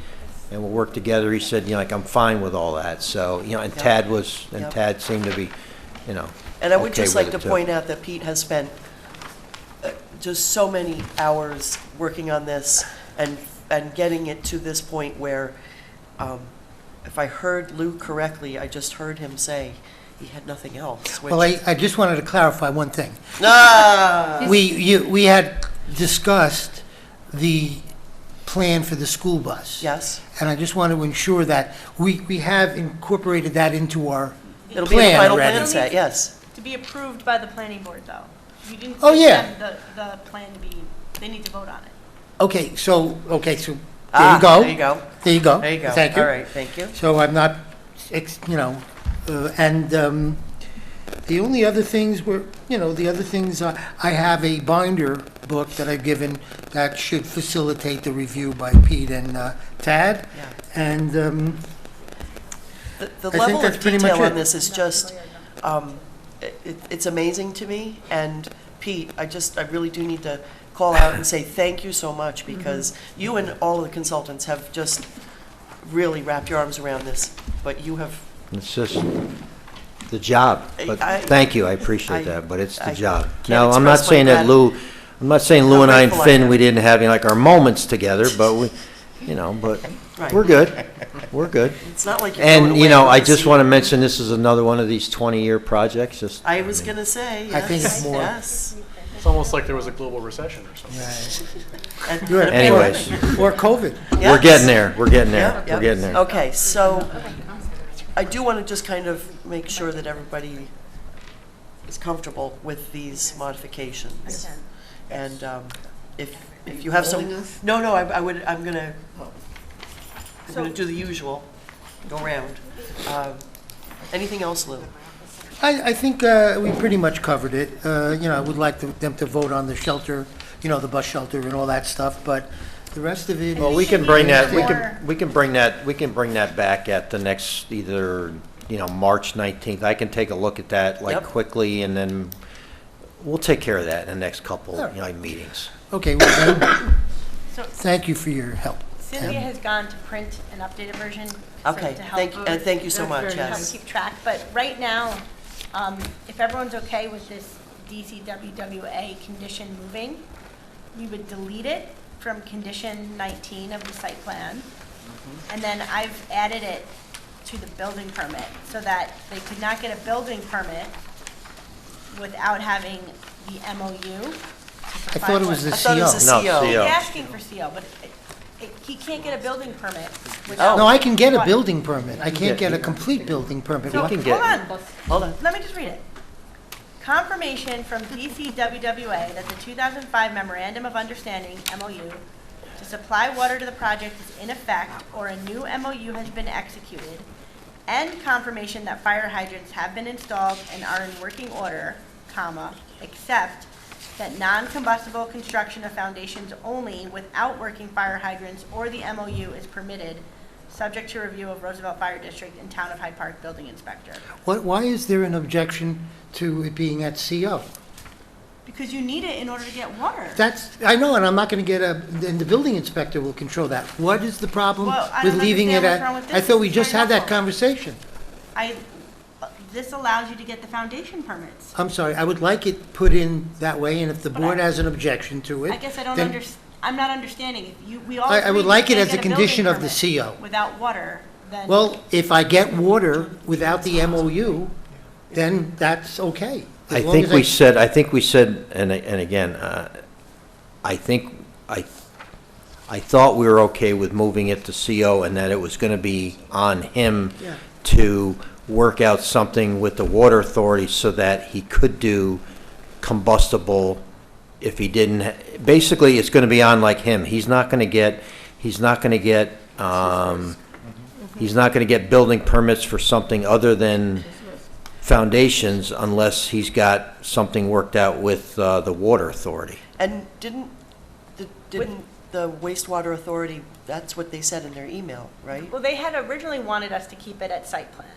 Speaker 9: and we'll work together. He said, I'm fine with all that. So, and Tad was, and Tad seemed to be,
Speaker 13: And I would
Speaker 9: okay
Speaker 13: just
Speaker 9: with
Speaker 13: like
Speaker 9: it,
Speaker 13: to
Speaker 9: too.
Speaker 13: point out that Pete has spent just so many hours working on this and getting it to this point where, if I heard Lou correctly, I just heard him say he had nothing else, which...
Speaker 16: Well, I just wanted to clarify one thing.
Speaker 13: Ah!
Speaker 16: We had discussed the plan for the school bus.
Speaker 13: Yes,
Speaker 16: And I just want to ensure that we have incorporated that into our
Speaker 13: it'll be in the
Speaker 16: plan
Speaker 13: final
Speaker 16: already.
Speaker 13: plan set, yes.
Speaker 8: To be approved by the planning board, though. You didn't
Speaker 16: Oh,
Speaker 8: give
Speaker 16: yeah.
Speaker 8: them the plan to be, they need to vote on it.
Speaker 16: Okay, so there you
Speaker 13: Ah,
Speaker 16: go.
Speaker 13: there you go.
Speaker 16: There you go.
Speaker 13: There you go.
Speaker 16: Thank you.
Speaker 13: All right, thank you.
Speaker 16: So I'm not, and the only other things were, I have a binder book that I've given that should facilitate the review by Pete and Tad.
Speaker 13: Yeah.
Speaker 16: And
Speaker 13: The
Speaker 16: think
Speaker 13: level
Speaker 16: that's
Speaker 13: of
Speaker 16: pretty much
Speaker 13: detail on
Speaker 16: it.
Speaker 13: this is just, it's amazing to me. And Pete, I really do need to call out and say thank you so much, because you and all of the consultants have just really wrapped your arms around this, but you have,
Speaker 9: it's just the job. But thank you, I appreciate that, but it's the job.
Speaker 13: can't
Speaker 9: Now, I'm not
Speaker 13: express my
Speaker 9: saying that I'm not saying Lou
Speaker 13: How
Speaker 9: and I and
Speaker 13: grateful I
Speaker 9: Finn,
Speaker 13: am.
Speaker 9: we didn't have like our moments together, but but
Speaker 13: Right.
Speaker 9: we're good. We're good.
Speaker 13: it's not like you're going
Speaker 9: And,
Speaker 13: away
Speaker 9: I
Speaker 13: to
Speaker 9: just
Speaker 13: see-
Speaker 9: want to mention, this is another one of these 20-year projects, just.
Speaker 13: I was gonna say,
Speaker 16: I think
Speaker 13: yes,
Speaker 16: it's more.
Speaker 13: yes.
Speaker 6: It's almost like there was a global recession or something.
Speaker 13: And-
Speaker 16: Good.
Speaker 13: and
Speaker 9: Anyways.
Speaker 16: or COVID.
Speaker 9: We're
Speaker 13: Yes.
Speaker 9: getting there, we're getting there,
Speaker 13: Yep, yep.
Speaker 9: we're getting there.
Speaker 13: Okay, so I do want to just kind of make sure that everybody is comfortable with these modifications. And if you have some. No, I'm gonna do the usual, go round. Anything else, Lou?
Speaker 16: I think we pretty much covered it. I would like them to vote on the shelter, the bus shelter and all that stuff, but the rest of it.
Speaker 9: Well, we can bring that, we can bring that back at the next, either, March 19th. I can take a look at that, quickly, and then we'll take care of that in the next couple, meetings.
Speaker 16: Okay, well, then,
Speaker 8: So
Speaker 16: thank you for your help.
Speaker 8: Cynthia has gone to print an updated version.
Speaker 13: Okay,
Speaker 8: to help
Speaker 13: thank you so much,
Speaker 8: help
Speaker 13: yes.
Speaker 8: keep track. But right now, if everyone's okay with this DCWWA condition moving, we would delete it from condition 19 of the site plan. And then I've added it to the building permit so that they could not get a building permit without having the MOU.
Speaker 16: I thought it was the CO.
Speaker 13: I thought it was a
Speaker 9: No,
Speaker 13: CO.
Speaker 9: CO.
Speaker 8: He's asking for CO, but he can't get a building permit without.
Speaker 16: No, I can get a building permit. I can't get a complete building permit.
Speaker 8: So,
Speaker 9: can get-
Speaker 8: hold on. Let me just read it. Confirmation from DCWWA that the 2005 Memorandum of Understanding, MOU, to supply water to the project is in effect or a new MOU has been executed, and confirmation that fire hydrants have been installed and are in working order, except that non-combustible construction of foundations only without working fire hydrants or the MOU is permitted, subject to review of Roosevelt Fire District and Town of Hyde Park Building Inspector.
Speaker 16: Why is there an objection to it being at CO?
Speaker 8: Because you need it in order to get water.
Speaker 16: I know, and I'm not going to get then the building inspector will control that. What is the problem
Speaker 8: Well, I
Speaker 16: with
Speaker 8: don't
Speaker 16: leaving it
Speaker 8: understand what's
Speaker 16: at?
Speaker 8: wrong with
Speaker 16: I
Speaker 8: this.
Speaker 16: thought we
Speaker 8: It's
Speaker 16: just
Speaker 8: very
Speaker 16: had that
Speaker 8: helpful.
Speaker 16: conversation.
Speaker 8: This allows you to get the foundation permits.
Speaker 16: I'm sorry, I would like it put in that way, and if the board has an objection to it.
Speaker 8: I guess I don't
Speaker 16: then
Speaker 8: I'm not understanding. If we all
Speaker 16: I
Speaker 8: agree
Speaker 16: would
Speaker 8: you
Speaker 16: like it
Speaker 8: can't
Speaker 16: as a
Speaker 8: get building
Speaker 16: condition of the
Speaker 8: permit
Speaker 16: CO.
Speaker 8: Without water, then.
Speaker 16: Well, if I get water without the MOU, then that's okay. As
Speaker 9: I
Speaker 16: long
Speaker 9: think
Speaker 16: as
Speaker 9: we said, and again, I thought we were okay with moving it to CO and that it was going to be on him to work out something with the water authority so that he could do combustible if he didn't. Basically, it's going to be on like him. He's not going to get building permits for something other than foundations unless he's got something worked out with the water authority.
Speaker 13: And didn't the wastewater authority, that's what they said in their email, right?
Speaker 8: Well, they had originally wanted us to keep it at site plan,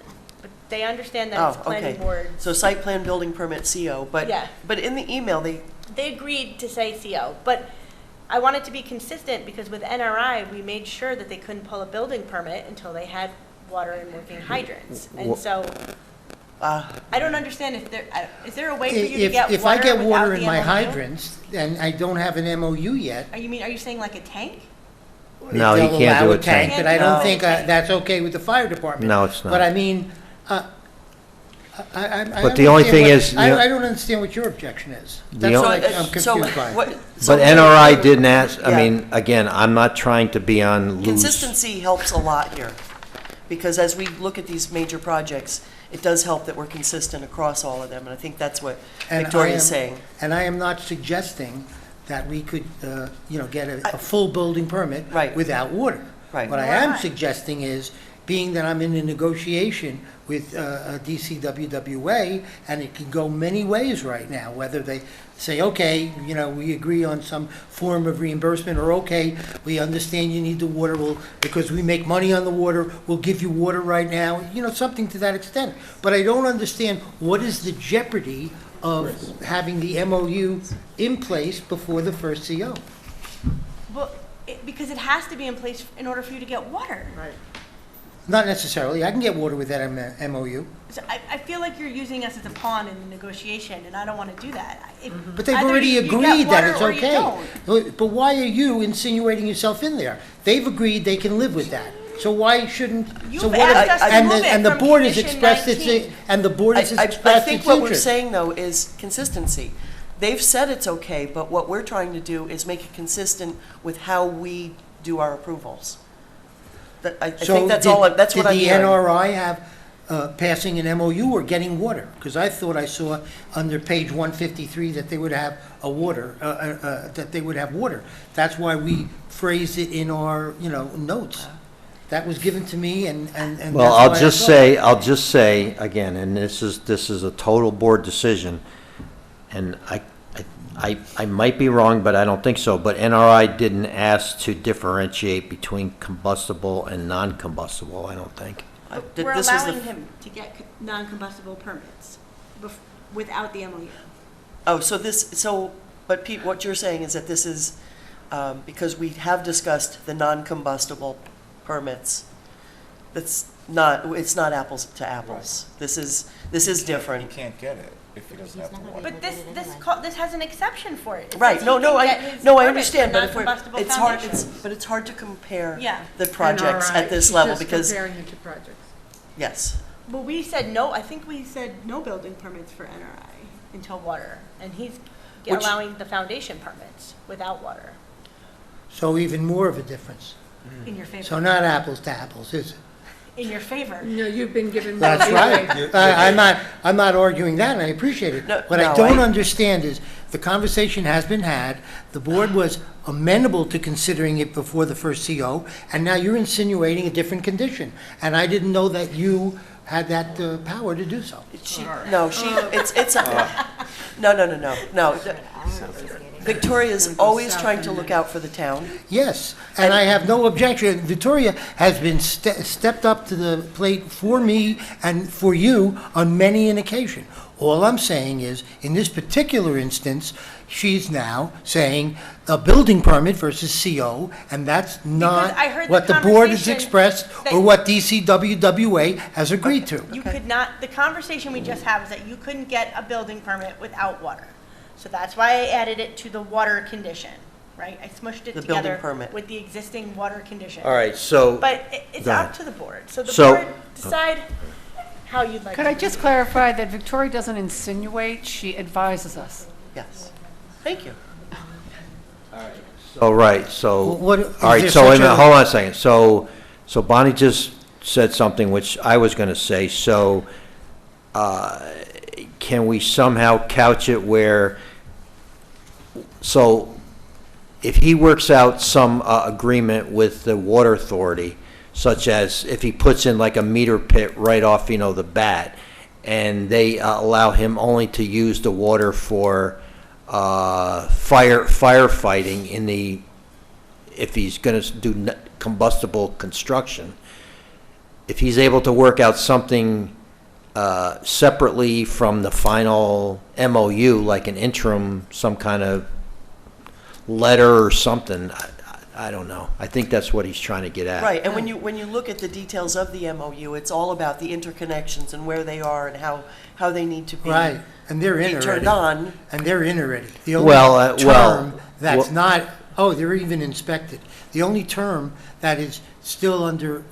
Speaker 8: but they understand that it's planning board.
Speaker 13: So site plan, building permit, CO, but in the email, they
Speaker 8: agreed to say CO, but I wanted to be consistent because with NRI, we made sure that they couldn't pull a building permit until they had water and working hydrants. And so, I don't understand is there a way for you to get water
Speaker 16: If I get
Speaker 8: without
Speaker 16: water
Speaker 8: the
Speaker 16: in my
Speaker 8: MOU?
Speaker 16: hydrants, and I don't have an MOU yet.
Speaker 8: Are you saying like a tank?
Speaker 9: No, he
Speaker 16: they'll
Speaker 9: can't
Speaker 16: allow
Speaker 9: do a tank.
Speaker 16: But I don't think that's okay with the fire department.
Speaker 9: No, it's not.
Speaker 16: But I mean,
Speaker 9: But the only thing is,
Speaker 16: I don't understand what your objection is. That's what I'm confused by.
Speaker 9: But NRI didn't ask, I mean, again, I'm not trying to be on loose.
Speaker 13: Consistency helps a lot here, because as we look at these major projects, it does help that we're consistent across all of them, and I think that's what Victoria's saying.
Speaker 16: And I am not suggesting that we could, get a full building permit without water.
Speaker 13: Right.
Speaker 16: What I am suggesting is, being that I'm in a negotiation with DCWWA, and it can go many ways right now, whether they say, okay, we agree on some form of reimbursement, or okay, we understand you need the water, because we make money on the water, we'll give you water right now, something to that extent. But I don't understand what is the jeopardy of having the MOU in place before the first CO.
Speaker 8: Well, because it has to be in place in order for you to get water. Right.
Speaker 16: Not necessarily. I can get water with that MOU.
Speaker 8: So I feel like you're using us as a pawn in the negotiation, and I don't want to do that.
Speaker 16: But they've
Speaker 8: Either
Speaker 16: already
Speaker 8: you get
Speaker 16: agreed that
Speaker 8: water
Speaker 16: it's
Speaker 8: or you
Speaker 16: okay.
Speaker 8: don't.
Speaker 16: But why are you insinuating yourself in there? They've agreed they can live with that. So why shouldn't?
Speaker 8: You've
Speaker 16: so
Speaker 8: asked us to move it
Speaker 16: and the
Speaker 8: from
Speaker 16: board has
Speaker 8: condition
Speaker 16: expressed
Speaker 8: 19.
Speaker 13: I think what we're saying, though, is consistency. They've said it's okay, but what we're trying to do is make it consistent with how we do our approvals. I think that's all. That's what I'm
Speaker 16: Did the
Speaker 13: hearing.
Speaker 16: NRI have passing an MOU or getting water? Because I thought I saw under page 153 that they would have a water, that they would have water. That's why we phrased it in our, notes. That was given to me, and
Speaker 9: Well,
Speaker 16: that's why I thought-
Speaker 9: I'll just say, again, and this is a total board decision, and I might be wrong, but I don't think so, but NRI didn't ask to differentiate between combustible and non-combustible, I don't think.
Speaker 8: We're allowing him to get non-combustible permits without the MOU.
Speaker 13: Oh, but Pete, what you're saying is that this is, because we have discussed the non-combustible permits, it's not apples to apples. This is different.
Speaker 10: He can't get it if he doesn't have the water.
Speaker 8: But this has an exception for it. It
Speaker 13: Right,
Speaker 8: says
Speaker 13: no,
Speaker 8: he
Speaker 13: no,
Speaker 8: can
Speaker 13: I
Speaker 8: get his
Speaker 13: understand,
Speaker 8: permit
Speaker 13: but
Speaker 8: for
Speaker 13: if
Speaker 8: non-combustible
Speaker 13: it's hard,
Speaker 8: foundations.
Speaker 13: but it's hard to compare
Speaker 8: Yeah.
Speaker 13: the projects at this
Speaker 3: She's
Speaker 13: level,
Speaker 3: just
Speaker 13: because,
Speaker 3: comparing it to projects.
Speaker 13: yes.
Speaker 8: Well, we said no, I think we said no building permits for NRI until water, and he's
Speaker 13: Which-
Speaker 8: allowing the foundation permits without water.
Speaker 16: So even more of a difference.
Speaker 8: In your favor.
Speaker 16: So not apples to apples, is it?
Speaker 8: In your favor.
Speaker 3: No, you've been given.
Speaker 16: That's
Speaker 3: more leeway.
Speaker 16: right. I'm not arguing that, and I appreciate it.
Speaker 13: No,
Speaker 16: What I
Speaker 13: no,
Speaker 16: don't
Speaker 13: I-
Speaker 16: understand is, the conversation has been had, the board was amenable to considering it before the first CO, and now you're insinuating a different condition. And I didn't know that you had that power to do so.
Speaker 13: No. Victoria's always trying to look out for the town.
Speaker 16: Yes, and I have no objection. Victoria has been stepped up to the plate for me and for you on many an occasion. All I'm saying is, in this particular instance, she's now saying a building permit versus CO, and that's not
Speaker 8: I heard the
Speaker 16: what the board has
Speaker 8: conversation
Speaker 16: expressed
Speaker 8: that-
Speaker 16: or what DCWWA has agreed to.
Speaker 8: You could not, the conversation we just had was that you couldn't get a building permit without water. So that's why I added it to the water condition, right? I smushed it
Speaker 13: The building
Speaker 8: together
Speaker 13: permit.
Speaker 8: with the existing water condition.
Speaker 9: All right, so.
Speaker 8: But it's
Speaker 9: Go
Speaker 8: up
Speaker 9: ahead.
Speaker 8: to the board. So the
Speaker 9: So-
Speaker 8: board decide how you'd like to.
Speaker 3: Could I just clarify that Victoria doesn't insinuate, she advises us?
Speaker 13: Yes. Thank you.
Speaker 9: Oh, right, so,
Speaker 16: Well, what- is
Speaker 9: all right,
Speaker 16: there
Speaker 9: so wait a
Speaker 16: such
Speaker 9: minute,
Speaker 16: a-
Speaker 9: hold on a second. So Bonnie just said something which I was gonna say, so, can we somehow couch it where, so, if he works out some, agreement with the water authority, such as if he puts in like a meter pit right off, the bat, and they allow him only to use the water for, firefighting if he's going to do combustible construction, if he's able to work out something separately from the final MOU, like an interim, some kind of letter or something, I don't know. I think that's what he's trying to get at.
Speaker 13: Right, and when you look at the details of the MOU, it's all about the interconnections and where they are and how they need to be.
Speaker 16: Right, and they're in
Speaker 13: be
Speaker 16: already.
Speaker 13: turned on.
Speaker 16: And they're in already. The
Speaker 9: Well,
Speaker 16: only
Speaker 9: well,
Speaker 16: term that's
Speaker 9: well-
Speaker 16: not, oh, they're even inspected. The only term that is still under,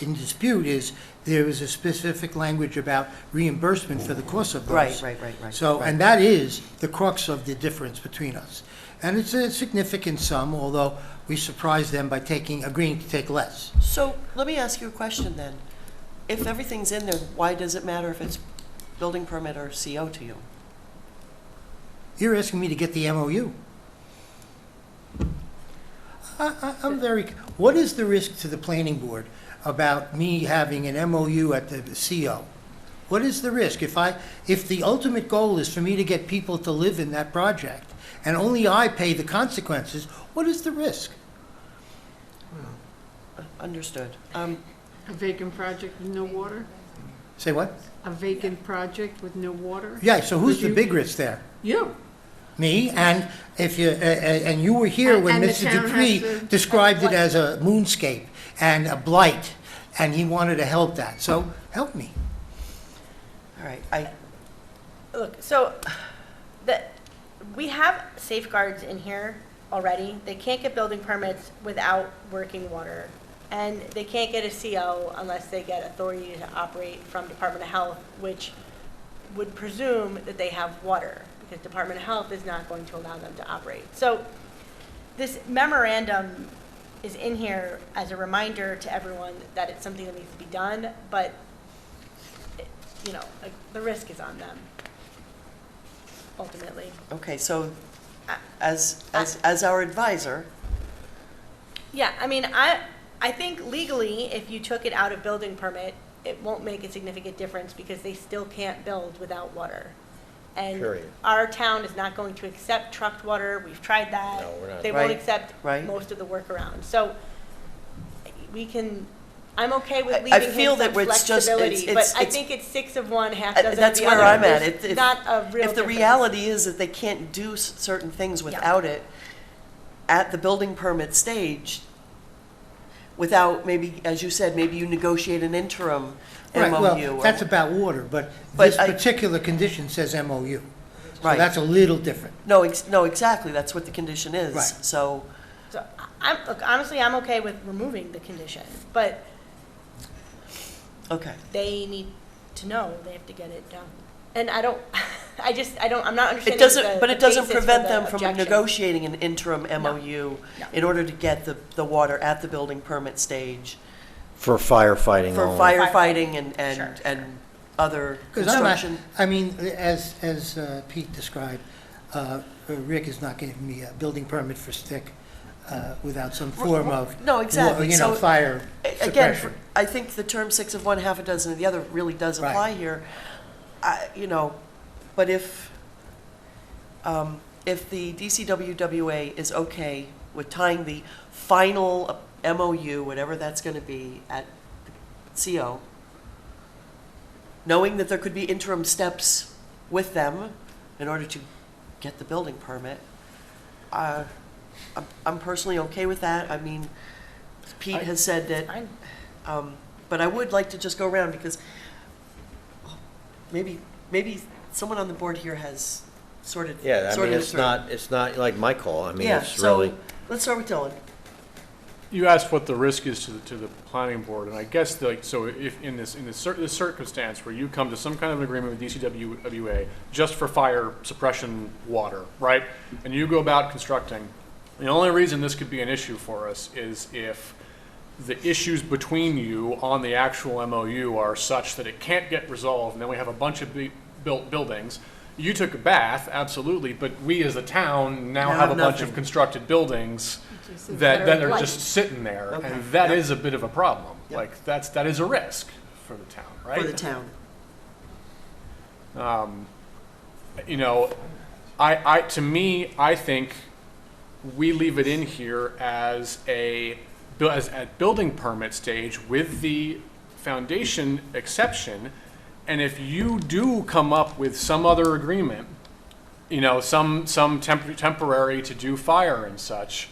Speaker 16: in dispute is there is a specific language about reimbursement for the cost of those.
Speaker 13: Right.
Speaker 16: So, and that is the crux of the difference between us. And it's a significant sum, although we surprised them by agreeing to take less.
Speaker 13: So let me ask you a question then. If everything's in there, why does it matter if it's building permit or CO to you?
Speaker 16: You're asking me to get the MOU. I'm very, what is the risk to the planning board about me having an MOU at the CO? What is the risk? If the ultimate goal is for me to get people to live in that project, and only I pay the consequences, what is the risk?
Speaker 13: Understood.
Speaker 3: A vacant project with no water?
Speaker 16: Say what?
Speaker 3: A vacant project with no water?
Speaker 16: Yeah, so who's the
Speaker 3: Would you-
Speaker 16: big risk there?
Speaker 3: You.
Speaker 16: Me, and if you, and you were here when
Speaker 3: And the
Speaker 16: Mr.
Speaker 3: town
Speaker 16: Dupree
Speaker 3: has to-
Speaker 16: described it as a moonscape and a blight, and he wanted to help that, so help me.
Speaker 13: All right,
Speaker 8: Look, so we have safeguards in here already. They can't get building permits without working water. And they can't get a CO unless they get authority to operate from Department of Health, which would presume that they have water, because Department of Health is not going to allow them to operate. So this memorandum is in here as a reminder to everyone that it's something that needs to be done, but you know, like, the risk is on them, ultimately.
Speaker 13: Okay, so as our advisor,
Speaker 8: Yeah, I mean, I think legally, if you took it out of building permit, it won't make a significant difference because they still can't build without water. And
Speaker 9: Period.
Speaker 8: our town is not going to accept trucked water. We've tried that.
Speaker 9: No, we're not.
Speaker 8: They won't
Speaker 13: Right,
Speaker 8: accept
Speaker 13: right.
Speaker 8: most of the workaround. So we can, I'm okay with
Speaker 13: I
Speaker 8: leaving
Speaker 13: feel
Speaker 8: him some
Speaker 13: that it's just-
Speaker 8: flexibility,
Speaker 13: it's-
Speaker 8: but I
Speaker 13: it's-
Speaker 8: think it's 6 of one, half dozen of the other.
Speaker 13: that's where I'm at.
Speaker 8: There's not a real
Speaker 13: If the
Speaker 8: difference.
Speaker 13: reality is that they can't do certain things without it at the building permit stage, without maybe, as you said, maybe you negotiate an interim
Speaker 16: Right,
Speaker 13: MOU.
Speaker 16: well, that's about water, but
Speaker 13: But
Speaker 16: this
Speaker 13: I-
Speaker 16: particular condition says MOU. So
Speaker 13: Right.
Speaker 16: that's a little different.
Speaker 13: No, no, exactly, that's what the condition is.
Speaker 16: Right.
Speaker 13: So,
Speaker 8: So look, honestly, I'm okay with removing the condition, but
Speaker 13: okay.
Speaker 8: they need to know they have to get it done. And I don't, I'm not understanding
Speaker 13: It doesn't,
Speaker 8: the-
Speaker 13: but
Speaker 8: the
Speaker 13: it doesn't
Speaker 8: basis for
Speaker 13: prevent
Speaker 8: the
Speaker 13: them from
Speaker 8: objection.
Speaker 13: negotiating an interim MOU
Speaker 8: No.
Speaker 13: in order to get the water at the building permit stage
Speaker 9: For firefighting
Speaker 13: for
Speaker 9: only.
Speaker 13: firefighting and,
Speaker 8: Sure.
Speaker 13: and other
Speaker 16: Because I'm not,
Speaker 13: construction.
Speaker 16: I mean, as Pete described, Rick is not giving me a building permit for stick without some form of,
Speaker 13: No, exactly.
Speaker 16: you know,
Speaker 13: So,
Speaker 16: fire
Speaker 13: Again,
Speaker 16: suppression.
Speaker 13: I think the term 6 of one, half a dozen of the other really does
Speaker 16: Right.
Speaker 13: apply here. You know, but if the DCWWA is okay with tying the final MOU, whatever that's going to be, at CO, knowing that there could be interim steps with them in order to get the building permit, I'm personally okay with that. I mean, Pete has said that,
Speaker 8: Fine.
Speaker 13: but I would like to just go around because maybe someone on the board here has sorted
Speaker 9: Yeah, I mean,
Speaker 13: sorted it
Speaker 9: it's
Speaker 13: through.
Speaker 9: not like my call. I mean,
Speaker 13: Yeah,
Speaker 9: it's
Speaker 13: so
Speaker 9: really,
Speaker 13: let's start with Dylan.
Speaker 6: You asked what the risk is to the planning board, and I guess, like, so if in this circumstance where you come to some kind of agreement with DCWWA just for fire suppression water, right? And you go about constructing, the only reason this could be an issue for us is if the issues between you on the actual MOU are such that it can't get resolved, and then we have a bunch of built buildings. You took a bath, absolutely, but we as a town now have a bunch of
Speaker 13: nothing.
Speaker 6: constructed buildings that are just sitting there,
Speaker 13: Okay.
Speaker 6: and that
Speaker 13: Yep.
Speaker 6: is a bit of a problem.
Speaker 13: Yep.
Speaker 6: Like, that is a risk for the town, right?
Speaker 13: For the town.
Speaker 6: You know, to me, I think we leave it in here as at building permit stage with the foundation exception, and if you do come up with some other agreement, you know, some temporary to do fire and such,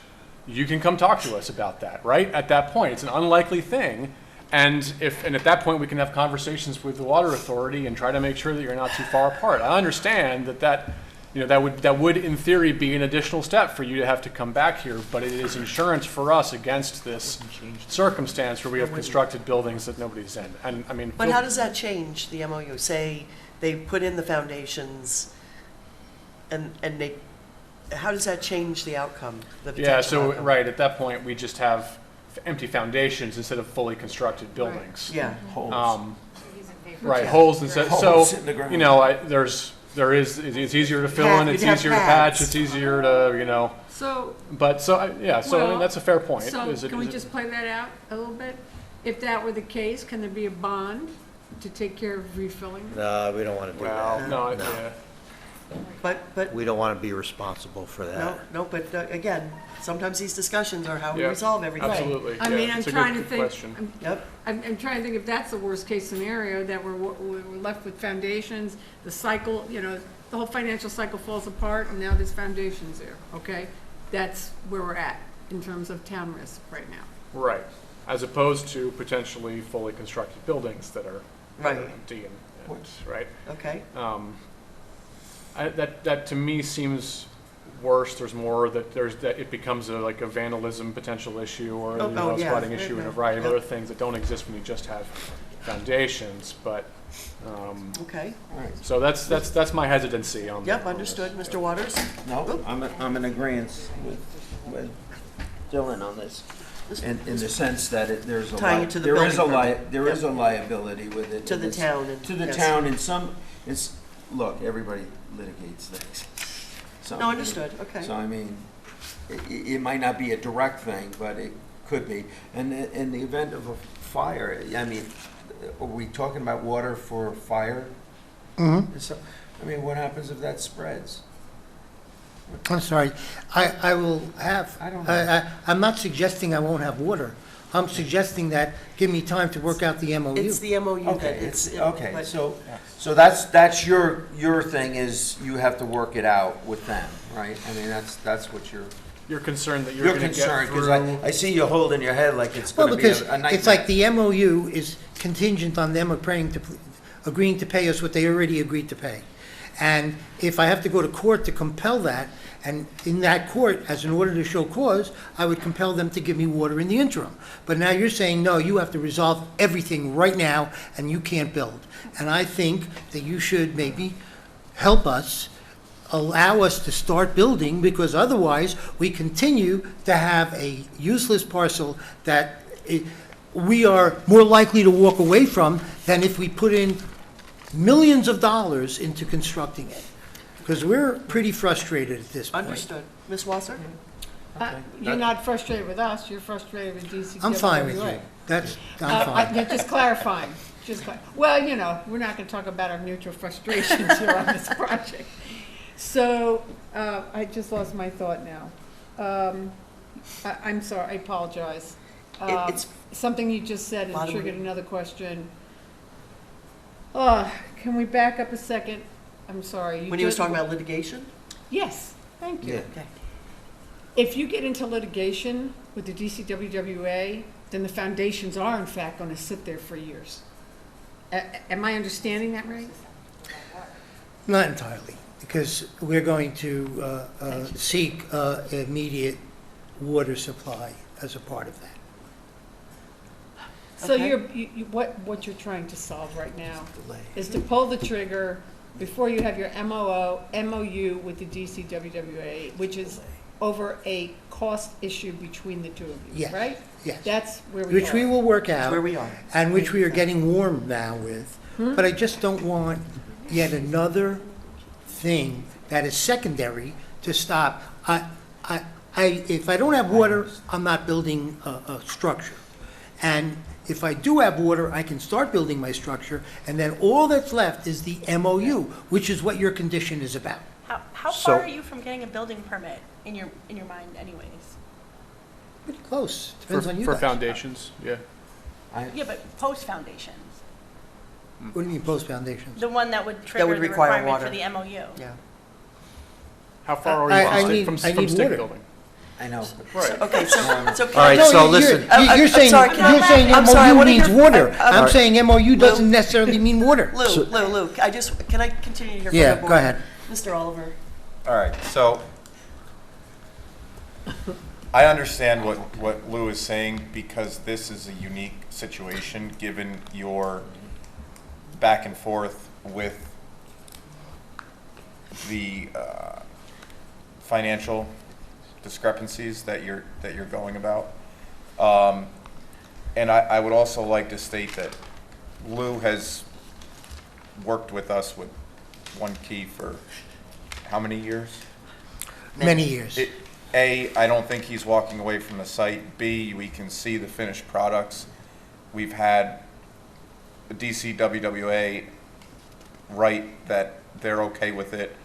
Speaker 6: you can come talk to us about that, right? At that point, it's an unlikely thing. And at that point, we can have conversations with the water authority and try to make sure that you're not too far apart. I understand that would in theory be an additional step for you to have to come back here, but it is insurance for us against this circumstance where we have constructed buildings that nobody's in. And I mean,
Speaker 13: But how does that change the MOU? Say they put in the foundations and how does that change the outcome? The
Speaker 6: yeah,
Speaker 13: potential
Speaker 6: so
Speaker 13: outcome?
Speaker 6: right at that point, we just have empty foundations instead of fully constructed buildings.
Speaker 13: Yeah.
Speaker 6: Right, holes instead.
Speaker 12: Holes in the
Speaker 6: So,
Speaker 12: ground.
Speaker 6: you know, it's easier to fill in, it's
Speaker 13: You'd have
Speaker 6: easier to
Speaker 13: pads.
Speaker 6: patch, it's easier to, you know,
Speaker 3: So,
Speaker 6: but so, I mean,
Speaker 3: well,
Speaker 6: that's a fair point.
Speaker 3: so
Speaker 6: Is it-
Speaker 3: can we
Speaker 6: is it-
Speaker 3: just play that out a little bit? If that were the case, can there be a bond to take care of refilling?
Speaker 9: no, we don't want to do
Speaker 6: Well,
Speaker 9: that.
Speaker 6: no, yeah.
Speaker 13: But
Speaker 9: We don't want to be responsible for that.
Speaker 13: no, but again, sometimes these discussions are how we
Speaker 6: Yeah,
Speaker 13: resolve everything.
Speaker 6: Absolutely,
Speaker 3: I
Speaker 6: yeah,
Speaker 3: mean, I'm
Speaker 6: it's a
Speaker 3: trying to
Speaker 6: good
Speaker 3: think,
Speaker 6: question.
Speaker 13: Yep.
Speaker 3: I'm trying to think if that's the worst case scenario, that we're left with foundations, the cycle, you know, the whole financial cycle falls apart, and now there's foundations there, okay? That's where we're at in terms of town risk right now.
Speaker 6: Right, as opposed to potentially fully constructed buildings that are
Speaker 13: Right.
Speaker 6: empty and, right?
Speaker 13: Okay.
Speaker 6: That to me seems worse. There's more that it becomes like a vandalism potential issue or
Speaker 13: Oh,
Speaker 6: you know, a
Speaker 13: yeah.
Speaker 6: flooding issue and a variety of
Speaker 13: Yep.
Speaker 6: other things that don't exist when you just have foundations. But
Speaker 13: Okay.
Speaker 6: so that's my hesitancy on.
Speaker 13: Yep,
Speaker 6: on
Speaker 13: understood.
Speaker 6: this.
Speaker 13: Mr. Waters?
Speaker 12: No, I'm in agreement with Dylan on this. in the sense that there's a
Speaker 13: Tying it to the
Speaker 12: there is a
Speaker 13: building permit.
Speaker 12: there is a liability with it.
Speaker 13: To the
Speaker 12: It's-
Speaker 13: town and-
Speaker 12: To the
Speaker 13: yes.
Speaker 12: town and look, everybody litigates things. So,
Speaker 13: No, understood, okay.
Speaker 12: So, I mean, it might not be a direct thing, but it could be. And in the event of a fire, I mean, are we talking about water for fire?
Speaker 16: Mm-hmm.
Speaker 12: So, I mean, what happens if that spreads?
Speaker 16: I'm sorry. I will have,
Speaker 12: I don't know.
Speaker 16: I'm not suggesting I won't have water. I'm suggesting that give me time to work out the MOU.
Speaker 13: It's the MOU that
Speaker 12: Okay,
Speaker 13: it's.
Speaker 12: okay,
Speaker 13: but-
Speaker 12: so that's your thing is you have to work it out with them, right? I mean, that's what
Speaker 6: You're concerned that you're
Speaker 12: you're
Speaker 6: going to get
Speaker 12: concerned, because
Speaker 6: through.
Speaker 12: I see you holding your head like it's
Speaker 16: Well,
Speaker 12: gonna be
Speaker 16: because
Speaker 12: a nightmare.
Speaker 16: it's like the MOU is contingent on them agreeing to pay us what they already agreed to pay. And if I have to go to court to compel that, and in that court, as an order to show cause, I would compel them to give me water in the interim. But now you're saying, no, you have to resolve everything right now, and you can't build. And I think that you should maybe help us, allow us to start building, because otherwise, we continue to have a useless parcel that we are more likely to walk away from than if we put in millions of dollars into constructing it. Because we're pretty frustrated at this point.
Speaker 13: Understood. Ms. Wasser?
Speaker 3: You're not frustrated with us, you're frustrated with DCWA.
Speaker 16: I'm fine with you. I'm fine.
Speaker 3: Yeah, just clarifying, well, you know, we're not gonna talk about our mutual frustrations here on this project. So, I just lost my thought now. I'm sorry, I apologize.
Speaker 13: It's
Speaker 3: Something you just said
Speaker 13: Lot
Speaker 3: and
Speaker 13: of
Speaker 3: triggered
Speaker 13: moving.
Speaker 3: another question. Can we back up a second? I'm sorry.
Speaker 13: When he was talking about litigation?
Speaker 3: Yes, thank you.
Speaker 12: Yeah.
Speaker 13: Okay.
Speaker 3: If you get into litigation with the DCWWA, then the foundations are in fact going to sit there for years. Am I understanding that right?
Speaker 16: Not entirely, because we're going to seek immediate water supply as a part of that.
Speaker 3: So
Speaker 13: Okay.
Speaker 3: what you're trying to solve right now is to pull the trigger before you have your MOU with the DCWWA, which is over a cost issue between the two of you,
Speaker 16: Yes,
Speaker 3: right?
Speaker 16: yes.
Speaker 3: That's where we are.
Speaker 16: Which we will work out.
Speaker 13: where we are.
Speaker 16: And which we are getting warm now with. But I just don't want yet another thing that is secondary to stop. If I don't have water, I'm not building a structure. And if I do have water, I can start building my structure, and then all that's left is the MOU, which is what your condition is about.
Speaker 8: How
Speaker 9: So-
Speaker 8: far are you from getting a building permit in your mind anyways?
Speaker 16: Pretty close, depends on you
Speaker 6: For
Speaker 16: guys.
Speaker 6: foundations, yeah.
Speaker 8: Yeah, but post foundations,
Speaker 16: What do you mean post foundations?
Speaker 8: the one that would trigger the
Speaker 13: require
Speaker 8: requirement
Speaker 13: water.
Speaker 8: for the MOU.
Speaker 13: Yeah.
Speaker 6: How far
Speaker 16: I
Speaker 6: are you
Speaker 16: need-
Speaker 6: from
Speaker 16: I need
Speaker 6: stick
Speaker 16: water.
Speaker 6: building?
Speaker 12: I know.
Speaker 6: Right.
Speaker 13: Okay, so can
Speaker 9: All right,
Speaker 13: I-
Speaker 9: so listen.
Speaker 16: You're saying,
Speaker 13: sorry, can I-
Speaker 16: you're saying
Speaker 13: I'm sorry, I
Speaker 16: MOU
Speaker 13: wanna
Speaker 16: means
Speaker 13: hear-
Speaker 16: water.
Speaker 13: I'm
Speaker 16: I'm saying MOU doesn't necessarily mean water.
Speaker 13: Lou, can I continue here?
Speaker 16: Yeah, go ahead.
Speaker 13: Mr. Oliver?
Speaker 10: All right, so I understand what Lou is saying because this is a unique situation, given your back and forth with the financial discrepancies that you're going about. And I would also like to state that Lou has worked with us with One Key for how many years?
Speaker 16: Many years.
Speaker 10: I don't think he's walking away from the site. B, we can see the finished products. We've had the DCWWA write that they're okay with it.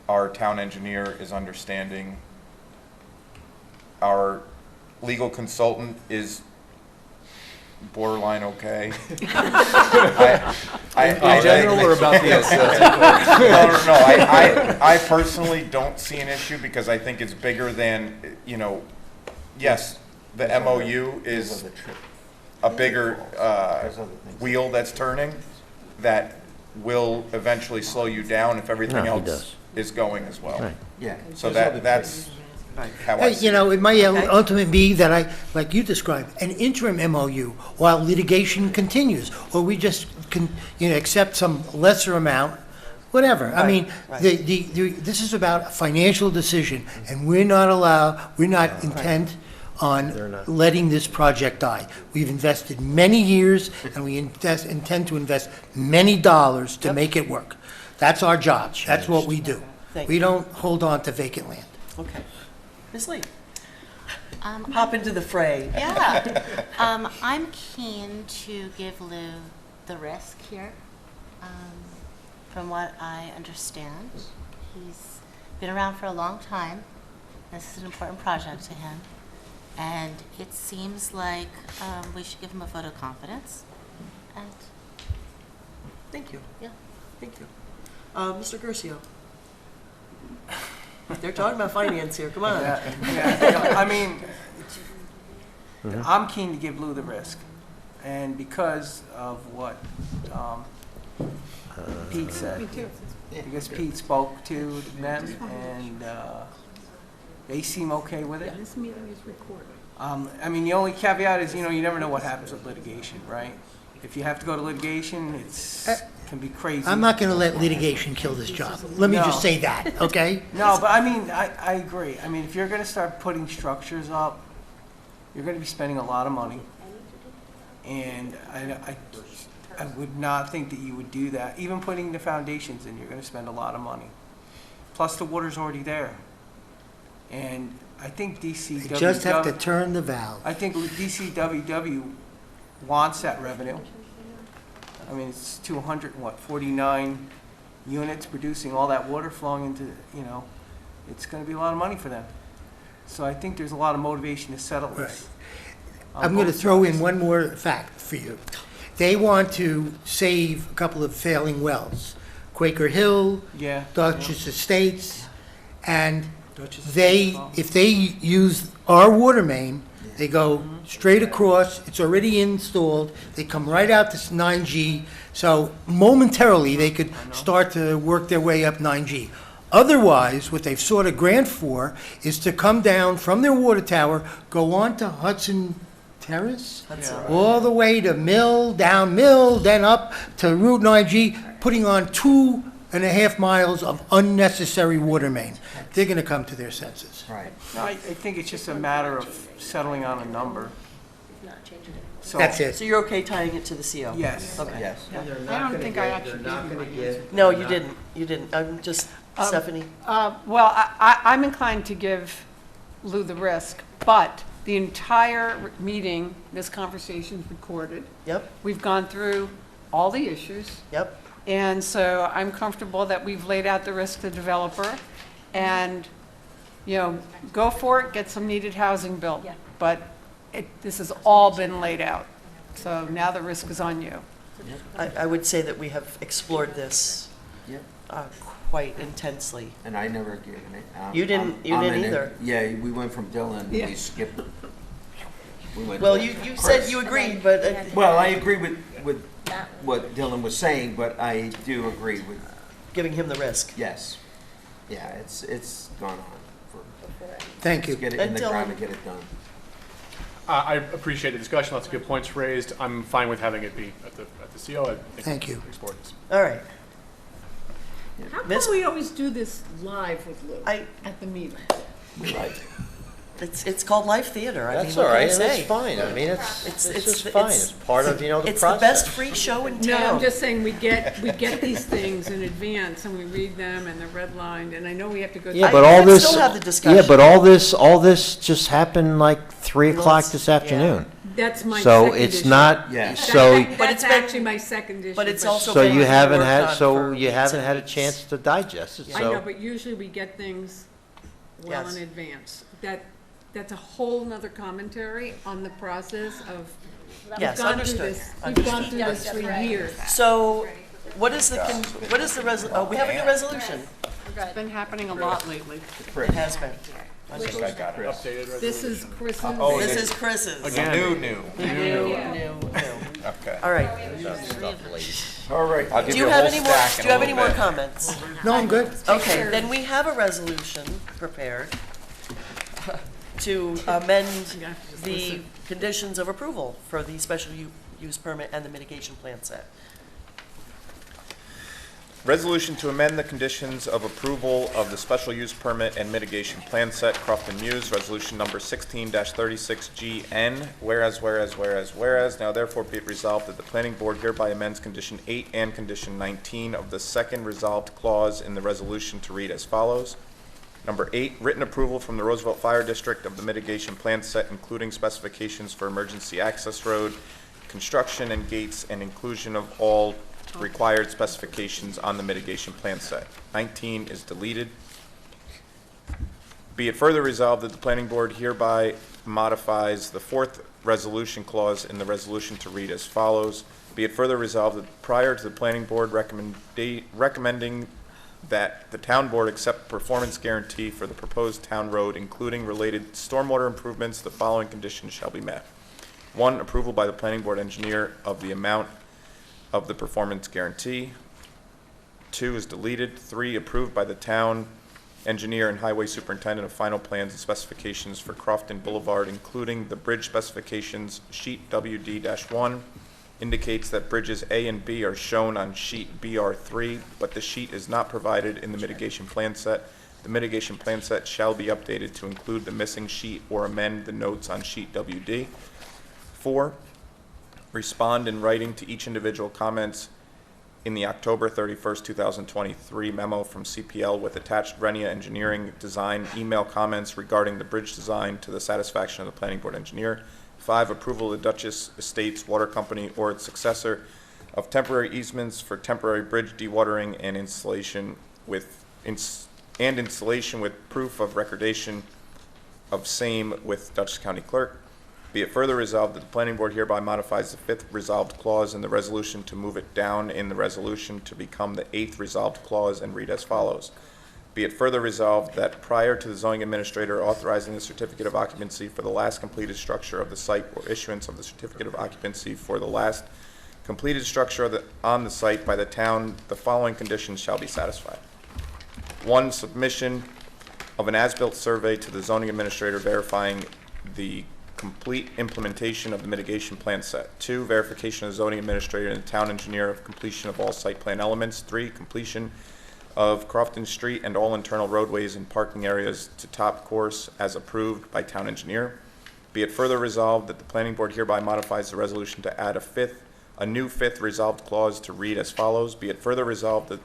Speaker 10: Our town engineer is understanding. Our legal consultant is borderline okay.
Speaker 6: In general or about the
Speaker 10: No. I personally don't see an issue because I think it's bigger than, yes, the MOU is a bigger wheel that's turning that will eventually slow you down if everything
Speaker 9: No, he
Speaker 10: else
Speaker 9: does.
Speaker 10: is going as well.
Speaker 9: Right.
Speaker 12: Yeah.
Speaker 10: So that's how I
Speaker 16: Hey,
Speaker 10: see
Speaker 16: you know,
Speaker 10: it.
Speaker 16: it might ultimately be that like you described, an interim MOU while litigation continues, or we just accept some lesser amount, whatever. I mean, this is about a financial decision, and we're not intent on letting this project die. We've invested many years, and we intend to invest many dollars to make it work. That's our job. That's what we do.
Speaker 13: Thank
Speaker 16: We
Speaker 13: you.
Speaker 16: don't hold on to vacant land.
Speaker 13: Okay. Ms. Lee, hop into the fray.
Speaker 14: Yeah. I'm keen to give Lou the risk here. From what I understand, he's been around for a long time. This is an important project to him. And it seems like we should give him a vote of confidence. And
Speaker 13: Thank you.
Speaker 14: yeah.
Speaker 13: Thank you. Mr. Gercio. They're talking about finance here, come on.
Speaker 17: I mean, I'm keen to give Lou the risk. And because of what Pete said. Because Pete spoke to them and they seem okay with it.
Speaker 3: This meeting is recorded.
Speaker 17: I mean, the only caveat is, you never know what happens with litigation, right? If you have to go to litigation, can be crazy.
Speaker 16: I'm not going to let litigation kill this job. Let me just say that, okay?
Speaker 17: No, but I mean, I agree. I mean, if you're going to start putting structures up, you're going to be spending a lot of money. And I would not think that you would do that. Even putting the foundations in, you're going to spend a lot of money. Plus, the water's already there. And I think DCWW...
Speaker 16: You just have to turn the valve.
Speaker 17: I think DCWW wants that revenue. I mean, it's 249 units producing all that water flowing into, it's going to be a lot of money for them. So I think there's a lot of motivation to settle this.
Speaker 16: I'm going to throw in one more fact for you. They want to save a couple of failing wells, Quaker Hill, Dutchess Estates, and if they use our water main, they go straight across, it's already installed, they come right out to 9G, so momentarily they could start to work their way up 9G. Otherwise, what they've sought a grant for is to come down from their water tower, go on to Hudson Terrace, all the way to Mill, down Mill, then up to Route 9G, putting on 2.5 miles of unnecessary water main. They're going to come to their senses.
Speaker 12: Right.
Speaker 17: No, I think it's just a matter of settling on a number. So,
Speaker 16: That's it.
Speaker 13: So you're okay tying it to the CO?
Speaker 17: Yes.
Speaker 13: Okay.
Speaker 12: Yes.
Speaker 3: I don't think I actually did.
Speaker 13: No, you didn't. You didn't. I'm just, Stephanie.
Speaker 3: Well, I'm inclined to give Lou the risk, but the entire meeting, this conversation's recorded.
Speaker 13: Yep.
Speaker 3: We've gone through all the issues.
Speaker 13: Yep.
Speaker 3: And so I'm comfortable that we've laid out the risk to the developer and, go for it, get some needed housing built. But this has all been laid out. So now the risk is on you.
Speaker 13: I would say that we have explored this quite intensely.
Speaker 12: And I never given it.
Speaker 13: You didn't either.
Speaker 12: Yeah, we went from Dylan,
Speaker 3: Yeah.
Speaker 12: we skipped. We went
Speaker 13: Well,
Speaker 12: to
Speaker 13: you
Speaker 12: Chris.
Speaker 13: said you agreed, but...
Speaker 12: Well, I agree with what Dylan was saying, but I do agree with...
Speaker 13: Giving him the risk.
Speaker 12: Yes. Yeah, it's gone on for...
Speaker 16: Thank you.
Speaker 12: Let's get it in the ground and get it done.
Speaker 6: I appreciate the discussion, lots of good points raised. I'm fine with having it be at the CO. I think
Speaker 16: Thank you.
Speaker 6: we explored this.
Speaker 13: All right.
Speaker 3: How come
Speaker 13: Miss-
Speaker 3: we always do this live with Lou
Speaker 13: I-
Speaker 3: at the meeting?
Speaker 9: Right.
Speaker 13: It's called live theater. I
Speaker 9: That's
Speaker 13: mean,
Speaker 9: all
Speaker 13: what can I
Speaker 9: right, and
Speaker 13: say?
Speaker 9: it's fine. I mean, it's just
Speaker 13: it's-
Speaker 9: fine. It's part of, the
Speaker 13: It's
Speaker 9: process.
Speaker 13: the best free show in
Speaker 3: No,
Speaker 13: town.
Speaker 3: I'm just saying we get these things in advance and we read them and they're redlined and I know we have to go.
Speaker 9: Yeah,
Speaker 3: through-
Speaker 9: but all
Speaker 13: can
Speaker 9: this,
Speaker 13: still have the discussion.
Speaker 9: yeah, but all this just happened like 3
Speaker 13: Well,
Speaker 9: o'clock
Speaker 13: it's-
Speaker 9: this
Speaker 13: yeah.
Speaker 9: afternoon.
Speaker 3: That's my
Speaker 9: So
Speaker 3: second
Speaker 9: it's
Speaker 3: issue.
Speaker 9: not,
Speaker 12: Yeah.
Speaker 9: so,
Speaker 3: But
Speaker 13: But
Speaker 3: it's
Speaker 13: it's been-
Speaker 3: actually my second issue.
Speaker 13: but it's also
Speaker 9: so
Speaker 13: been
Speaker 9: you haven't
Speaker 13: worked
Speaker 9: had,
Speaker 13: on
Speaker 9: so
Speaker 13: for
Speaker 9: you
Speaker 13: weeks
Speaker 9: haven't
Speaker 13: and
Speaker 9: had a
Speaker 13: weeks.
Speaker 9: chance to digest it,
Speaker 3: I know,
Speaker 9: so.
Speaker 3: but usually we get things well
Speaker 13: Yes.
Speaker 3: in advance. That's a whole nother commentary on the process of.
Speaker 13: Yes,
Speaker 3: we've gone through
Speaker 13: understood.
Speaker 3: this- We've gone through this for years.
Speaker 13: So, what is the we have a new resolution.
Speaker 3: It's been happening a lot lately.
Speaker 13: It has been.
Speaker 6: Updated
Speaker 3: This
Speaker 6: resolution.
Speaker 3: is Chris's.
Speaker 13: This is Chris's.
Speaker 6: Again.
Speaker 13: New.
Speaker 10: Okay.
Speaker 13: All right.
Speaker 12: All right.
Speaker 10: I'll give
Speaker 13: Do
Speaker 10: you
Speaker 13: you
Speaker 10: a
Speaker 13: have
Speaker 10: whole
Speaker 13: any more,
Speaker 10: stack
Speaker 13: do
Speaker 10: in
Speaker 13: you
Speaker 10: a
Speaker 13: have any
Speaker 10: little
Speaker 13: more
Speaker 10: bit.
Speaker 13: comments?
Speaker 16: No, I'm good.
Speaker 13: Okay, then we have a resolution prepared to amend the conditions of approval for the special use permit and the mitigation plan set.
Speaker 10: Resolution to amend the conditions of approval of the special use permit and mitigation plan set, Crofton Muse, resolution number 16-36GN. Whereas, now therefore be it resolved that the planning board hereby amends condition 8 and condition 19 of the second resolved clause in the resolution to read as follows. Number 8, written approval from the Roosevelt Fire District of the mitigation plan set, including specifications for emergency access road, construction and gates, and inclusion of all required specifications on the mitigation plan set. 19 is deleted. Be it further resolved that the planning board hereby modifies the fourth resolution clause in the resolution to read as follows. Be it further resolved that prior to the planning board recommending that the town board accept performance guarantee for the proposed town road, including related stormwater improvements, the following conditions shall be met. 1, approval by the planning board engineer of the amount of the performance guarantee. 2 is deleted. 3, approved by the town engineer and highway superintendent of final plans and specifications for Crofton Boulevard, including the bridge specifications. Sheet WD-1 indicates that bridges A and B are shown on sheet BR3, but the sheet is not provided in the mitigation plan set. The mitigation plan set shall be updated to include the missing sheet or amend the notes on sheet WD. 4, respond in writing to each individual comments in the October 31st, 2023 memo from CPL with attached Renia Engineering Design email comments regarding the bridge design to the satisfaction of the planning board engineer. 5, approval of the Dutchess Estates Water Company or its successor of temporary easements for temporary bridge dewatering and installation with proof of recordation of same with Dutchess County Clerk. Be it further resolved that the planning board hereby modifies the 5th resolved clause in the resolution to move it down in the resolution to become the 8th resolved clause and read as follows. Be it further resolved that prior to the zoning administrator authorizing the certificate of occupancy for the last completed structure of the site or issuance of the certificate of occupancy for the last completed structure on the site by the town, the following conditions shall be satisfied. 1, submission of an as-built survey to the zoning administrator verifying the complete implementation of the mitigation plan set. 2, verification of the zoning administrator and the town engineer of completion of all site plan elements. 3, completion of Crofton Street and all internal roadways and parking areas to top course as approved by town engineer. Be it further resolved that the planning board hereby modifies the resolution to add a new 5th resolved clause to read as follows. Be it further resolved that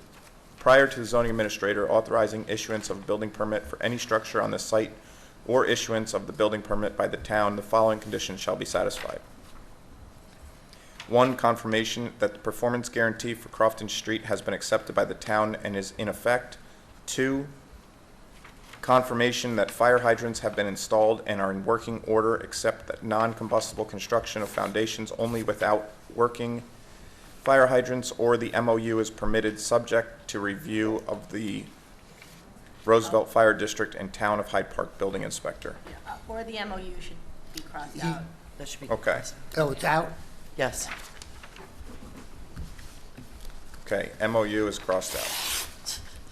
Speaker 10: prior to the zoning administrator authorizing issuance of a building permit for any structure on the site or issuance of the building permit by the town, the following conditions shall be satisfied. 1, confirmation that the performance guarantee for Crofton Street has been accepted by the town and is in effect. 2, confirmation that fire hydrants have been installed and are in working order, except that non-combustible construction of foundations only without working fire hydrants, or the MOU is permitted subject to review of the Roosevelt Fire District and Town of Hyde Park Building Inspector.
Speaker 8: Or the MOU should be crossed out.
Speaker 13: That should be.
Speaker 10: Okay.
Speaker 16: Oh, it's out?
Speaker 13: Yes.
Speaker 10: Okay, MOU is crossed out.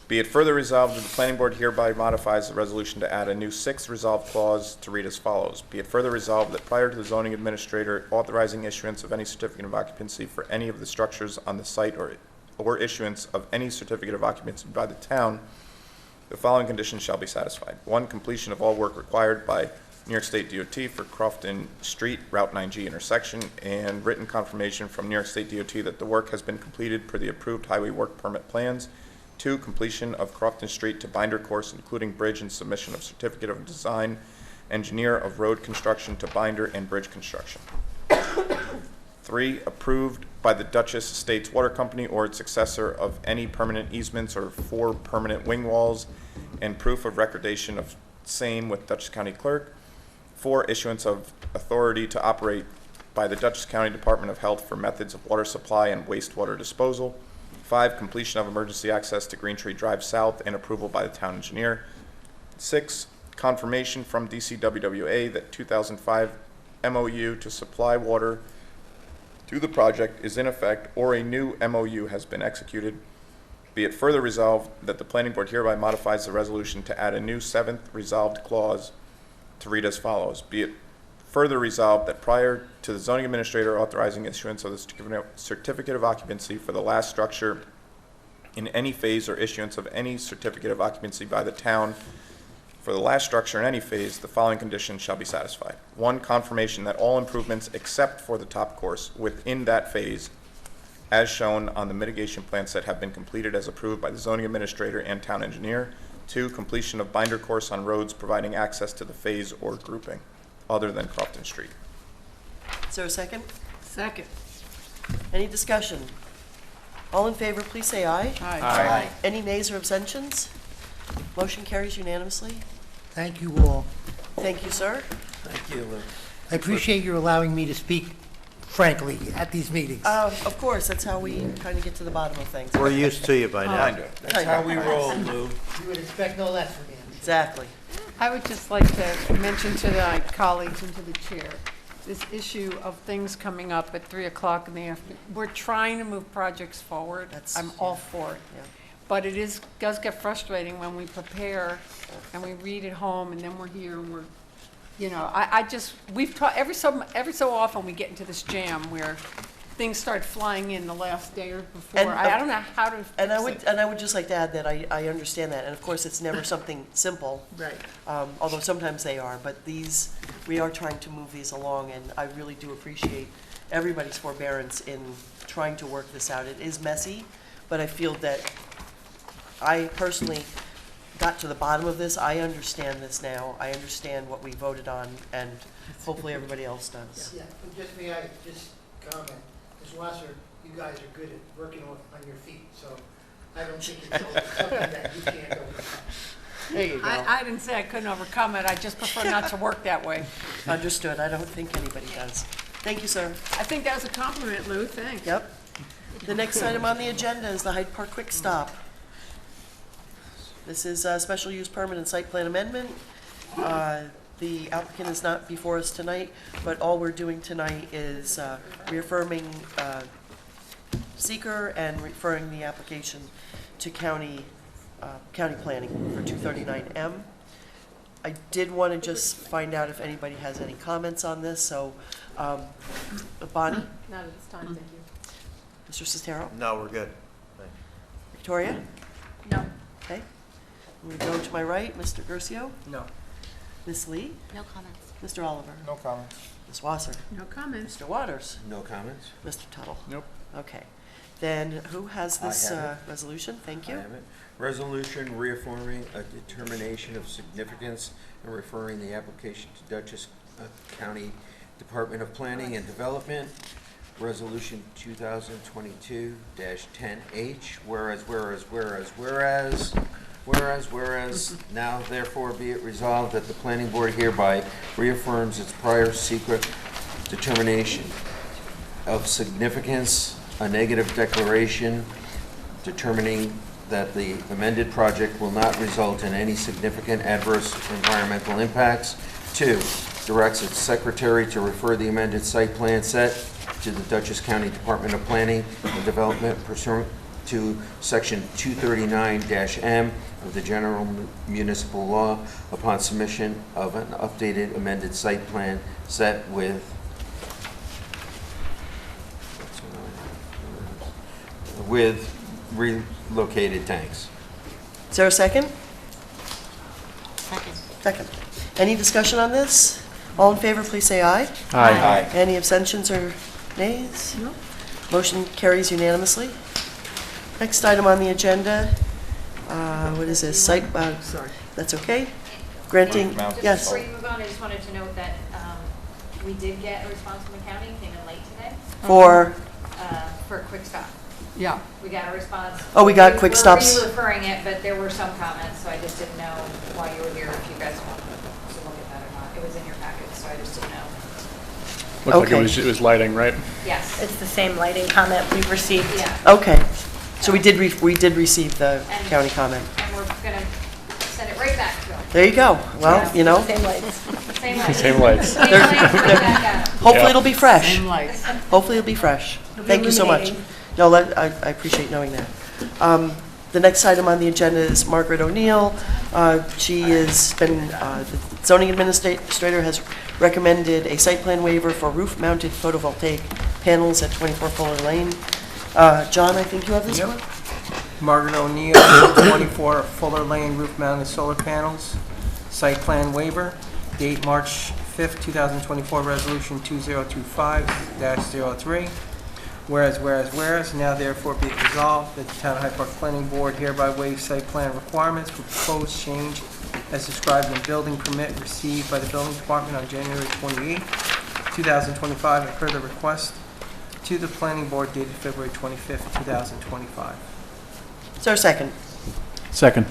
Speaker 10: Be it further resolved that the planning board hereby modifies the resolution to add a new 6th resolved clause to read as follows. Be it further resolved that prior to the zoning administrator authorizing issuance of any certificate of occupancy for any of the structures on the site or issuance of any certificate of occupancy by the town, the following conditions shall be satisfied. 1, completion of all work required by New York State DOT for Crofton Street, Route 9G intersection, and written confirmation from New York State DOT that the work has been completed per the approved highway work permit plans. 2, completion of Crofton Street to binder course, including bridge and submission of certificate of design, engineer of road construction to binder and bridge construction. 3, approved by the Dutchess Estates Water Company or its successor of any permanent easements or 4 permanent wing walls and proof of recordation of same with Dutchess County Clerk. 4, issuance of authority to operate by the Dutchess County Department of Health for methods of water supply and wastewater disposal. 5, completion of emergency access to Green Tree Drive South and approval by the town engineer. 6, confirmation from DCWWA that 2005 MOU to supply water to the project is in effect or a new MOU has been executed. Be it further resolved that the planning board hereby modifies the resolution to add a new 7th resolved clause to read as follows. Be it further resolved that prior to the zoning administrator authorizing issuance of the certificate of occupancy for the last structure in any phase or issuance of any certificate of occupancy by the town for the last structure in any phase, the following conditions shall be satisfied. One, confirmation that all improvements except for the top course within that phase, as shown on the mitigation plan set, have been completed as approved by the zoning administrator and town engineer. Two, completion of binder course on roads providing access to the phase or grouping other than Crofton Street.
Speaker 13: Is there a second?
Speaker 3: Second.
Speaker 13: Any discussion? All in favor, please say aye.
Speaker 3: Aye.
Speaker 13: Any nays or abstentions? Motion carries unanimously.
Speaker 16: Thank you all.
Speaker 13: Thank you, sir.
Speaker 12: Thank you, Lou.
Speaker 16: I appreciate your allowing me to speak frankly at these meetings.
Speaker 13: Of course, that's how we kind of get to the bottom of things.
Speaker 9: We're used to you by now.
Speaker 12: That's how we roll, Lou.
Speaker 16: You would expect no less from me.
Speaker 13: Exactly.
Speaker 3: I would just like to mention to the colleagues and to the chair, this issue of things coming up at 3 o'clock in the afternoon. We're trying to move projects forward. I'm all for it.
Speaker 13: Yeah.
Speaker 3: But it does get frustrating when we prepare and we read at home and then we're here and we're, we've taught, every so often we get into this jam where things start flying in the last day or before.
Speaker 13: And,
Speaker 3: I don't know how to
Speaker 13: And I
Speaker 3: fix it.
Speaker 13: would just like to add that I understand that, and of course, it's never something simple.
Speaker 3: Right.
Speaker 13: Although sometimes they are, but we are trying to move these along, and I really do appreciate everybody's forbearance in trying to work this out. It is messy, but I feel that I personally got to the bottom of this. I understand this now. I understand what we voted on, and hopefully everybody else does.
Speaker 16: Yeah, just may I just comment, Ms. Wasser, you guys are good at working on your feet, so I don't think it's something that you can't overcome.
Speaker 13: There you go.
Speaker 3: I didn't say I couldn't overcome it. I just prefer not to work that way.
Speaker 13: Understood. I don't think anybody does. Thank you, sir.
Speaker 3: I think that was a compliment, Lou. Thanks.
Speaker 13: Yep. The next item on the agenda is the Hyde Park Quick Stop. This is a special use permit and site plan amendment. The applicant is not before us tonight, but all we're doing tonight is reaffirming seeker and referring the application to county planning for 239M. I did want to just find out if anybody has any comments on this, so Bonnie?
Speaker 3: Not at this time, thank you.
Speaker 13: Mr. Sestero?
Speaker 9: No, we're good.
Speaker 13: Victoria?
Speaker 3: No.
Speaker 13: Okay. We go to my right, Mr. Gercio?
Speaker 17: No.
Speaker 13: Ms. Lee?
Speaker 14: No comments.
Speaker 13: Mr. Oliver?
Speaker 10: No comments.
Speaker 13: Ms. Wasser?
Speaker 3: No comments.
Speaker 13: Mr. Waters?
Speaker 12: No comments?
Speaker 13: Mr. Tuttle?
Speaker 6: Nope.
Speaker 13: Okay. Then who has this
Speaker 12: I have
Speaker 13: resolution? Thank
Speaker 12: I
Speaker 13: you.
Speaker 12: have it. Resolution reaffirming a determination of significance and referring the application to Dutchess County Department of Planning and Development. Resolution 2022-10H, whereas, now therefore be it resolved that the planning board hereby reaffirms its prior secret determination of significance, a negative declaration determining that the amended project will not result in any significant adverse environmental impacts. 2, directs its secretary to refer the amended site plan set to the Dutchess County Department of Planning and Development pursuant to Section 239-M of the General Municipal Law upon submission of an updated amended site plan set with relocated tanks.
Speaker 13: Is there a second?
Speaker 14: Second.
Speaker 13: Second. Any discussion on this? All in favor, please say aye.
Speaker 10: Aye.
Speaker 13: Any abstentions or nays? No. Motion carries unanimously. Next item on the agenda, what is this? Site,
Speaker 3: Sorry.
Speaker 13: that's okay. Granting,
Speaker 10: Mountain
Speaker 13: yes.
Speaker 18: Before you move on, I just wanted to note that we did get a response from the county, came in late today,
Speaker 13: For,
Speaker 18: for a quick stop.
Speaker 3: Yeah.
Speaker 18: We got a response.
Speaker 13: Oh, we got quick stops.
Speaker 18: We're referring it, but there were some comments, so I just didn't know while you were here if you guys wanted to look at that or not. It was in your packet, so I just didn't know.
Speaker 6: Looked like
Speaker 13: Okay.
Speaker 6: it was lighting, right?
Speaker 18: Yes.
Speaker 8: It's the same lighting comment we've received.
Speaker 18: Yeah.
Speaker 13: okay. So we did receive the county comment.
Speaker 18: And we're gonna send it right back to them.
Speaker 13: There you go. Well, you know,
Speaker 8: Same lights.
Speaker 18: Same lights.
Speaker 6: Same lights.
Speaker 18: Same lights, right back at 'em.
Speaker 13: hopefully
Speaker 6: Yeah.
Speaker 13: it'll be fresh.
Speaker 3: Same lights.
Speaker 13: Hopefully it'll be fresh. Thank you so much.
Speaker 8: illuminating.
Speaker 13: No, I appreciate knowing that. The next item on the agenda is Margaret O'Neill. She has been, the zoning administrator has recommended a site plan waiver for roof-mounted photovoltaic panels at 24 Fuller Lane. John, I think you have this one?
Speaker 17: Margaret O'Neill, 24 Fuller Lane, roof-mounted solar panels, site plan waiver, date March 5th, 2024, resolution 2025-03. Whereas, now therefore be it resolved that the Town of Hyde Park Planning Board hereby waives site plan requirements for proposed change as described in building permit received by the Building Department on January 28, 2025, and per the request to the Planning Board dated February 25th, 2025.
Speaker 13: Is there a second?
Speaker 11: Second.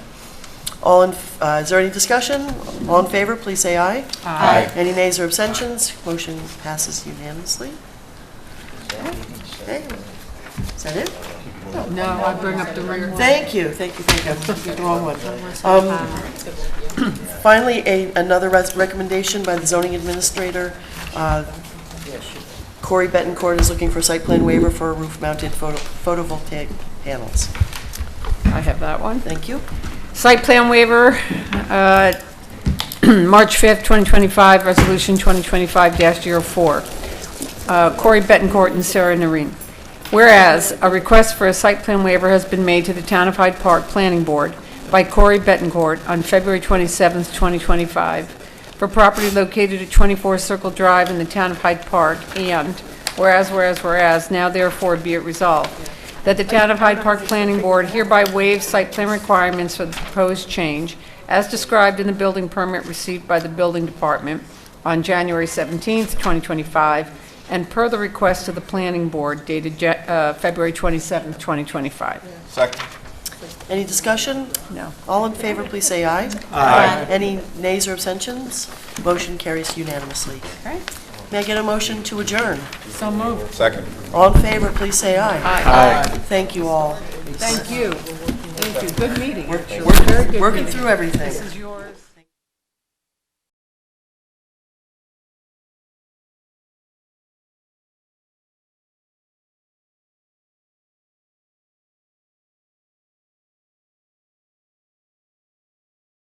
Speaker 13: Is there any discussion? All in favor, please say aye.
Speaker 3: Aye.
Speaker 13: Any nays or abstentions? Motion passes unanimously. Okay. Is that it?
Speaker 3: No, I bring up the rear.
Speaker 13: Thank you. I'm looking at the wrong one. Finally, another recommendation by the zoning administrator. Corey Betancourt is looking for site plan waiver for roof-mounted photovoltaic panels.
Speaker 3: I have that one.
Speaker 13: Thank you.
Speaker 3: Site plan waiver, March 5th, 2025, resolution 2025-04. Corey Betancourt and Sarah Narine. Whereas a request for a site plan waiver has been made to the Town of Hyde Park Planning Board by Corey Betancourt on February 27th, 2025, for property located at 24 Circle Drive in the Town of Hyde Park, and whereas, now therefore be it resolved that the Town of Hyde Park Planning Board hereby waives site plan requirements for the proposed change as described in the building permit received by the Building Department on January 17th, 2025, and per the request of the Planning Board dated February 27th, 2025.
Speaker 10: Second.
Speaker 13: Any discussion?
Speaker 3: No.
Speaker 13: All in favor, please say aye.
Speaker 10: Aye.
Speaker 13: Any nays or abstentions? Motion carries unanimously.
Speaker 3: Okay.
Speaker 13: May I get a motion to adjourn?
Speaker 3: So moved.
Speaker 10: Second.
Speaker 13: All in favor, please say aye.
Speaker 3: Aye.
Speaker 13: Thank you all.
Speaker 3: Thank you. Thank you. Good meeting.
Speaker 13: Working through everything.
Speaker 3: This is yours.